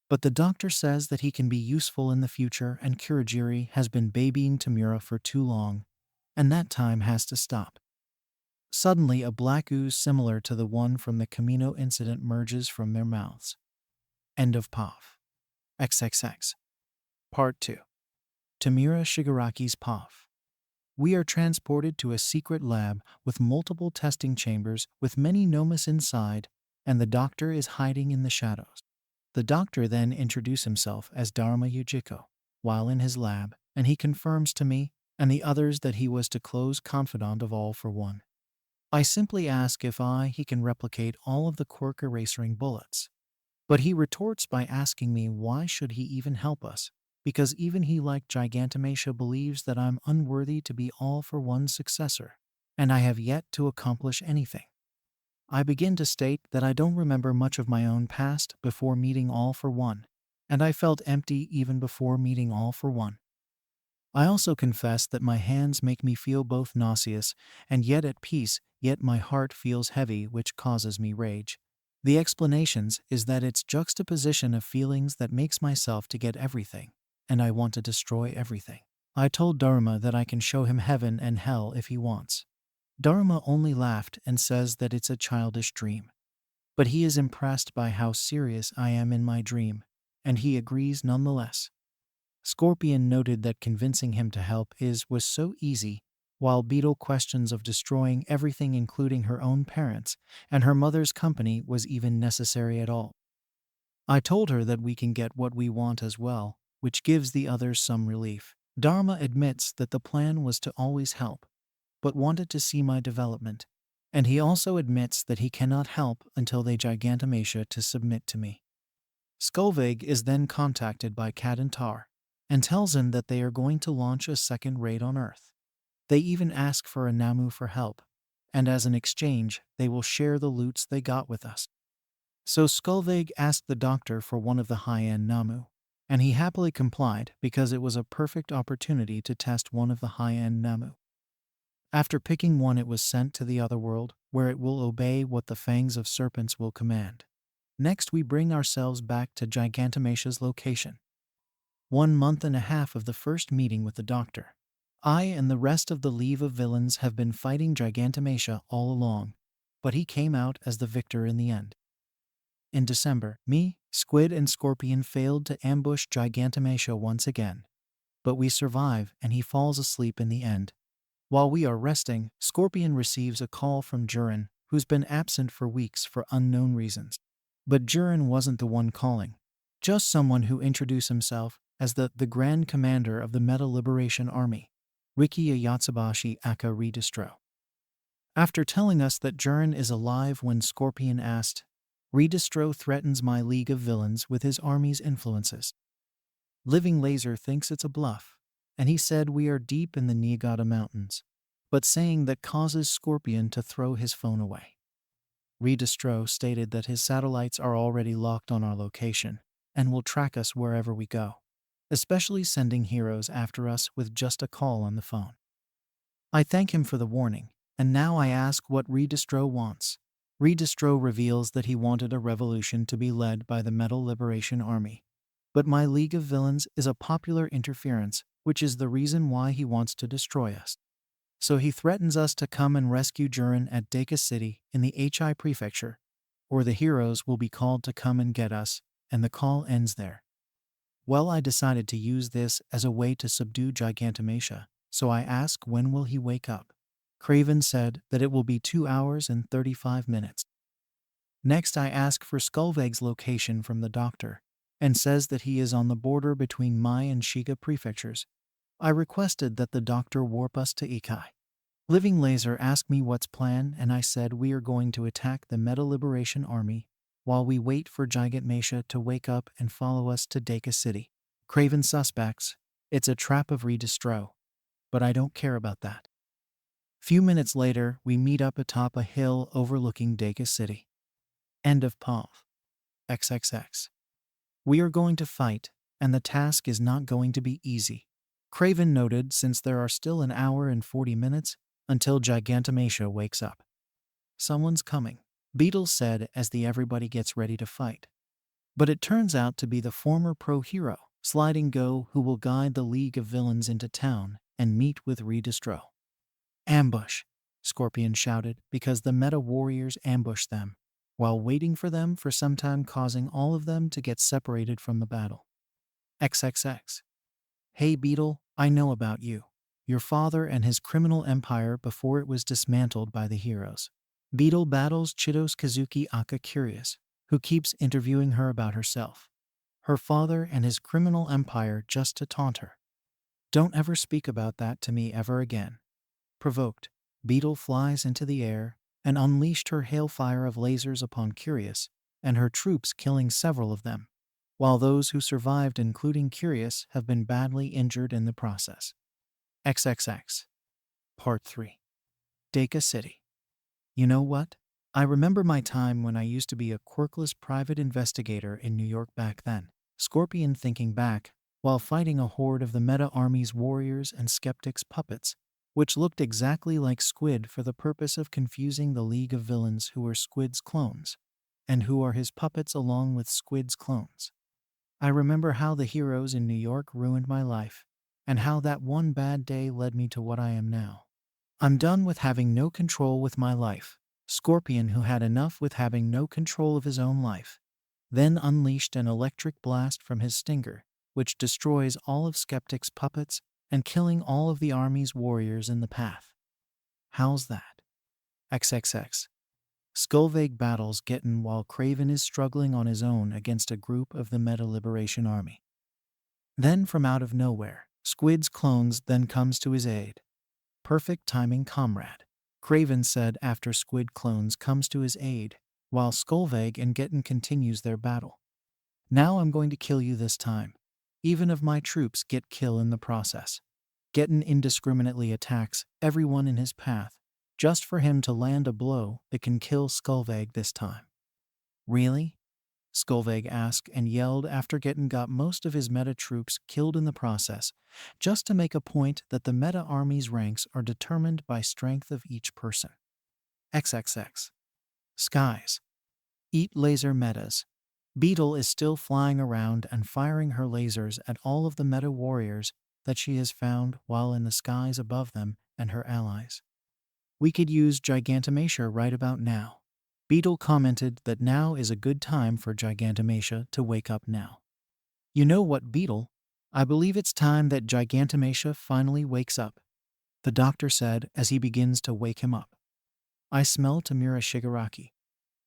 But the doctor says that he can be useful in the future, and Kurogiri has been babying Tamura for too long, and that time has to stop. Suddenly, a black ooze similar to the one from the Camino incident merges from their mouths. End of POV. XXX. Part 2. Tamura Shigaraki's POV. We are transported to a secret lab with multiple testing chambers with many Nomas inside, and the doctor is hiding in the shadows. The doctor then introduces himself as Dharma Yujiko while in his lab, and he confirms to me and the others that he was the close confidant of All for One. I simply ask if he can replicate all of the quirk erasing bullets. But he retorts by asking me why should he even help us, because even he, like Gigantomachia, believes that I'm unworthy to be All for One's successor, and I have yet to accomplish anything. I begin to state that I don't remember much of my own past before meeting All for One, and I felt empty even before meeting All for One. I also confess that my hands make me feel both nauseous and yet at peace, yet my heart feels heavy, which causes me rage. The explanations is that it's juxtaposition of feelings that makes myself to get everything, and I want to destroy everything. I told Dharma that I can show him heaven and hell if he wants. Dharma only laughed and says that it's a childish dream. But he is impressed by how serious I am in my dream, and he agrees nonetheless. Scorpion noted that convincing him to help was so easy, while Beetle questions of destroying everything including her own parents and her mother's company was even necessary at all. I told her that we can get what we want as well, which gives the others some relief. Dharma admits that the plan was to always help, but wanted to see my development, and he also admits that he cannot help until they Gigantomachia to submit to me. Skullvague is then contacted by Cat and Tar, and tells him that they are going to launch a second raid on Earth. They even ask for a Namu for help, and as an exchange, they will share the loots they got with us. So Skullvague asked the doctor for one of the high-end Namu, and he happily complied because it was a perfect opportunity to test one of the high-end Namu. After picking one, it was sent to the other world, where it will obey what the fangs of serpents will command. Next, we bring ourselves back to Gigantomachia's location. 1 month and a half of the first meeting with the doctor. I and the rest of the League of Villains have been fighting Gigantomachia all along, but he came out as the victor in the end. In December, me, Squid, and Scorpion failed to ambush Gigantomachia once again, but we survive and he falls asleep in the end. While we are resting, Scorpion receives a call from Jurin, who's been absent for weeks for unknown reasons. But Jurin wasn't the one calling, just someone who introduced himself as the Grand Commander of the Meta Liberation Army, Riki Yatsubashi aka Redistro. After telling us that Jurin is alive when Scorpion asked, Redistro threatens my League of Villains with his army's influences. Living Laser thinks it's a bluff, and he said we are deep in the Niigata Mountains, but saying that causes Scorpion to throw his phone away. Redistro stated that his satellites are already locked on our location and will track us wherever we go, especially sending heroes after us with just a call on the phone. I thank him for the warning, and now I ask what Redistro wants. Redistro reveals that he wanted a revolution to be led by the Metal Liberation Army, But my League of Villains is a popular interference, which is the reason why he wants to destroy us. So he threatens us to come and rescue Jurin at Deku City in the HI prefecture, or the heroes will be called to come and get us, and the call ends there. Well, I decided to use this as a way to subdue Gigantomachia, so I asked when will he wake up. Craven said that it will be 2 hours and 35 minutes. Next I ask for Skullveg's location from the doctor, and says that he is on the border between Mai and Shiga prefectures. I requested that the doctor warp us to Ikai. Living Laser asked me what's plan, and I said we are going to attack the Meta Liberation Army while we wait for Gigantomachia to wake up and follow us to Deku City. Craven suspects it's a trap of Redistro, but I don't care about that. Few minutes later, we meet up atop a hill overlooking Deku City. End of POV. XXX. We are going to fight, and the task is not going to be easy. Craven noted since there are still 1 hour and 40 minutes until Gigantomachia wakes up. Someone's coming, Beetle said as the everybody gets ready to fight. But it turns out to be the former pro hero, Sliding Go, who will guide the League of Villains into town and meet with Redistro. Ambush, Scorpion shouted because the Meta Warriors ambushed them, while waiting for them for some time, causing all of them to get separated from the battle. XXX. Hey Beetle, I know about you. Your father and his criminal empire before it was dismantled by the heroes. Beetle battles Chitos Kazuki Aka curious, who keeps interviewing her about herself. Her father and his criminal empire just to taunt her. Don't ever speak about that to me ever again. Provoked, Beetle flies into the air and unleashed her hailfire of lasers upon Curious and her troops, killing several of them, while those who survived, including Curious, have been badly injured in the process. XXX. Part 3. Deku City. You know what? I remember my time when I used to be a quirkless private investigator in New York back then. Scorpion thinking back, while fighting a horde of the Meta Army's warriors and skeptics puppets, which looked exactly like Squid for the purpose of confusing the League of Villains who were Squid's clones, and who are his puppets along with Squid's clones. I remember how the heroes in New York ruined my life, and how that one bad day led me to what I am now. I'm done with having no control with my life. Scorpion, who had enough with having no control of his own life, then unleashed an electric blast from his stinger, which destroys all of Skeptic's puppets and killing all of the army's warriors in the path. How's that? XXX. Skullveg battles Gitten while Craven is struggling on his own against a group of the Meta Liberation Army. Then from out of nowhere, Squid's clones then comes to his aid. Perfect timing, comrade, Craven said after Squid clones comes to his aid, while Skullveg and Gitten continues their battle. Now I'm going to kill you this time. Even if my troops get killed in the process. Gitten indiscriminately attacks everyone in his path, just for him to land a blow that can kill Skullveg this time. Really? Skullveg asked and yelled after Gitten got most of his meta troops killed in the process, just to make a point that the meta army's ranks are determined by strength of each person. XXX. Skies. Eat laser metas. Beetle is still flying around and firing her lasers at all of the meta warriors that she has found while in the skies above them and her allies. We could use Gigantomachia right about now. Beetle commented that now is a good time for Gigantomachia to wake up now. You know what, Beetle? I believe it's time that Gigantomachia finally wakes up, the doctor said as he begins to wake him up. I smell Tamura Shigaraki.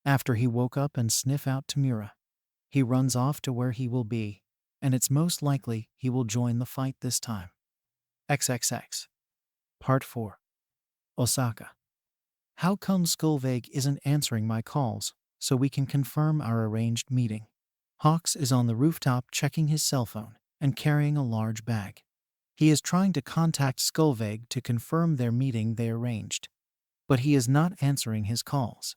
After he woke up and sniff out Tamura, he runs off to where he will be, and it's most likely he will join the fight this time. XXX. Part 4. Osaka. How come Skullveg isn't answering my calls so we can confirm our arranged meeting? Hawks is on the rooftop checking his cell phone and carrying a large bag. He is trying to contact Skullveg to confirm their meeting they arranged, but he is not answering his calls.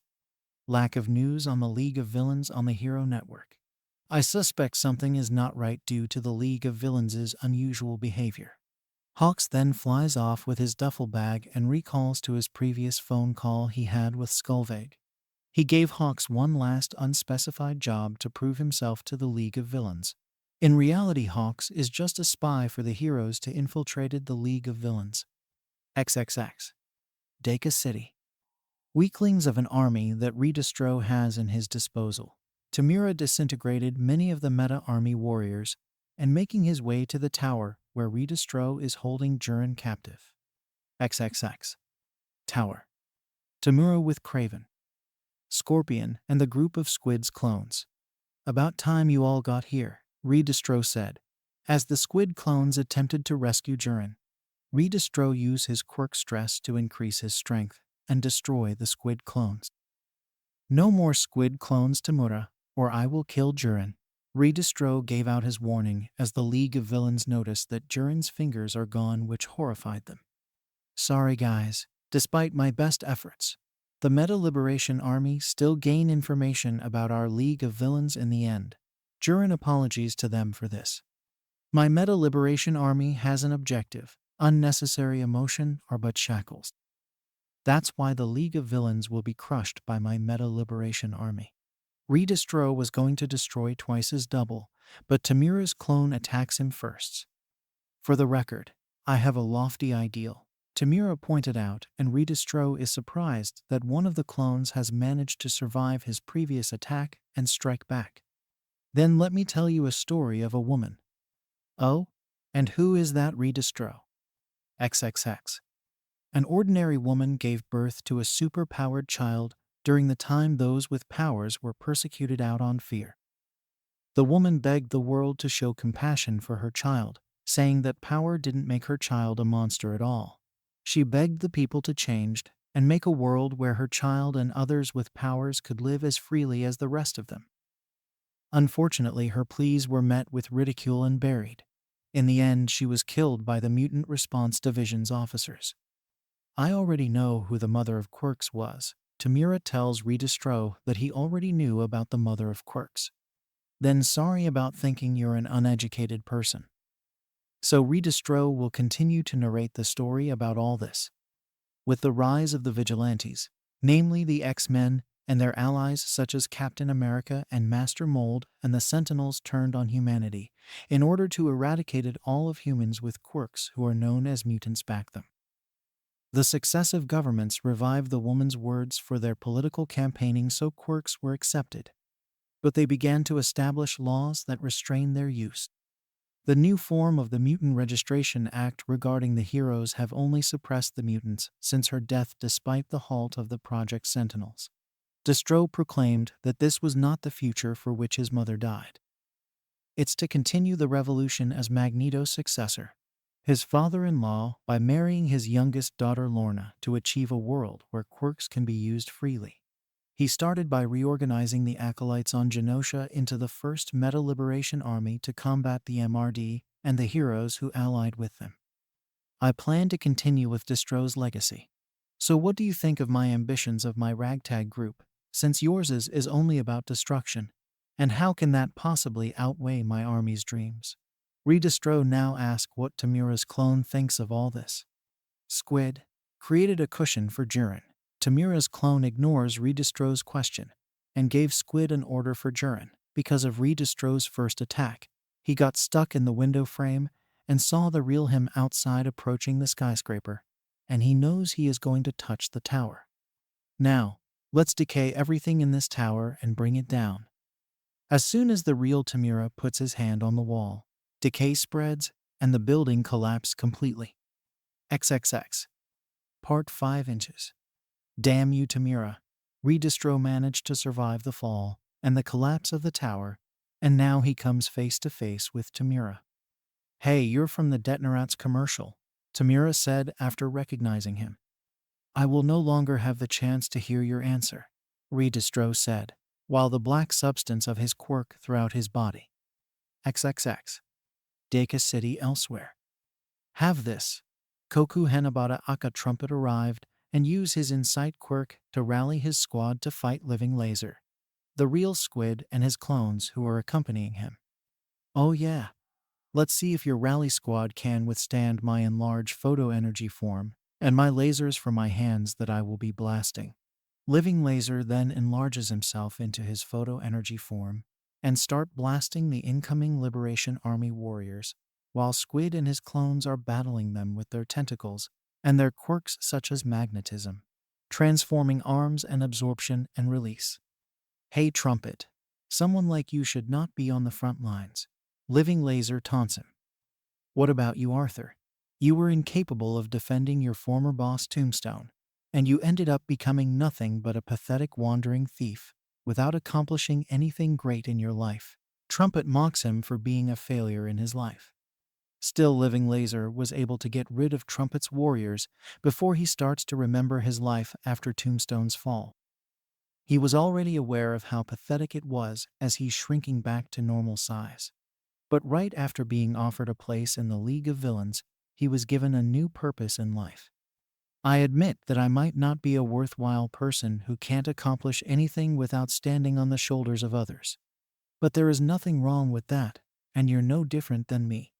Lack of news on the League of Villains on the Hero Network. I suspect something is not right due to the League of Villains' unusual behavior. Hawks then flies off with his duffel bag and recalls to his previous phone call he had with Skullveg. He gave Hawks one last unspecified job to prove himself to the League of Villains. In reality, Hawks is just a spy for the heroes to infiltrated the League of Villains. XXX. Deku City. Weaklings of an army that Redistro has in his disposal. Tamura disintegrated many of the meta army warriors and making his way to the tower where Redistro is holding Jiren captive. XXX. Tower. Tamura with Craven, Scorpion, and the group of Squid's clones. About time you all got here, Redistro said, as the Squid clones attempted to rescue Jiren. Redistro used his quirk stress to increase his strength and destroy the Squid clones. No more Squid clones, Tamura, or I will kill Jiren. Redistro gave out his warning as the League of Villains noticed that Jiren's fingers are gone, which horrified them. Sorry guys, despite my best efforts, the Meta Liberation Army still gain information about our League of Villains in the end. Jiren apologies to them for this. My Meta Liberation Army has an objective. Unnecessary emotion are but shackles. That's why the League of Villains will be crushed by my Meta Liberation Army. Redistro was going to destroy twice as double, but Tamura's clone attacks him first. For the record, I have a lofty ideal, Tamura pointed out, and Redistro is surprised that one of the clones has managed to survive his previous attack and strike back. Then let me tell you a story of a woman. Oh? And who is that, Redistro? XXX. An ordinary woman gave birth to a super-powered child during the time those with powers were persecuted out on fear. The woman begged the world to show compassion for her child, saying that power didn't make her child a monster at all. She begged the people to change and make a world where her child and others with powers could live as freely as the rest of them. Unfortunately, her pleas were met with ridicule and buried. In the end, she was killed by the Mutant Response Division's officers. I already know who the Mother of Quirks was. Tamura tells Redistro that he already knew about the Mother of Quirks. Then sorry about thinking you're an uneducated person. So Redistro will continue to narrate the story about all this. With the rise of the vigilantes, namely the X-Men and their allies such as Captain America and Master Mold, and the Sentinels turned on humanity in order to eradicate all of humans with quirks who are known as mutants back them. The successive governments revived the woman's words for their political campaigning, so quirks were accepted. But they began to establish laws that restrain their use. The new form of the Mutant Registration Act regarding the heroes have only suppressed the mutants since her death despite the halt of the Project Sentinels. Distro proclaimed that this was not the future for which his mother died. It's to continue the revolution as Magneto's successor, his father-in-law, by marrying his youngest daughter Lorna to achieve a world where quirks can be used freely. He started by reorganizing the Acolytes on Genosha into the first Meta Liberation Army to combat the MRD and the heroes who allied with them. I plan to continue with Distro's legacy. So what do you think of my ambitions of my ragtag group, since yours is only about destruction? And how can that possibly outweigh my army's dreams? Redistro now asks what Tamura's clone thinks of all this. Squid created a cushion for Jiren. Tamura's clone ignores Redistro's question and gave Squid an order for Jiren. Because of Redistro's first attack, he got stuck in the window frame and saw the real him outside approaching the skyscraper, and he knows he is going to touch the tower. Now, let's decay everything in this tower and bring it down. As soon as the real Tamura puts his hand on the wall, decay spreads and the building collapsed completely. XXX. Part 5 inches. Damn you, Tamura. Redistro managed to survive the fall and the collapse of the tower, and now he comes face to face with Tamura. Hey, you're from the Detonarat's commercial, Tamura said after recognizing him. I will no longer have the chance to hear your answer, Redistro said, while the black substance of his quirk throughout his body. XXX. Deku City elsewhere. Have this. Koku Hanabata Aka Trumpet arrived and used his Insight quirk to rally his squad to fight Living Laser, the real Squid, and his clones who are accompanying him. Oh yeah. Let's see if your rally squad can withstand my enlarged photo energy form and my lasers from my hands that I will be blasting. Living Laser then enlarges himself into his photo energy form and start blasting the incoming Liberation Army warriors, while Squid and his clones are battling them with their tentacles and their quirks such as magnetism, transforming arms and absorption and release. Hey Trumpet, someone like you should not be on the front lines. Living Laser taunts him. What about you, Arthur? You were incapable of defending your former boss Tombstone, and you ended up becoming nothing but a pathetic wandering thief, without accomplishing anything great in your life. Trumpet mocks him for being a failure in his life. Still, Living Laser was able to get rid of Trumpet's warriors before he starts to remember his life after Tombstone's fall. He was already aware of how pathetic it was as he's shrinking back to normal size. But right after being offered a place in the League of Villains, he was given a new purpose in life. I admit that I might not be a worthwhile person who can't accomplish anything without standing on the shoulders of others. But there is nothing wrong with that, and you're no different than me.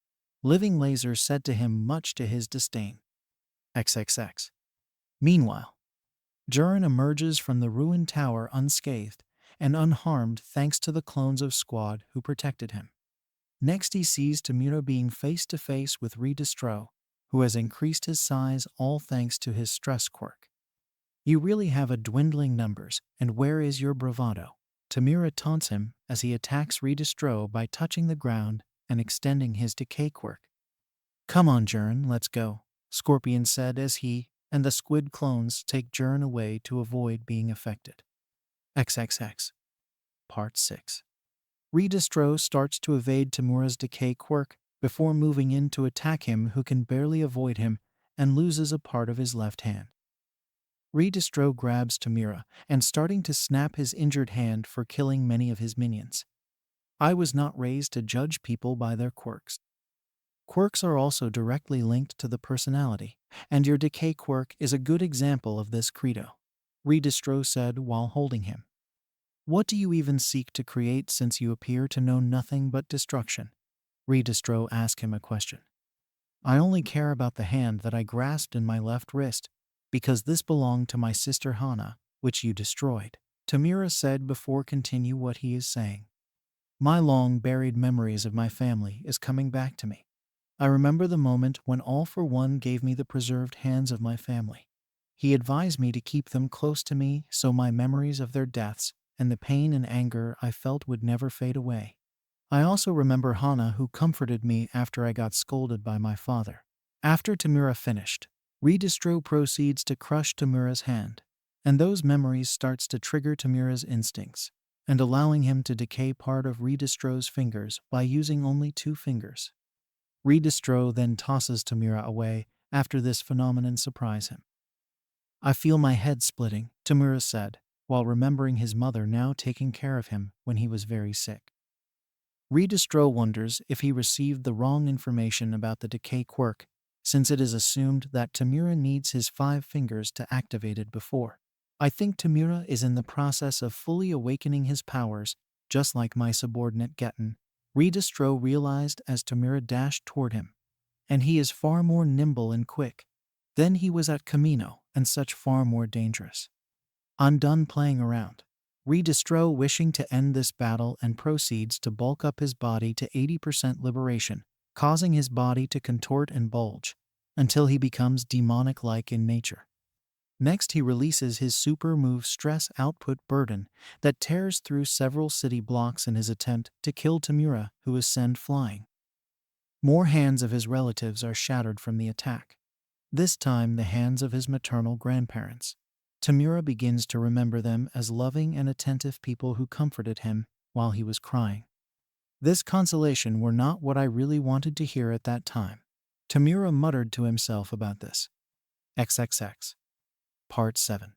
Living Laser said to him, much to his disdain. XXX. Meanwhile, Jiren emerges from the ruined tower unscathed and unharmed thanks to the clones of Squad who protected him. Next he sees Tamura being face to face with Redistro, who has increased his size all thanks to his stress quirk. You really have a dwindling numbers, and where is your bravado? Tamura taunts him as he attacks Redistro by touching the ground and extending his decay quirk. Come on Jiren, let's go, Scorpion said as he and the Squid clones take Jiren away to avoid being affected. XXX. Part 6. Redistro starts to evade Tamura's decay quirk before moving in to attack him, who can barely avoid him and loses a part of his left hand. Redistro grabs Tamura and starting to snap his injured hand for killing many of his minions. I was not raised to judge people by their quirks. Quirks are also directly linked to the personality, and your decay quirk is a good example of this credo, Redistro said while holding him. What do you even seek to create since you appear to know nothing but destruction? Redistro asked him a question. I only care about the hand that I grasped in my left wrist, because this belonged to my sister Hana, which you destroyed, Tamura said before continue what he is saying. My long buried memories of my family is coming back to me. I remember the moment when All for One gave me the preserved hands of my family. He advised me to keep them close to me so my memories of their deaths and the pain and anger I felt would never fade away. I also remember Hana, who comforted me after I got scolded by my father. After Tamura finished, Redistro proceeds to crush Tamura's hand, and those memories starts to trigger Tamura's instincts, and allowing him to decay part of Redistro's fingers by using only 2 fingers. Redistro then tosses Tamura away after this phenomenon surprised him. I feel my head splitting, Tamura said, while remembering his mother now taking care of him when he was very sick. Redistro wonders if he received the wrong information about the decay quirk, since it is assumed that Tamura needs his 5 fingers to activate it before. I think Tamura is in the process of fully awakening his powers, just like my subordinate Getten, Redistro realized as Tamura dashed toward him. And he is far more nimble and quick than he was at Camino, and such far more dangerous. I'm done playing around. Redistro wishing to end this battle and proceeds to bulk up his body to 80% liberation, causing his body to contort and bulge, until he becomes demonic-like in nature. Next he releases his super move Stress Output Burden that tears through several city blocks in his attempt to kill Tamura, who is sent flying. More hands of his relatives are shattered from the attack. This time the hands of his maternal grandparents. Tamura begins to remember them as loving and attentive people who comforted him while he was crying. This consolation were not what I really wanted to hear at that time. Tamura muttered to himself about this. XXX. Part 7.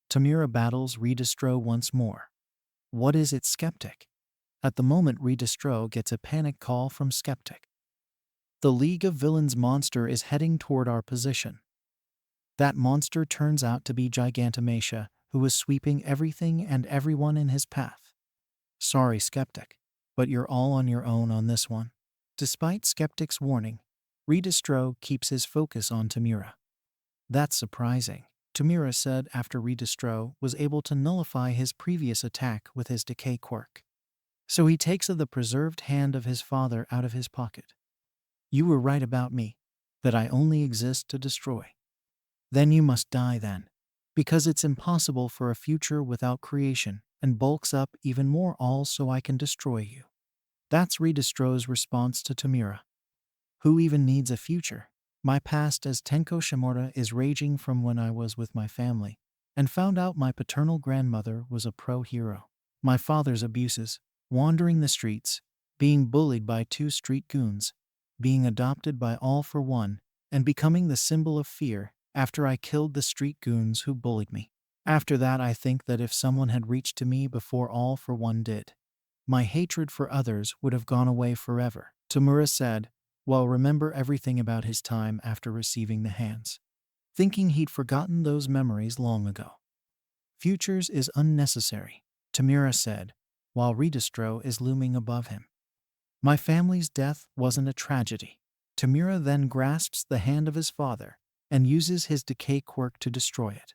Tamura battles Redistro once more. What is it, Skeptic? At the moment Redistro gets a panic call from Skeptic. The League of Villains monster is heading toward our position. That monster turns out to be Gigantomachia, who is sweeping everything and everyone in his path. Sorry, Skeptic, but you're all on your own on this one. Despite Skeptic's warning, Redistro keeps his focus on Tamura. That's surprising, Tamura said after Redistro was able to nullify his previous attack with his decay quirk. So he takes of the preserved hand of his father out of his pocket. You were right about me, that I only exist to destroy. Then you must die then, because it's impossible for a future without creation, and bulks up even more all so I can destroy you. That's Redestro's response to Tamura. Who even needs a future? My past as Tenko Shimura is raging from when I was with my family, and found out my paternal grandmother was a pro-hero. My father's abuses, wandering the streets, being bullied by two street goons, being adopted by All for One, and becoming the symbol of fear after I killed the street goons who bullied me. After that, I think that if someone had reached to me before All for One did, my hatred for others would have gone away forever, Tamura said, while remember everything about his time after receiving the hands, thinking he'd forgotten those memories long ago. Futures is unnecessary, Tamura said, while Redestro is looming above him. My family's death wasn't a tragedy. Tamura then grasps the hand of his father and uses his decay quirk to destroy it,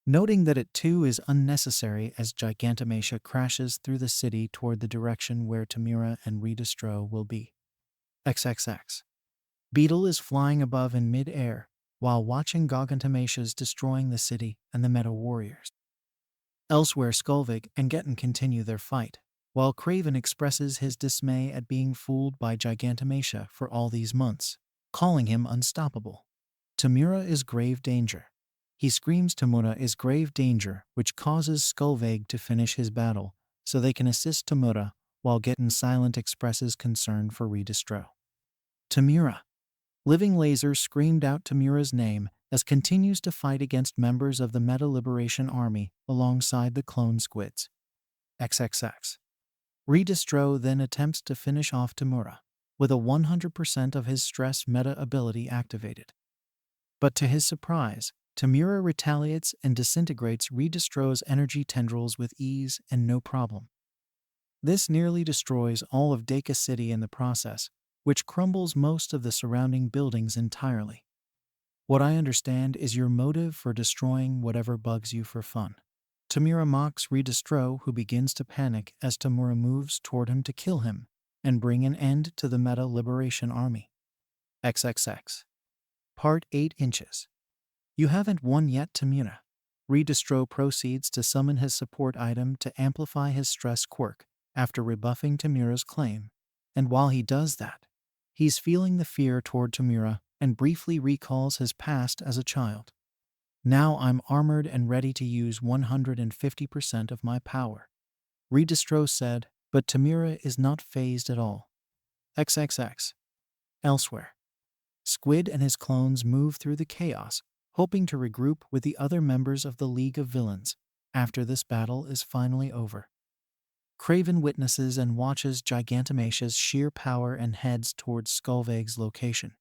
noting that it too is unnecessary as Gigantomachia crashes through the city toward the direction where Tamura and Redestro will be. XXX. Beetle is flying above in mid-air while watching Gigantomachia's destroying the city and the Meta Warriors. Elsewhere, Skulvig and Getten continue their fight, while Craven expresses his dismay at being fooled by Gigantomachia for all these months, calling him unstoppable. Tamura is grave danger. He screams Tamura is grave danger, which causes Skulvig to finish his battle, so they can assist Tamura, while Getten silent expresses concern for Redestro. Tamura. Living Laser screamed out Tamura's name as continues to fight against members of the Meta Liberation Army alongside the clone squids. XXX. Redestro then attempts to finish off Tamura, with a 100% of his stress meta ability activated. But to his surprise, Tamura retaliates and disintegrates Redestro's energy tendrils with ease and no problem. This nearly destroys all of Deka City in the process, which crumbles most of the surrounding buildings entirely. What I understand is your motive for destroying whatever bugs you for fun. Tamura mocks Redestro, who begins to panic as Tamura moves toward him to kill him and bring an end to the Meta Liberation Army. XXX. Part 8 inches. You haven't won yet, Tamura. Redestro proceeds to summon his support item to amplify his stress quirk after rebuffing Tamura's claim, and while he does that, he's feeling the fear toward Tamura and briefly recalls his past as a child. Now I'm armored and ready to use 150% of my power, Redestro said, but Tamura is not fazed at all. XXX. Elsewhere. Squid and his clones move through the chaos, hoping to regroup with the other members of the League of Villains after this battle is finally over. Craven witnesses and watches Gigantomachia's sheer power and heads towards Skulvig's location.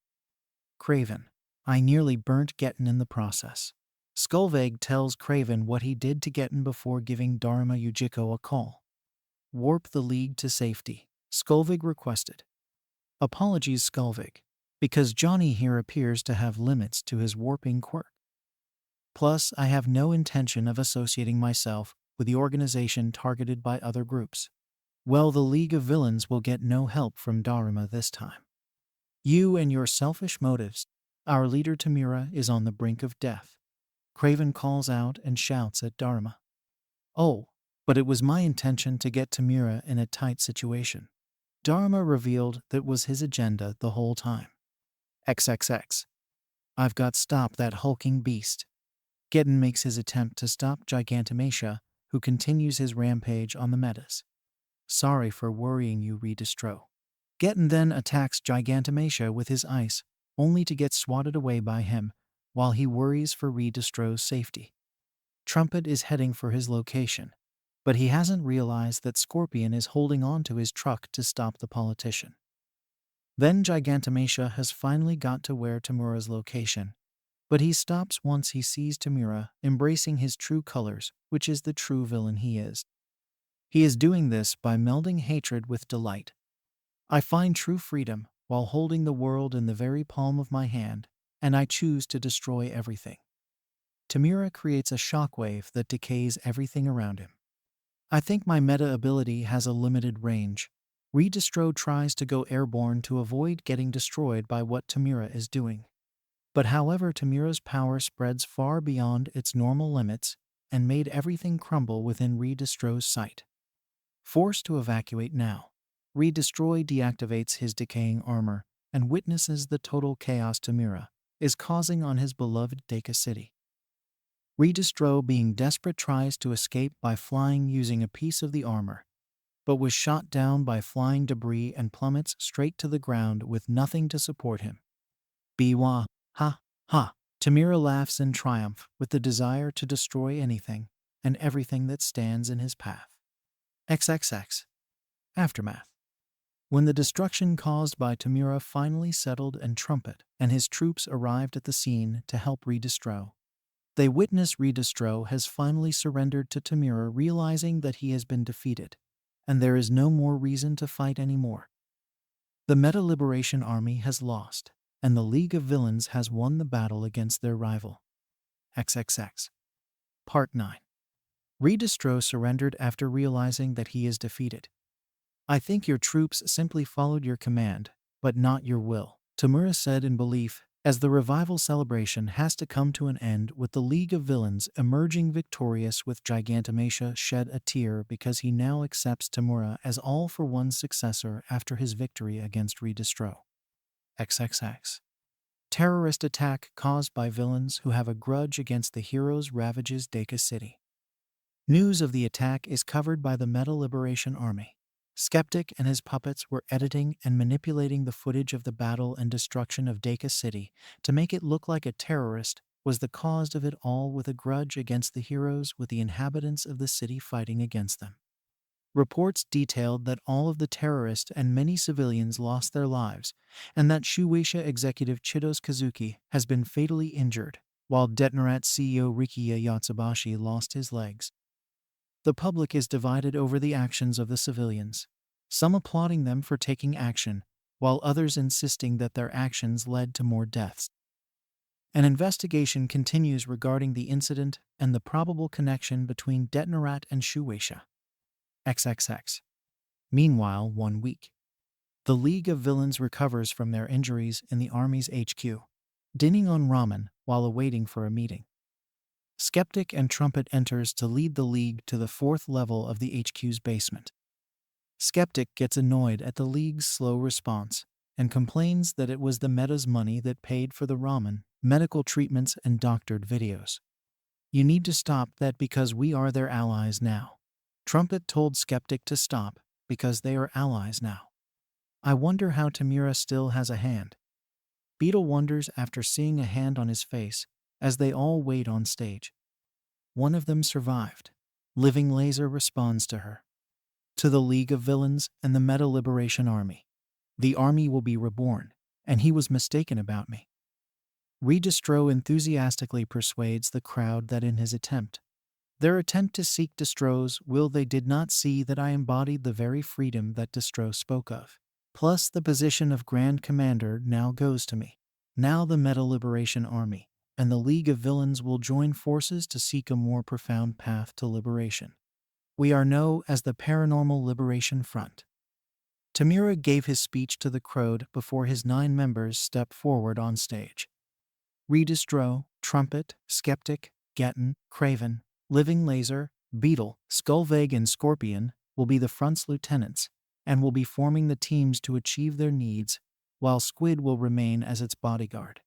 Craven. I nearly burnt Getten in the process. Skulvig tells Craven what he did to Getten before giving Dharma Yujiko a call. Warp the League to safety, Skulvig requested. Apologies, Skulvig, because Johnny here appears to have limits to his warping quirk. Plus, I have no intention of associating myself with the organization targeted by other groups. Well, the League of Villains will get no help from Dharma this time. You and your selfish motives. Our leader Tamura is on the brink of death. Craven calls out and shouts at Dharma. Oh, but it was my intention to get Tamura in a tight situation. Dharma revealed that was his agenda the whole time. XXX. I've got stop that hulking beast. Getten makes his attempt to stop Gigantomachia, who continues his rampage on the metas. Sorry for worrying you, Redestro. Getten then attacks Gigantomachia with his ice, only to get swatted away by him, while he worries for Redestro's safety. Trumpet is heading for his location, but he hasn't realized that Scorpion is holding on to his truck to stop the politician. Then Gigantomachia has finally got to where Tamura's location, but he stops once he sees Tamura embracing his true colors, which is the true villain he is. He is doing this by melding hatred with delight. I find true freedom while holding the world in the very palm of my hand, and I choose to destroy everything. Tamura creates a shockwave that decays everything around him. I think my meta ability has a limited range. Redistro tries to go airborne to avoid getting destroyed by what Tamura is doing. But however, Tamura's power spreads far beyond its normal limits and made everything crumble within Redistro's sight. Forced to evacuate now, Redestroy deactivates his decaying armor and witnesses the total chaos Tamura is causing on his beloved Deku city. Redestro, being desperate, tries to escape by flying using a piece of the armor, but was shot down by flying debris and plummets straight to the ground with nothing to support him. Biwa, ha, ha. Tamura laughs in triumph with the desire to destroy anything and everything that stands in his path. XXX. Aftermath. When the destruction caused by Tamura finally settled and Trumpet and his troops arrived at the scene to help Redestro, they witness Redestro has finally surrendered to Tamura, realizing that he has been defeated, and there is no more reason to fight anymore. The Meta Liberation Army has lost, and the League of Villains has won the battle against their rival. XXX. Part 9. Redestro surrendered after realizing that he is defeated. I think your troops simply followed your command, but not your will, Tamura said in belief, as the revival celebration has to come to an end with the League of Villains emerging victorious, with Gigantomachia shed a tear because he now accepts Tamura as all-for-one successor after his victory against Redestro. XXX. Terrorist attack caused by villains who have a grudge against the heroes ravages Deku City. News of the attack is covered by the Meta Liberation Army. Skeptic and his puppets were editing and manipulating the footage of the battle and destruction of Deku City to make it look like a terrorist was the cause of it all, with a grudge against the heroes, with the inhabitants of the city fighting against them. Reports detailed that all of the terrorists and many civilians lost their lives, and that Shueisha executive Chitos Kazuki has been fatally injured, while Detnerat CEO Rikiya Yatsubashi lost his legs. The public is divided over the actions of the civilians, some applauding them for taking action, while others insisting that their actions led to more deaths. An investigation continues regarding the incident and the probable connection between Detnerat and Shueisha. XXX. Meanwhile, 1 week. The League of Villains recovers from their injuries in the Army's HQ, dining on ramen while awaiting for a meeting. Skeptic and Trumpet enters to lead the League to the 4th level of the HQ's basement. Skeptic gets annoyed at the League's slow response and complains that it was the Meta's money that paid for the ramen, medical treatments, and doctored videos. You need to stop that because we are their allies now. Trumpet told Skeptic to stop because they are allies now. I wonder how Tamura still has a hand. Beetle wonders after seeing a hand on his face as they all wait on stage. One of them survived. Living Laser responds to her. To the League of Villains and the Meta Liberation Army. The army will be reborn, and he was mistaken about me. Redestro enthusiastically persuades the crowd that in his attempt, their attempt to seek Destro's will, they did not see that I embodied the very freedom that Destro spoke of. Plus, the position of Grand Commander now goes to me. Now the Meta Liberation Army and the League of Villains will join forces to seek a more profound path to liberation. We are known as the Paranormal Liberation Front. Tamura gave his speech to the crowd before his 9 members stepped forward on stage. Redestro, Trumpet, Skeptic, Gettin, Craven, Living Laser, Beetle, Skullvag, and Scorpion will be the front's lieutenants and will be forming the teams to achieve their needs, while Squid will remain as its bodyguard.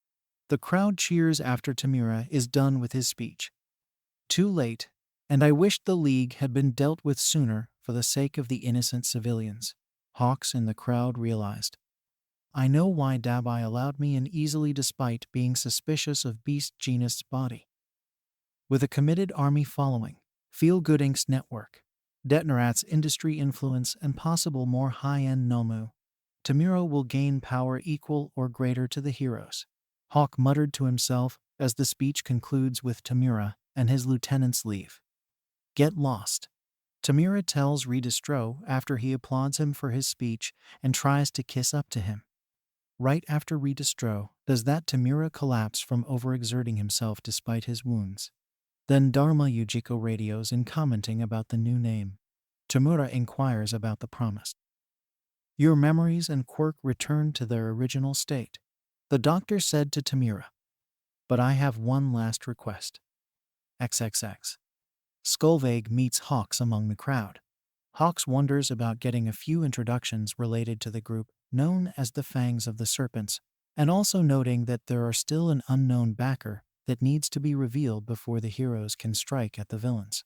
The crowd cheers after Tamura is done with his speech. Too late, and I wished the League had been dealt with sooner for the sake of the innocent civilians, Hawks in the crowd realized. I know why Dabai allowed me in easily despite being suspicious of Beast Genus's body. With a committed army following, Feel Good Inc.'s network, Detnerat's industry influence, and possible more high-end Nomu, Tamura will gain power equal or greater to the heroes. Hawk muttered to himself as the speech concludes with Tamura and his lieutenants leave. Get lost. Tamura tells Redestro after he applauds him for his speech and tries to kiss up to him. Right after Redestro does that, Tamura collapse from overexerting himself despite his wounds. Then Dharma Yujiko radios in commenting about the new name. Tamura inquires about the promise. Your memories and quirk return to their original state, the doctor said to Tamura. But I have one last request. XXX. Skullvague meets Hawks among the crowd. Hawks wonders about getting a few introductions related to the group known as the Fangs of the Serpents, and also noting that there are still an unknown backer that needs to be revealed before the heroes can strike at the villains.